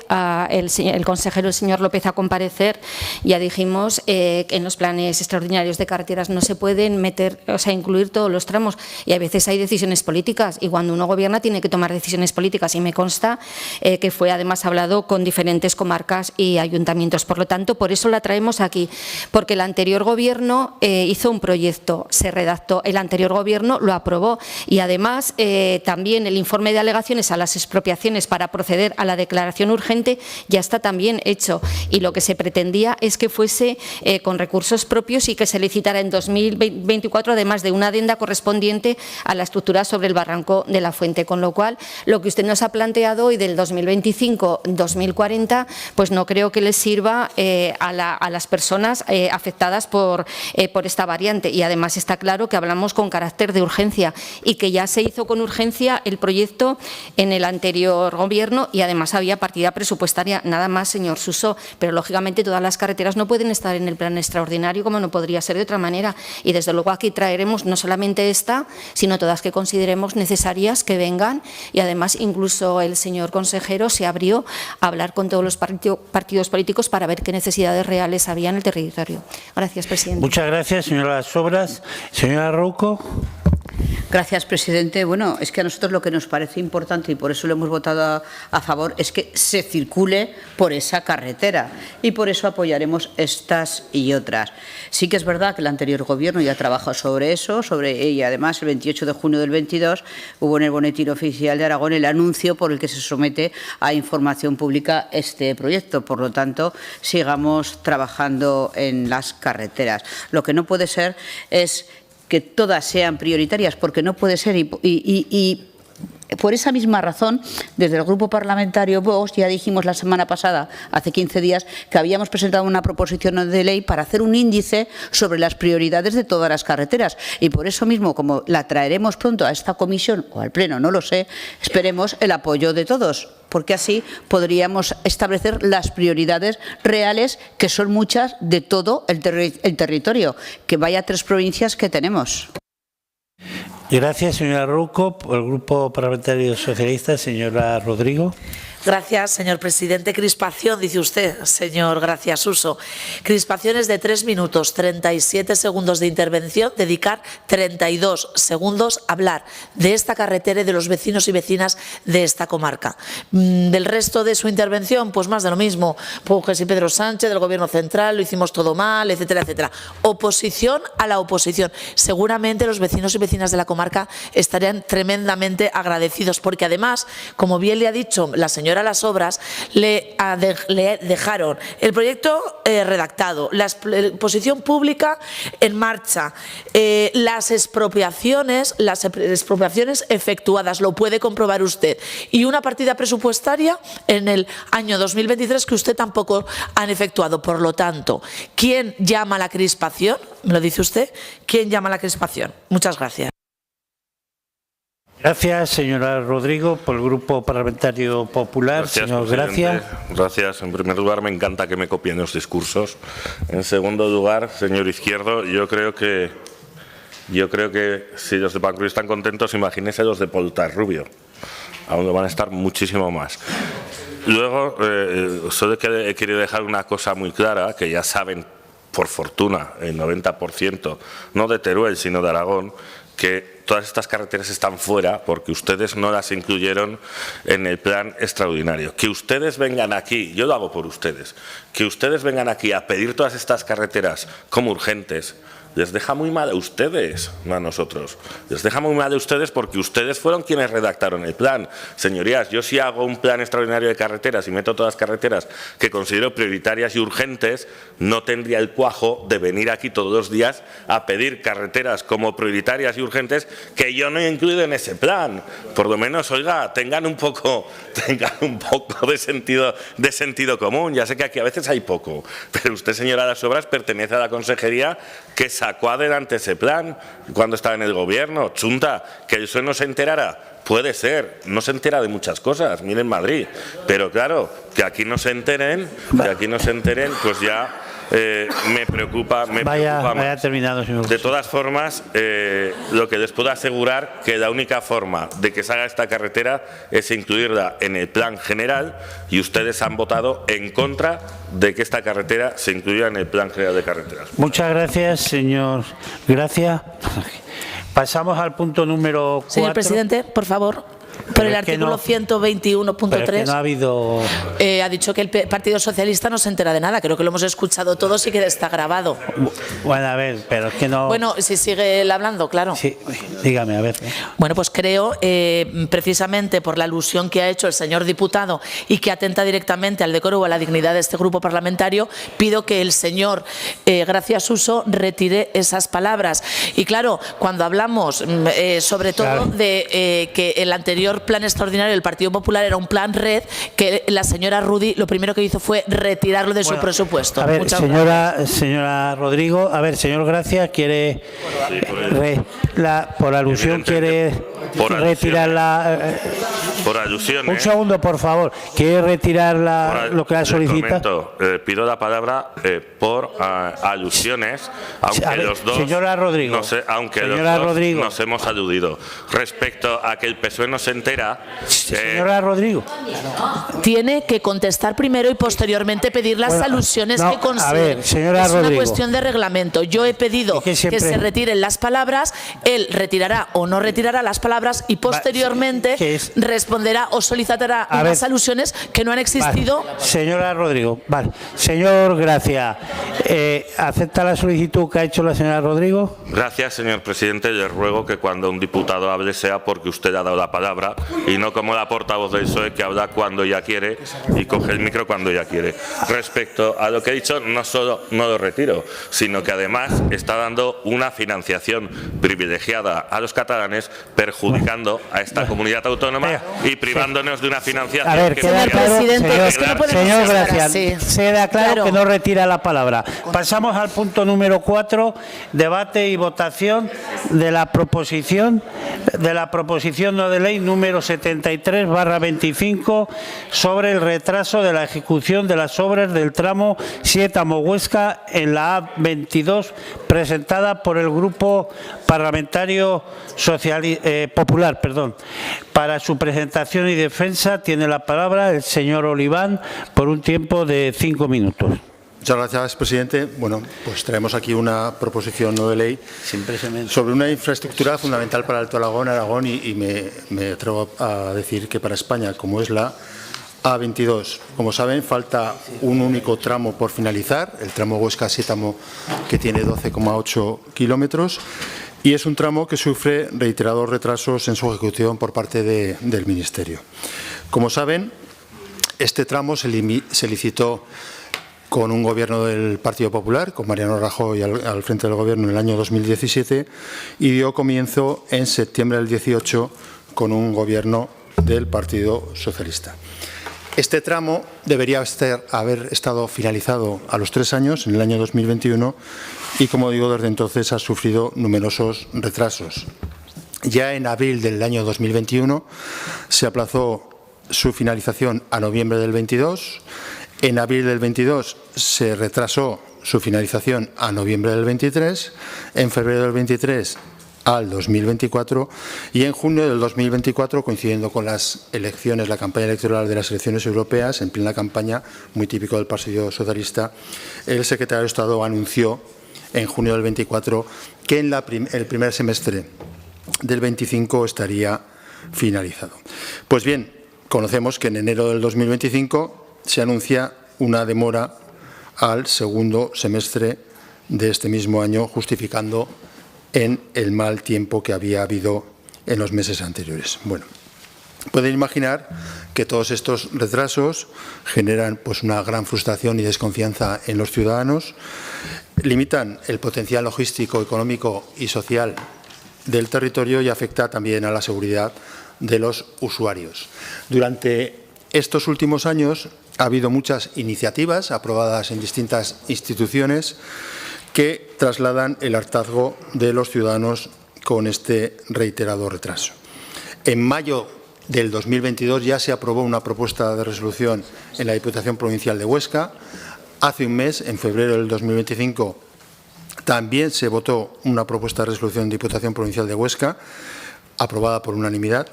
el consejero el señor López a comparecer, ya dijimos que en los planes extraordinarios de carreteras no se pueden meter, o sea, incluir todos los tramos, y a veces hay decisiones políticas. Y cuando uno gobierna tiene que tomar decisiones políticas, y me consta que fue además hablado con diferentes comarcas y ayuntamientos. Por lo tanto, por eso la traemos aquí, porque el anterior gobierno hizo un proyecto, se redactó, el anterior gobierno lo aprobó, y además también el informe de alegaciones a las expropiaciones para proceder a la declaración urgente ya está también hecho, y lo que se pretendía es que fuese con recursos propios y que se licitara en 2024, además de una adenda correspondiente a la estructura sobre el barranco de la Fuente, con lo cual lo que usted nos ha planteado hoy del 2025-2040 pues no creo que les sirva a las personas afectadas por esta variante, y además está claro que hablamos con carácter de urgencia y que ya se hizo con urgencia el proyecto en el anterior gobierno, y además había partida presupuestaria, nada más, señor Suso, pero lógicamente todas las carreteras no pueden estar en el plan extraordinario, como no podría ser de otra manera, y desde luego aquí traeremos no solamente esta, sino todas que consideremos necesarias que vengan, y además incluso el señor consejero se abrió a hablar con todos los partidos políticos para ver qué necesidades reales había en el territorio. Gracias, presidente. Muchas gracias, señora Sobras. Señora Rouco. Gracias, presidente. Bueno, es que a nosotros lo que nos parece importante, y por eso lo hemos votado a favor, es que se circule por esa carretera, y por eso apoyaremos estas y otras. Sí que es verdad que el anterior Gobierno ya trabajó sobre eso, y además el 28 de junio del 22 hubo en el Boletín Oficial de Aragón el anuncio por el que se somete a información pública este proyecto. Por lo tanto, sigamos trabajando en las carreteras. Lo que no puede ser es que todas sean prioritarias, porque no puede ser, y por esa misma razón, desde el Grupo Parlamentario Vox ya dijimos la semana pasada, hace 15 días, que habíamos presentado una proposición de ley para hacer un índice sobre las prioridades de todas las carreteras, y por eso mismo, como la traeremos pronto a esta comisión o al Pleno, no lo sé, esperemos el apoyo de todos, porque así podríamos establecer las prioridades reales, que son muchas, de todo el territorio, que vaya 3 provincias que tenemos. Gracias, señora Rouco. Por el Grupo Parlamentario Socialista, señora Rodrigo. Gracias, señor presidente. Crispación, dice usted, señor Graciasuso. Crispaciones de 3 minutos, 37 segundos de intervención, dedicar 32 segundos a hablar de esta carretera y de los vecinos y vecinas de esta comarca. Del resto de su intervención, pues más de lo mismo. Pues y Pedro Sánchez, del Gobierno central, lo hicimos todo mal, etcétera, etcétera. Oposición a la oposición. Seguramente los vecinos y vecinas de la comarca estarían tremendamente agradecidos, porque además, como bien le ha dicho la señora Las Obras, le dejaron el proyecto redactado, la exposición pública en marcha, las expropiaciones efectuadas, lo puede comprobar usted, y una partida presupuestaria en el año 2023 que usted tampoco han efectuado. Por lo tanto, ¿quién llama a la crispación? ¿Me lo dice usted? ¿Quién llama a la crispación? Muchas gracias. Gracias, señora Rodrigo. Por el Grupo Parlamentario Popular, Gracias, señor Gracia. Gracias. En primer lugar, me encanta que me copien los discursos. En segundo lugar, señor Izquierdo, yo creo que si los de Pancruz están contentos, imagínense los de Portarrubio, a donde van a estar muchísimo más. Luego, solo he querido dejar una cosa muy clara, que ya saben, por fortuna, el 90%, no de Teruel, sino de Aragón, que todas estas carreteras están fuera porque ustedes no las incluyeron en el plan extraordinario. Que ustedes vengan aquí, yo lo hago por ustedes, que ustedes vengan aquí a pedir todas estas carreteras como urgentes, les deja muy mal a ustedes, no a nosotros. Les deja muy mal a ustedes porque ustedes fueron quienes redactaron el plan. Señorías, yo si hago un plan extraordinario de carreteras y meto todas las carreteras que considero prioritarias y urgentes, no tendría el cuajo de venir aquí todos los días a pedir carreteras como prioritarias y urgentes que yo no he incluido en ese plan. Por lo menos, oiga, tengan un poco de sentido común. Ya sé que aquí a veces hay poco, pero usted, señora Las Obras, pertenece a la consejería que sacó adelante ese plan cuando estaba en el Gobierno. Chunta, que el PSOE no se enterara. Puede ser, no se entera de muchas cosas, miren Madrid, pero claro, que aquí no se enteren, pues ya me preocupa más. Vaya terminado, señor. De todas formas, lo que les puedo asegurar que la única forma de que se haga esta carretera es incluirla en el plan general, y ustedes han votado en contra de que esta carretera se incluya en el plan general de carreteras. Muchas gracias, señor Gracia. Pasamos al punto número 4. Señor presidente, por favor. Por el artículo 121.3 no ha habido... ha dicho que el Partido Socialista no se entera de nada. Creo que lo hemos escuchado todos y que está grabado. Bueno, a ver, pero es que no... Bueno, si sigue él hablando, claro. Sí, dígame, a ver. Bueno, pues creo, precisamente por la alusión que ha hecho el señor diputado y que atenta directamente al decoro o a la dignidad de este grupo parlamentario, pido que el señor Graciasuso retire esas palabras. Y claro, cuando hablamos sobre todo de que el anterior plan extraordinario del Partido Popular era un plan red, que la señora Rudy lo primero que hizo fue retirarlo de su presupuesto. A ver, señora Rodrigo, a ver, señor Gracia quiere, por alusión quiere por retirar por alusiones. Un segundo, por favor. ¿Quiere retirar lo que ha solicitado? Pido la palabra por alusiones, aunque los dos, señora Rodrigo, nos hemos aludido. Respecto a que el PSOE no se entera... señora Rodrigo. Tiene que contestar primero y posteriormente pedir las alusiones que considere. A ver, señora es Rodrigo. una cuestión de reglamento. Yo he pedido que se retiren las palabras, él retirará o no retirará las palabras y posteriormente responderá o solicitará unas alusiones que no han existido. Vale. Señora Rodrigo, vale. Señor Gracia, ¿acepta la solicitud que ha hecho la señora Rodrigo? Gracias, señor presidente. Le ruego que cuando un diputado hable sea porque usted ha dado la palabra y no como la portavoz del PSOE que habla cuando ya quiere y coge el micro cuando ya quiere. Respecto a lo que he dicho, no solo no lo retiro, sino que además está dando una financiación privilegiada a los catalanes, perjudicando a esta comunidad autónoma y privándonos de una financiación. A ver, queda claro, señor Gracia, queda claro que no retira la palabra. Pasamos al punto número 4, debate y votación de la proposición no de ley número 73/25 sobre el retraso de la ejecución de las obras del tramo Sietamo-Huesca en la A22, presentada por el Grupo Parlamentario Popular. Para su presentación y defensa tiene la palabra el señor Oliván por un tiempo de 5 minutos. Muchas gracias, presidente. Bueno, pues traemos aquí una proposición no de ley sobre una infraestructura fundamental para el Alto Aragón y me atrevo a decir que para España, como es la A22. Como saben, falta un único tramo por finalizar, el tramo Huesca-Sietamo, que tiene 12,8 kilómetros, y es un tramo que sufre reiterados retrasos en su ejecución por parte del Ministerio. Como saben, este tramo se licitó con un gobierno del Partido Popular, con Mariano Rajoy al frente del gobierno en el año 2017, y dio comienzo en septiembre del 18 con un gobierno del Partido Socialista. Este tramo debería haber estado finalizado a los 3 años, en el año 2021, y, como digo, desde entonces ha sufrido numerosos retrasos. Ya en abril del año 2021 se aplazó su finalización a noviembre del 22. En abril del 22 se retrasó su finalización a noviembre del 23, en febrero del 23 al 2024 y en junio del 2024, coincidiendo con las elecciones, la campaña electoral de las elecciones europeas, en plena campaña, muy típico del Partido Socialista, el secretario de Estado anunció en junio del 24 que en el primer semestre del 25 estaría finalizado. Pues bien, conocemos que en enero del 2025 se anuncia una demora al segundo semestre de este mismo año, justificando en el mal tiempo que había habido en los meses anteriores. Bueno, pueden imaginar que todos estos retrasos generan pues una gran frustración y desconfianza en los ciudadanos, limitan el potencial logístico, económico y social del territorio y afecta también a la seguridad de los usuarios. Durante estos últimos años ha habido muchas iniciativas aprobadas en distintas instituciones que trasladan el hartazgo de los ciudadanos con este reiterado retraso. En mayo del 2022 ya se aprobó una propuesta de resolución en la Diputación Provincial de Huesca. Hace un mes, en febrero del 2025, también se votó una propuesta de resolución en Diputación Provincial de Huesca, aprobada por unanimidad.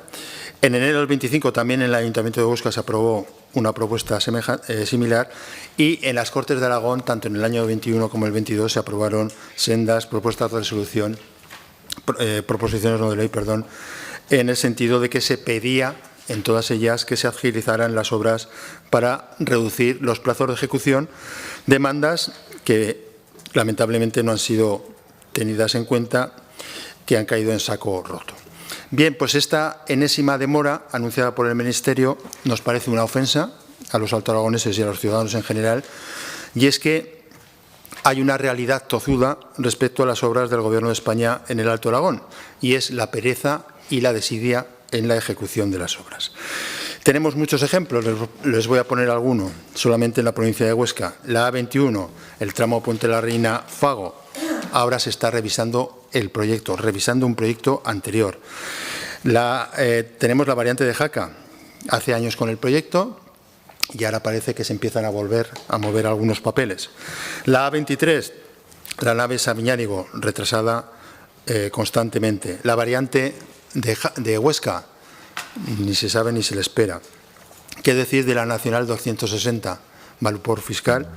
En enero del 25 también en el Ayuntamiento de Huesca se aprobó una propuesta similar y en las Cortes de Aragón, tanto en el año 21 como el 22, se aprobaron sendas propuestas de resolución, proposiciones no de ley, perdón, en el sentido de que se pedía en todas ellas que se agilizaran las obras para reducir los plazos de ejecución, demandas que lamentablemente no han sido tenidas en cuenta, que han caído en saco roto. Bien, pues esta enésima demora anunciada por el Ministerio nos parece una ofensa a los altoaragoneses y a los ciudadanos en general, y es que hay una realidad tozuda respecto a las obras del Gobierno de España en el Alto Aragón, y es la pereza y la desidia en la ejecución de las obras. Tenemos muchos ejemplos, les voy a poner alguno, solamente en la provincia de Huesca. La A21, el tramo Puente la Reina-Fago, ahora se está revisando el proyecto, revisando un proyecto anterior. Tenemos la variante de Jaca, hace años con el proyecto, y ahora parece que se empiezan a volver a mover algunos papeles. La A23, la nave Sabiñánigo, retrasada constantemente. La variante de Huesca, ni se sabe ni se le espera. ¿Qué decir de la Nacional 260, Valpor Fiscal,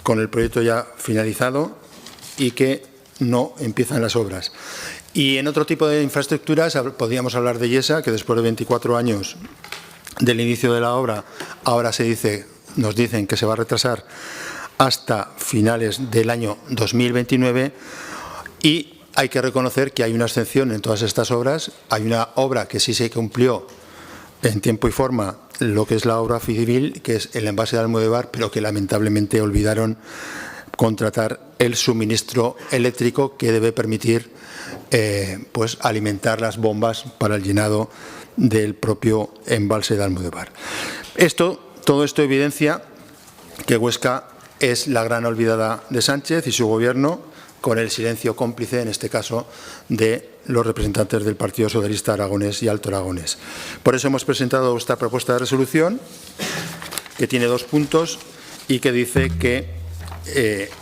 con el proyecto ya finalizado y que no empiezan las obras? Y en otro tipo de infraestructuras podríamos hablar de Yesa, que después de 24 años del inicio de la obra, ahora nos dicen que se va a retrasar hasta finales del año 2029, y hay que reconocer que hay una excepción en todas estas obras. Hay una obra que sí se cumplió en tiempo y forma, lo que es la obra civil, que es el envase de Almodóvar, pero que lamentablemente olvidaron contratar el suministro eléctrico que debe permitir pues alimentar las bombas para el llenado del propio embalse de Almodóvar. Todo esto evidencia que Huesca es la gran olvidada de Sánchez y su gobierno, con el silencio cómplice, en este caso, de los representantes del Partido Socialista aragonés y Alto Aragonés. Por eso hemos presentado esta propuesta de resolución, que tiene 2 puntos y que dice que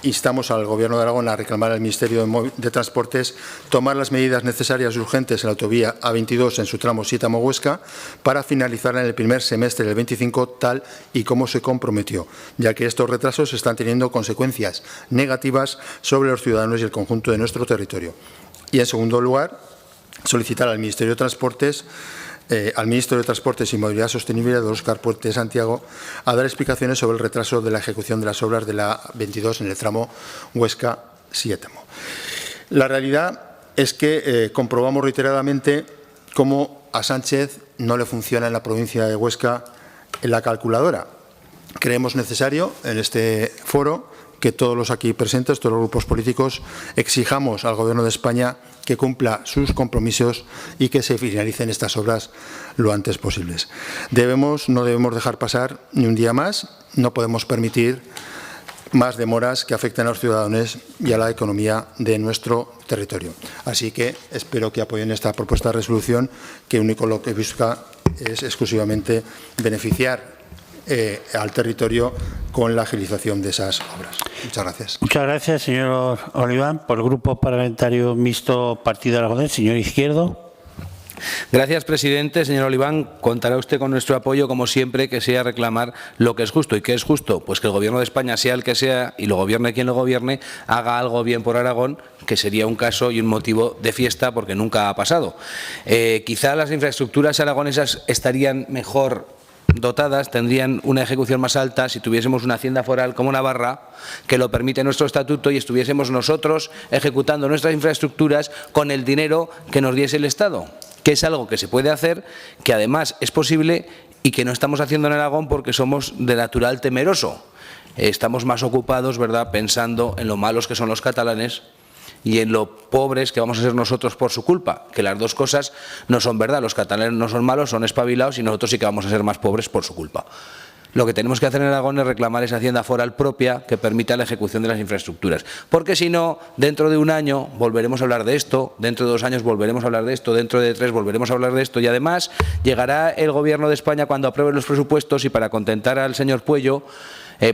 instamos al Gobierno de Aragón a reclamar al Ministerio de Transportes tomar las medidas necesarias y urgentes en la autovía A22 en su tramo Sietamo-Huesca para finalizarla en el primer semestre del 25, tal y como se comprometió, ya que estos retrasos están teniendo consecuencias negativas sobre los ciudadanos y el conjunto de nuestro territorio. Y, en segundo lugar, solicitar al Ministerio de Transportes al Ministro de Transportes y Movilidad Sostenible, don Óscar Puente de Santiago, a dar explicaciones sobre el retraso de la ejecución de las obras de la 22 en el tramo Huesca-Sietamo. La realidad es que comprobamos reiteradamente cómo a Sánchez no le funciona en la provincia de Huesca en la calculadora. Creemos necesario en este foro que todos los aquí presentes, todos los grupos políticos, exijamos al Gobierno de España que cumpla sus compromisos y que se finalicen estas obras lo antes posibles. No debemos dejar pasar ni un día más, no podemos permitir más demoras que afecten a los ciudadanos y a la economía de nuestro territorio. Así que espero que apoyen esta propuesta de resolución, que único lo que busca es exclusivamente beneficiar al territorio con la agilización de esas obras. Muchas gracias. Muchas gracias, señor Oliván. Por el Grupo Parlamentario Mixto Partido Aragonés, señor Izquierdo. Gracias, presidente. Señor Oliván, contará usted con nuestro apoyo, como siempre, que sea reclamar lo que es justo. ¿Y qué es justo? Pues que el Gobierno de España, sea el que sea, y lo gobierne quien lo gobierne, haga algo bien por Aragón, que sería un caso y un motivo de fiesta, porque nunca ha pasado. Quizá las infraestructuras aragonesas estarían mejor dotadas, tendrían una ejecución más alta si tuviésemos una hacienda foral como Navarra, que lo permite nuestro estatuto, y estuviésemos nosotros ejecutando nuestras infraestructuras con el dinero que nos diese el Estado, que es algo que se puede hacer, que además es posible y que no estamos haciendo en Aragón porque somos de natural temeroso. Estamos más ocupados, ¿verdad?, pensando en lo malos que son los catalanes y en lo pobres que vamos a ser nosotros por su culpa, que las dos cosas no son verdad. Los catalanes no son malos, son espabilados, y nosotros sí que vamos a ser más pobres por su culpa. Lo que tenemos que hacer en Aragón es reclamar esa hacienda foral propia que permita la ejecución de las infraestructuras. Porque si no, dentro de un año volveremos a hablar de esto, dentro de 2 años volveremos a hablar de esto, dentro de 3 volveremos a hablar de esto, y además llegará el Gobierno de España cuando apruebe los presupuestos y, para contentar al señor Puello,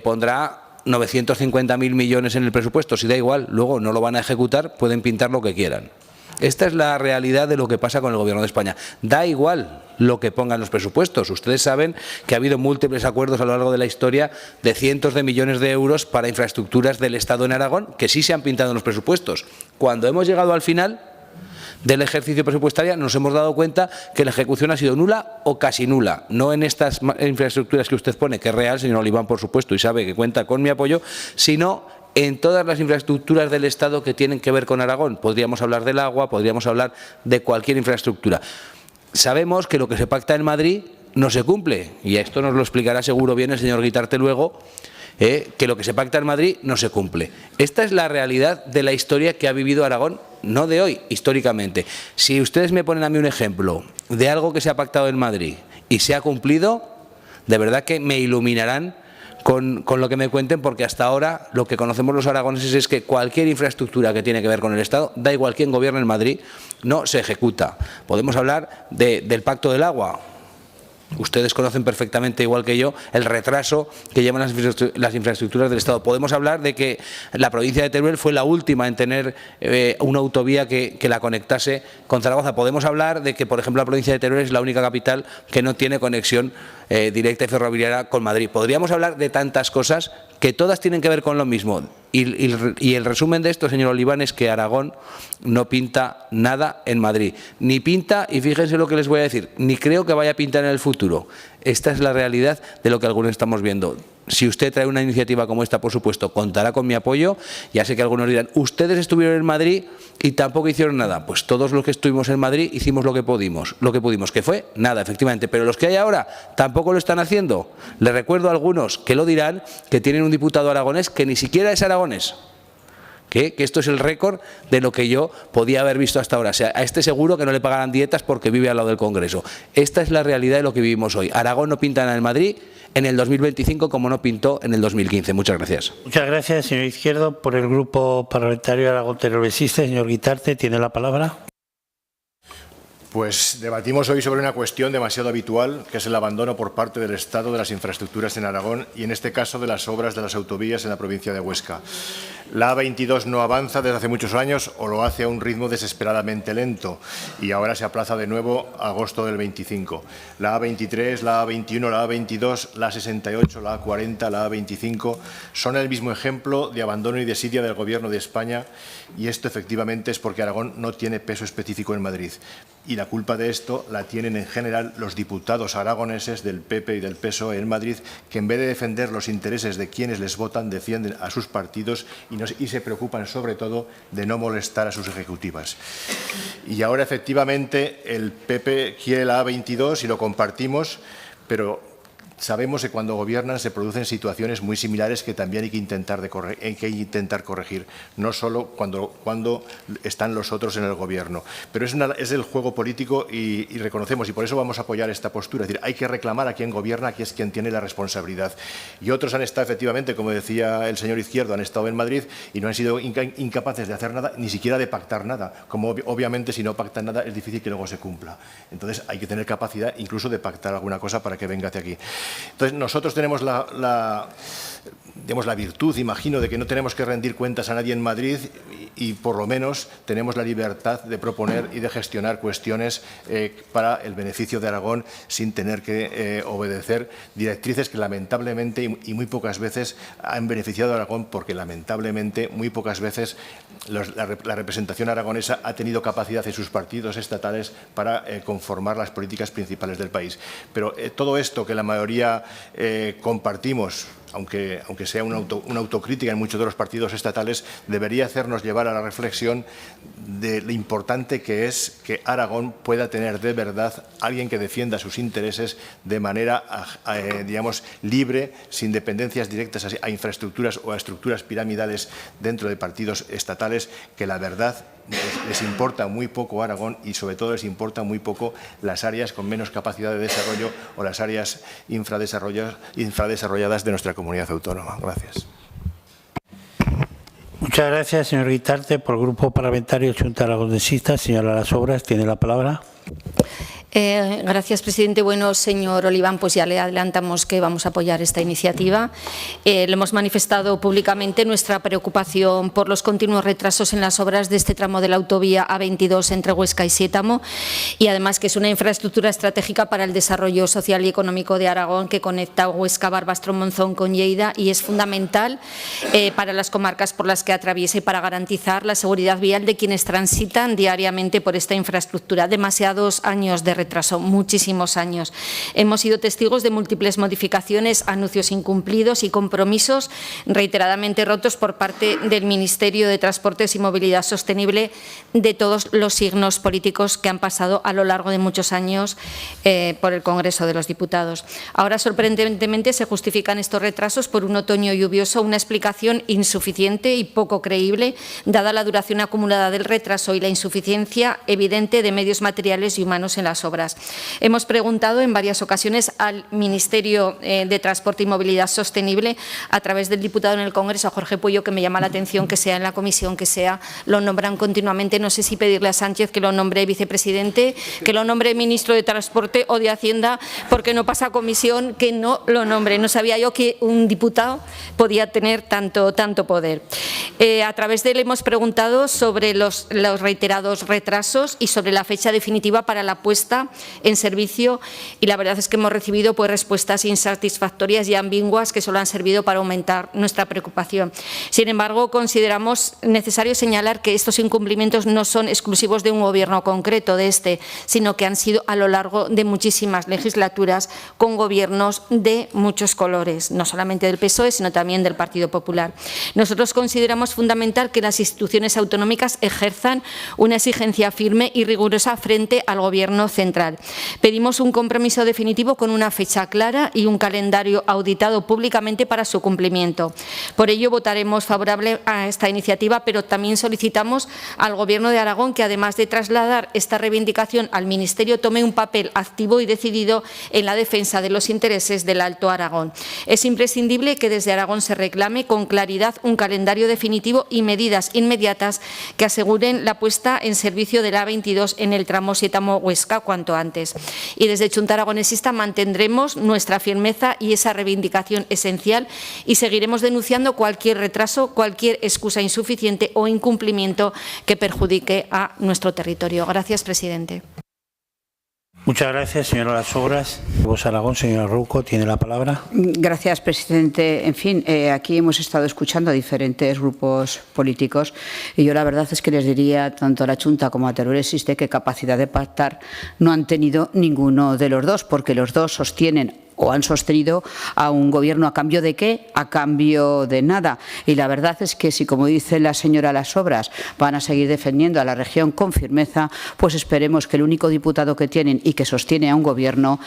pondrá 950.000 millones en el presupuesto. Si da igual, luego no lo van a ejecutar, pueden pintar lo que quieran. Esta es la realidad de lo que pasa con el Gobierno de España. Da igual lo que pongan los presupuestos. Ustedes saben que ha habido múltiples acuerdos a lo largo de la historia de cientos de millones de euros para infraestructuras del Estado en Aragón, que sí se han pintado en los presupuestos. Cuando hemos llegado al final del ejercicio presupuestario, nos hemos dado cuenta que la ejecución ha sido nula o casi nula. No en estas infraestructuras que usted pone, que es real, señor Oliván, por supuesto, y sabe que cuenta con mi apoyo, sino en todas las infraestructuras del Estado que tienen que ver con Aragón. Podríamos hablar del agua, podríamos hablar de cualquier infraestructura. Sabemos que lo que se pacta en Madrid no se cumple, y esto nos lo explicará seguro bien el señor Guitarte luego, que lo que se pacta en Madrid no se cumple. Esta es la realidad de la historia que ha vivido Aragón, no de hoy, históricamente. Si ustedes me ponen a mí un ejemplo de algo que se ha pactado en Madrid y se ha cumplido, de verdad que me iluminarán con lo que me cuenten, porque hasta ahora lo que conocemos los aragoneses es que cualquier infraestructura que tiene que ver con el Estado, da igual quién gobierne en Madrid, no se ejecuta. Podemos hablar del Pacto del Agua. Ustedes conocen perfectamente, igual que yo, el retraso que llevan las infraestructuras del Estado. Podemos hablar de que la provincia de Teruel fue la última en tener una autovía que la conectase con Zaragoza. Podemos hablar de que, por ejemplo, la provincia de Teruel es la única capital que no tiene conexión directa y ferroviaria con Madrid. Podríamos hablar de tantas cosas que todas tienen que ver con lo mismo. Y el resumen de esto, señor Oliván, es que Aragón no pinta nada en Madrid. Ni pinta, y fíjense lo que les voy a decir, ni creo que vaya a pintar en el futuro. Esta es la realidad de lo que algunos estamos viendo. Si usted trae una iniciativa como esta, por supuesto, contará con mi apoyo. Ya sé que algunos dirán, ustedes estuvieron en Madrid y tampoco hicieron nada. Pues todos los que estuvimos en Madrid hicimos lo que pudimos, que fue nada, efectivamente. Pero los que hay ahora tampoco lo están haciendo. Les recuerdo a algunos que lo dirán, que tienen un diputado aragonés que ni siquiera es aragonés. Que esto es el récord de lo que yo podía haber visto hasta ahora. O sea, a este seguro que no le pagarán dietas porque vive al lado del Congreso. Esta es la realidad de lo que vivimos hoy. Aragón no pinta nada en Madrid en el 2025 como no pintó en el 2015. Muchas gracias. Muchas gracias, señor Izquierdo. Por el Grupo Parlamentario Aragón Teruel-Existe, señor Guitarte, tiene la palabra. Pues debatimos hoy sobre una cuestión demasiado habitual, que es el abandono por parte del Estado de las infraestructuras en Aragón y, en este caso, de las obras de las autovías en la provincia de Huesca. La A22 no avanza desde hace muchos años o lo hace a un ritmo desesperadamente lento y ahora se aplaza de nuevo a agosto del 25. La A23, la A21, la A22, la A68, la A40, la A25 son el mismo ejemplo de abandono y desidia del Gobierno de España, y esto efectivamente es porque Aragón no tiene peso específico en Madrid. Y la culpa de esto la tienen en general los diputados aragoneses del PP y del PSOE en Madrid, que en vez de defender los intereses de quienes les votan, defienden a sus partidos y se preocupan sobre todo de no molestar a sus ejecutivas. Y ahora efectivamente el PP quiere la A22 y lo compartimos, pero sabemos que cuando gobiernan se producen situaciones muy similares que también hay que intentar corregir, no solo cuando están los otros en el gobierno. Pero es el juego político y reconocemos, y por eso vamos a apoyar esta postura. Es decir, hay que reclamar a quien gobierna, que es quien tiene la responsabilidad. Y otros han estado efectivamente, como decía el señor Izquierdo, han estado en Madrid y no han sido incapaces de hacer nada, ni siquiera de pactar nada. Como obviamente si no pactan nada es difícil que luego se cumpla. Entonces hay que tener capacidad incluso de pactar alguna cosa para que venga hacia aquí. Entonces, nosotros tenemos la virtud, imagino, de que no tenemos que rendir cuentas a nadie en Madrid y por lo menos tenemos la libertad de proponer y de gestionar cuestiones para el beneficio de Aragón sin tener que obedecer directrices que lamentablemente y muy pocas veces han beneficiado a Aragón, porque lamentablemente muy pocas veces la representación aragonesa ha tenido capacidad en sus partidos estatales para conformar las políticas principales del país. Pero todo esto que la mayoría compartimos, aunque sea una autocrítica en muchos de los partidos estatales, debería hacernos llevar a la reflexión de lo importante que es que Aragón pueda tener de verdad alguien que defienda sus intereses de manera, digamos, libre, sin dependencias directas a infraestructuras o a estructuras piramidales dentro de partidos estatales, que la verdad les importa muy poco Aragón y sobre todo les importa muy poco las áreas con menos capacidad de desarrollo o las áreas infradesarrolladas de nuestra comunidad autónoma. Gracias. Muchas gracias, señor Guitarte. Por el Grupo Parlamentario Xunta Aragonesista, señora Las Obras, tiene la palabra. Gracias, presidente. Bueno, señor Oliván, pues ya le adelantamos que vamos a apoyar esta iniciativa. Le hemos manifestado públicamente nuestra preocupación por los continuos retrasos en las obras de este tramo de la autovía A22 entre Huesca y Sétamo, y además que es una infraestructura estratégica para el desarrollo social y económico de Aragón, que conecta Huesca, Barbastro, Monzón con Lleida, y es fundamental para las comarcas por las que atraviesa y para garantizar la seguridad vial de quienes transitan diariamente por esta infraestructura. Demasiados años de retraso, muchísimos años. Hemos sido testigos de múltiples modificaciones, anuncios incumplidos y compromisos reiteradamente rotos por parte del Ministerio de Transportes y Movilidad Sostenible de todos los signos políticos que han pasado a lo largo de muchos años por el Congreso de los Diputados. Ahora, sorprendentemente, se justifican estos retrasos por un otoño lluvioso, una explicación insuficiente y poco creíble, dada la duración acumulada del retraso y la insuficiencia evidente de medios materiales y humanos en las obras. obras. Hemos preguntado en varias ocasiones al Ministerio de Transporte y Movilidad Sostenible, a través del diputado en el Congreso, a Jorge Puello, que me llama la atención que sea en la comisión que sea, lo nombran continuamente. No sé si pedirle a Sánchez que lo nombre vicepresidente, que lo nombre ministro de Transporte o de Hacienda, porque no pasa comisión que no lo nombre. No sabía yo que un diputado podía tener tanto poder. A través de él hemos preguntado sobre los reiterados retrasos y sobre la fecha definitiva para la puesta en servicio, y la verdad es que hemos recibido respuestas insatisfactorias y ambiguas que solo han servido para aumentar nuestra preocupación. Sin embargo, consideramos necesario señalar que estos incumplimientos no son exclusivos de un gobierno concreto, sino que han sido a lo largo de muchísimas legislaturas con gobiernos de muchos colores, no solamente del PSOE, sino también del Partido Popular. Nosotros consideramos fundamental que las instituciones autonómicas ejerzan una exigencia firme y rigurosa frente al Gobierno central. Pedimos un compromiso definitivo con una fecha clara y un calendario auditado públicamente para su cumplimiento. Por ello, votaremos favorable a esta iniciativa, pero también solicitamos al Gobierno de Aragón que, además de trasladar esta reivindicación al Ministerio, tome un papel activo y decidido en la defensa de los intereses del Alto Aragón. Es imprescindible que desde Aragón se reclame con claridad un calendario definitivo y medidas inmediatas que aseguren la puesta en servicio de la A22 en el tramo Sétamo-Huesca cuanto antes. Y desde Junta Aragonesista mantendremos nuestra firmeza y esa reivindicación esencial y seguiremos denunciando cualquier retraso, cualquier excusa insuficiente o incumplimiento que perjudique a nuestro territorio. Gracias, presidente. Muchas gracias, señora Las Obras. Vos Aragón, señora Rouco, tiene la palabra. Gracias, presidente. En fin, aquí hemos estado escuchando a diferentes grupos políticos y yo la verdad es que les diría tanto a la Junta como a Teruel Existe que capacidad de pactar no han tenido ninguno de los dos, porque los dos sostienen o han sostenido a un gobierno a cambio de qué, a cambio de nada. Y la verdad es que si, como dice la señora Las Obras, van a seguir defendiendo a la región con firmeza, pues esperemos que el único diputado que tienen y que sostiene a un gobierno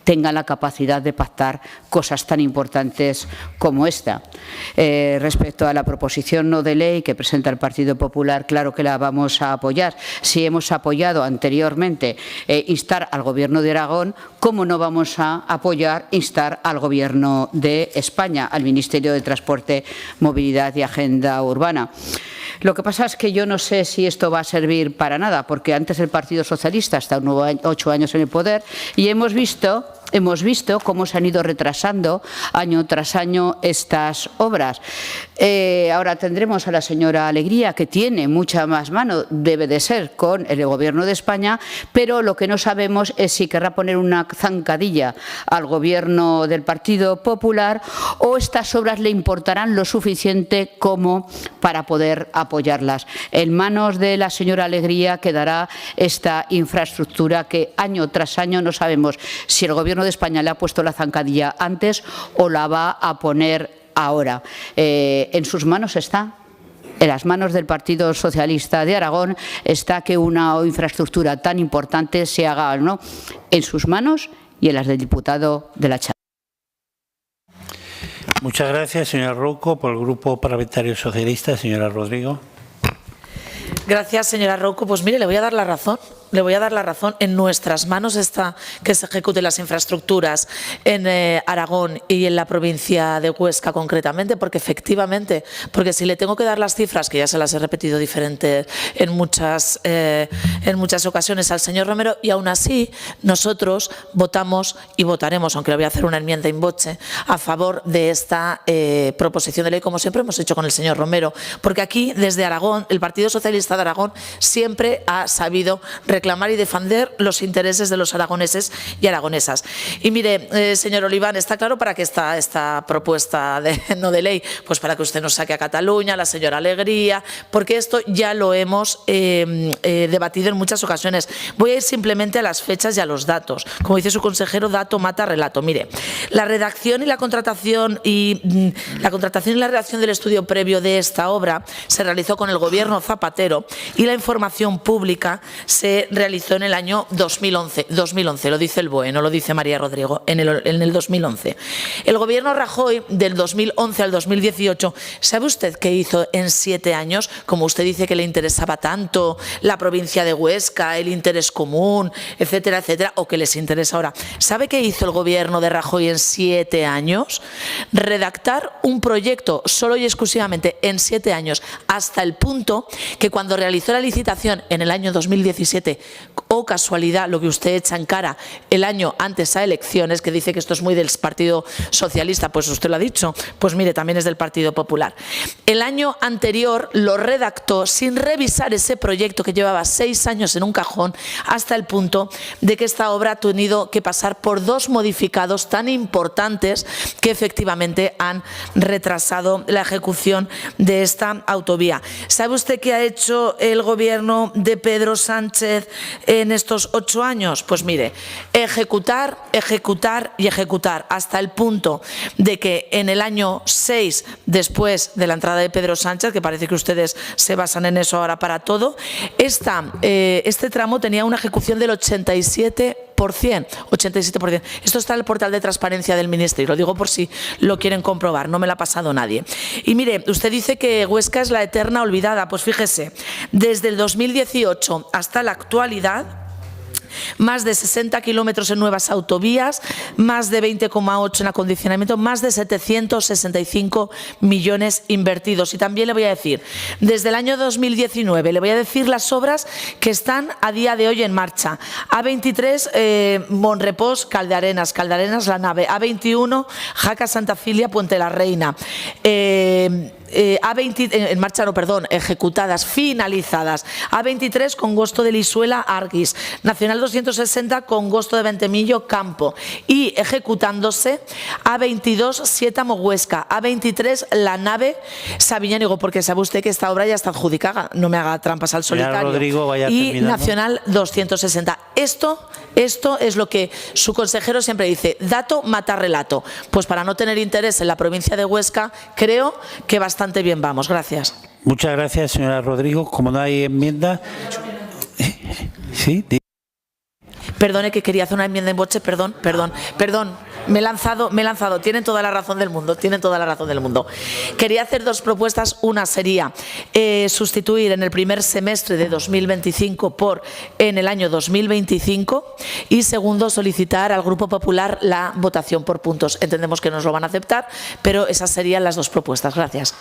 tenga la capacidad de pactar cosas tan importantes como esta. Respecto a la proposición no de ley que presenta el Partido Popular, claro que la vamos a apoyar. Si hemos apoyado anteriormente instar al Gobierno de Aragón, ¿cómo no vamos a apoyar instar al Gobierno de España, al Ministerio de Transporte, Movilidad y Agenda Urbana? Lo que pasa es que yo no sé si esto va a servir para nada, porque antes el Partido Socialista está 8 años en el poder y hemos visto cómo se han ido retrasando año tras año estas obras. Ahora tendremos a la señora Alegría, que tiene mucha más mano, debe de ser, con el Gobierno de España, pero lo que no sabemos es si querrá poner una zancadilla al Gobierno del Partido Popular o estas obras le importarán lo suficiente como para poder apoyarlas. En manos de la señora Alegría quedará esta infraestructura que año tras año no sabemos si el Gobierno de España le ha puesto la zancadilla antes o la va a poner ahora. En sus manos está. En las manos del Partido Socialista de Aragón está que una infraestructura tan importante se haga o no. En sus manos y en las del diputado de la Chana. Muchas gracias, señora Rouco. Por el Grupo Parlamentario Socialista, señora Rodrigo. Gracias, señora Rouco. Pues mire, le voy a dar la razón. Le voy a dar la razón. En nuestras manos está que se ejecuten las infraestructuras en Aragón y en la provincia de Huesca concretamente, porque efectivamente, porque si le tengo que dar las cifras, que ya se las he repetido diferente en muchas ocasiones al señor Romero, y aún así nosotros votamos y votaremos, aunque le voy a hacer una enmienda in voce, a favor de esta proposición de ley, como siempre hemos hecho con el señor Romero, porque aquí desde Aragón, el Partido Socialista de Aragón siempre ha sabido reclamar y defender los intereses de los aragoneses y aragonesas. Y mire, señor Oliván, está claro para qué está esta propuesta no de ley, pues para que usted nos saque a Cataluña, la señora Alegría, porque esto ya lo hemos debatido en muchas ocasiones. Voy a ir simplemente a las fechas y a los datos. Como dice su consejero, dato mata relato. Mire, la redacción y la contratación y la redacción del estudio previo de esta obra se realizó con el Gobierno Zapatero y la información pública se realizó en el año 2011. 2011, lo dice el BOE, no lo dice María Rodrigo, en el 2011. El Gobierno Rajoy, del 2011 al 2018, ¿sabe usted qué hizo en 7 años? Como usted dice que le interesaba tanto la provincia de Huesca, el interés común, etcétera, etcétera, o que les interesa ahora. ¿Sabe qué hizo el Gobierno de Rajoy en 7 años? Redactar un proyecto solo y exclusivamente en 7 años, hasta el punto que cuando realizó la licitación en el año 2017, o casualidad, lo que usted echa en cara, el año antes a elecciones, que dice que esto es muy del Partido Socialista, pues usted lo ha dicho, pues mire, también es del Partido Popular. El año anterior lo redactó sin revisar ese proyecto que llevaba 6 años en un cajón, hasta el punto de que esta obra ha tenido que pasar por 2 modificados tan importantes que efectivamente han retrasado la ejecución de esta autovía. ¿Sabe usted qué ha hecho el Gobierno de Pedro Sánchez en estos 8 años? Pues mire, ejecutar, ejecutar y ejecutar, hasta el punto de que en el año 6, después de la entrada de Pedro Sánchez, que parece que ustedes se basan en eso ahora para todo, este tramo tenía una ejecución del 87%. 87%. Esto está en el portal de transparencia del Ministerio, lo digo por si lo quieren comprobar, no me lo ha pasado nadie. Y mire, usted dice que Huesca es la eterna olvidada, pues fíjese, desde el 2018 hasta la actualidad, más de 60 kilómetros en nuevas autovías, más de 20,8 en acondicionamiento, más de 765 millones invertidos. Y también le voy a decir, desde el año 2019, le voy a decir las obras que están a día de hoy en marcha. A23, Monrepós, Caldearenas, La Nave. A21, Jaca, Santa Filia, Puente la Reina. en marcha, no, perdón, ejecutadas, finalizadas. A23, Congosto de Lisuela, Arguis. Nacional 260, Congosto de Ventemillo, Campo. Y ejecutándose A22, Sietamo, Huesca. A23, La Nave, Sabiñánigo, porque sabe usted que esta obra ya está adjudicada, no me haga trampas al solitario. Rodrigo, vaya y terminando. Nacional 260. Esto es lo que su consejero siempre dice, dato mata relato. Pues para no tener interés en la provincia de Huesca, creo que bastante bien vamos. Gracias. Muchas gracias, señora Rodrigo. Como no hay enmienda... ¿Sí? Perdone, que quería hacer una enmienda en boche, perdón. Me he lanzado. Tienen toda la razón del mundo. Quería hacer 2 propuestas. Una sería sustituir en el primer semestre de 2025 por en el año 2025. Y segundo, solicitar al Grupo Popular la votación por puntos. Entendemos que nos lo van a aceptar, pero esas serían las 2 propuestas. Gracias.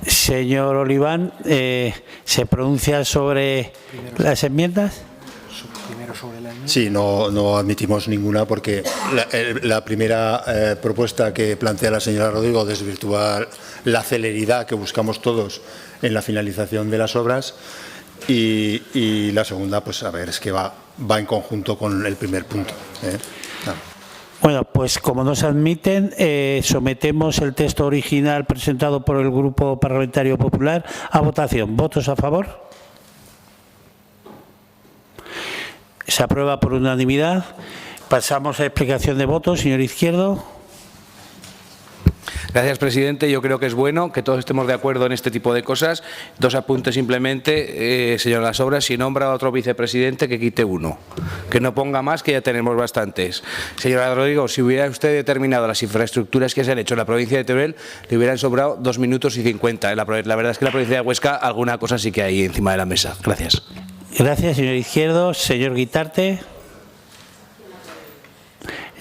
Señor Oliván, ¿se pronuncia sobre las enmiendas? Sí, no admitimos ninguna porque la primera propuesta que plantea la señora Rodrigo desvirtúa la celeridad que buscamos todos en la finalización de las obras y la segunda, pues a ver, es que va en conjunto con el primer punto. Bueno, pues como no se admiten, sometemos el texto original presentado por el Grupo Parlamentario Popular a votación. ¿Votos a favor? Se aprueba por unanimidad. Pasamos a explicación de votos. Señor Izquierdo. Gracias, presidente. Yo creo que es bueno que todos estemos de acuerdo en este tipo de cosas. 2 apuntes simplemente, señor Las Obras, si nombra a otro vicepresidente, que quite uno. Que no ponga más, que ya tenemos bastantes. Señora Rodrigo, si hubiera usted determinado las infraestructuras que se han hecho en la provincia de Teruel, le hubieran sobrado 2 minutos y 50. La verdad es que en la provincia de Huesca alguna cosa sí que hay encima de la mesa. Gracias. Gracias, señor Izquierdo. Señor Guitarte.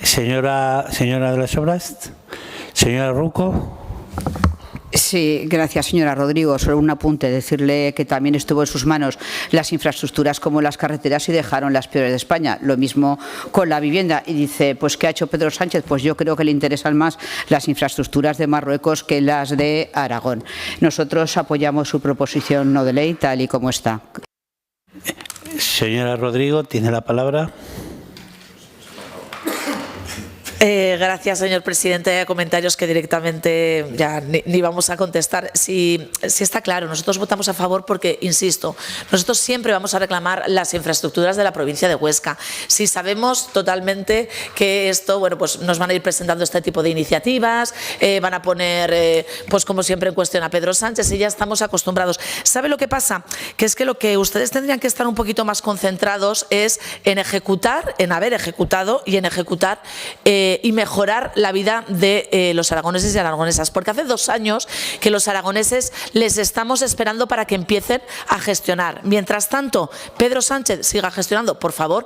Señora de Las Obras. Señora Ruco. Sí, gracias, señora Rodrigo. Solo un apunte, decirle que también estuvo en sus manos las infraestructuras como las carreteras y dejaron las peores de España. Lo mismo con la vivienda. Y dice, pues ¿qué ha hecho Pedro Sánchez? Pues yo creo que le interesan más las infraestructuras de Marruecos que las de Aragón. Nosotros apoyamos su proposición no de ley tal y como está. Señora Rodrigo, tiene la palabra. Gracias, señor presidente. Hay comentarios que directamente ya ni vamos a contestar. Si está claro, nosotros votamos a favor porque, insisto, nosotros siempre vamos a reclamar las infraestructuras de la provincia de Huesca. Si sabemos totalmente que esto, bueno, pues nos van a ir presentando este tipo de iniciativas, van a poner, pues como siempre, en cuestión a Pedro Sánchez y ya estamos acostumbrados. ¿Sabe lo que pasa? Que es que lo que ustedes tendrían que estar un poquito más concentrados es en ejecutar, en haber ejecutado y en ejecutar y mejorar la vida de los aragoneses y aragonesas, porque hace 2 años que los aragoneses les estamos esperando para que empiecen a gestionar. Mientras tanto, Pedro Sánchez siga gestionando. Por favor,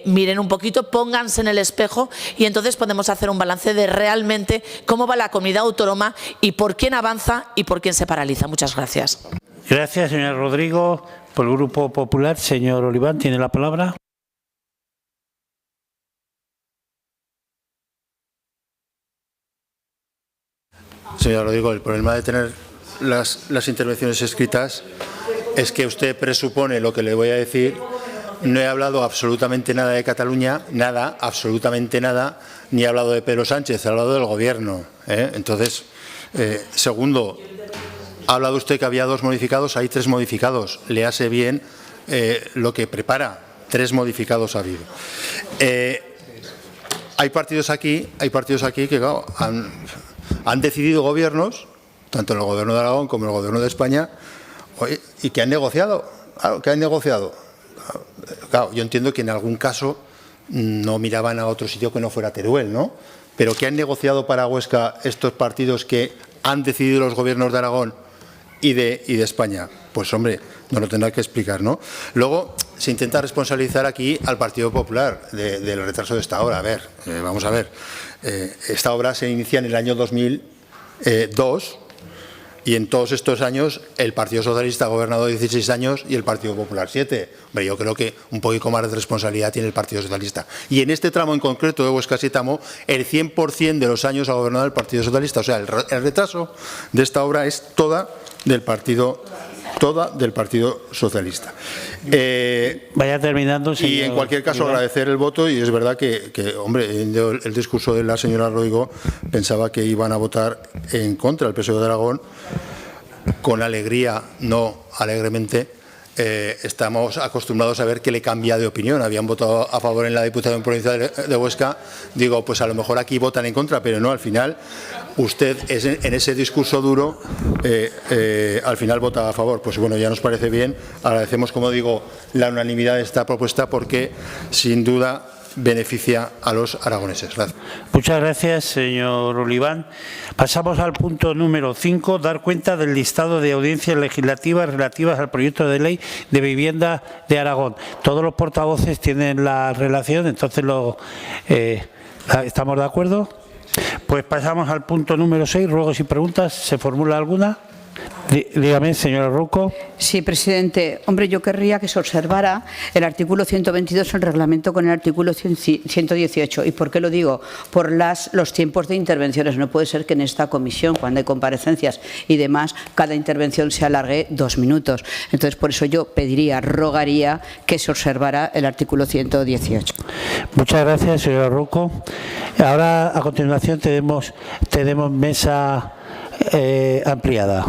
miren un poquito, pónganse en el espejo y entonces podemos hacer un balance de realmente cómo va la comunidad autónoma y por quién avanza y por quién se paraliza. Muchas gracias. Gracias, señor Rodrigo. Por el Grupo Popular, señor Oliván, tiene la palabra. Señor Rodrigo, el problema de tener las intervenciones escritas es que usted presupone lo que le voy a decir. No he hablado absolutamente nada de Cataluña, nada, absolutamente nada, ni he hablado de Pedro Sánchez, he hablado del Gobierno. Entonces, segundo, ha hablado usted que había 2 modificados, hay 3 modificados. Le hace bien lo que prepara, 3 modificados ha habido. Hay partidos aquí que, claro, han decidido gobiernos, tanto el Gobierno de Aragón como el Gobierno de España, y que han negociado. Claro, que han negociado. Claro, yo entiendo que en algún caso no miraban a otro sitio que no fuera Teruel, ¿no? Pero que han negociado para Huesca estos partidos que han decidido los gobiernos de Aragón y de España. Pues, hombre, no lo tendrá que explicar, ¿no? Luego, se intenta responsabilizar aquí al Partido Popular del retraso de esta obra. A ver, vamos a ver. Esta obra se inicia en el año 2002 y en todos estos años el Partido Socialista ha gobernado 16 años y el Partido Popular 7. Hombre, yo creo que un poquito más de responsabilidad tiene el Partido Socialista. Y en este tramo en concreto de Huesca-Sietamo, el 100% de los años ha gobernado el Partido Socialista. O sea, el retraso de esta obra es toda del Partido Socialista. Vaya terminando, señor. Y en cualquier caso agradecer el voto, y es verdad que hombre, el discurso de la señora Rodrigo pensaba que iban a votar en contra del PSOE de Aragón. Con alegría, no alegremente, estamos acostumbrados a ver que le cambia de opinión. Habían votado a favor en la Diputación Provincial de Huesca. Digo, pues a lo mejor aquí votan en contra, pero no, al final usted en ese discurso duro al final vota a favor. Pues bueno, ya nos parece bien. Agradecemos, como digo, la unanimidad de esta propuesta porque sin duda beneficia a los aragoneses. Gracias. Muchas gracias, señor Oliván. Pasamos al punto número 5, dar cuenta del listado de audiencias legislativas relativas al proyecto de ley de vivienda de Aragón. Todos los portavoces tienen la relación, entonces ¿estamos de acuerdo? Pues pasamos al punto número 6, ruegos y preguntas. ¿Se formula alguna? Dígame, señora Rouco. Sí, presidente. Hombre, yo querría que se observara el artículo 122 del reglamento con el artículo 118. ¿Y por qué lo digo? Por los tiempos de intervenciones. No puede ser que en esta comisión, cuando hay comparecencias y demás, cada intervención se alargue 2 minutos. Entonces, por eso yo rogaría que se observara el artículo 118. Muchas gracias, señora Rouco. Ahora, a continuación, tenemos mesa ampliada.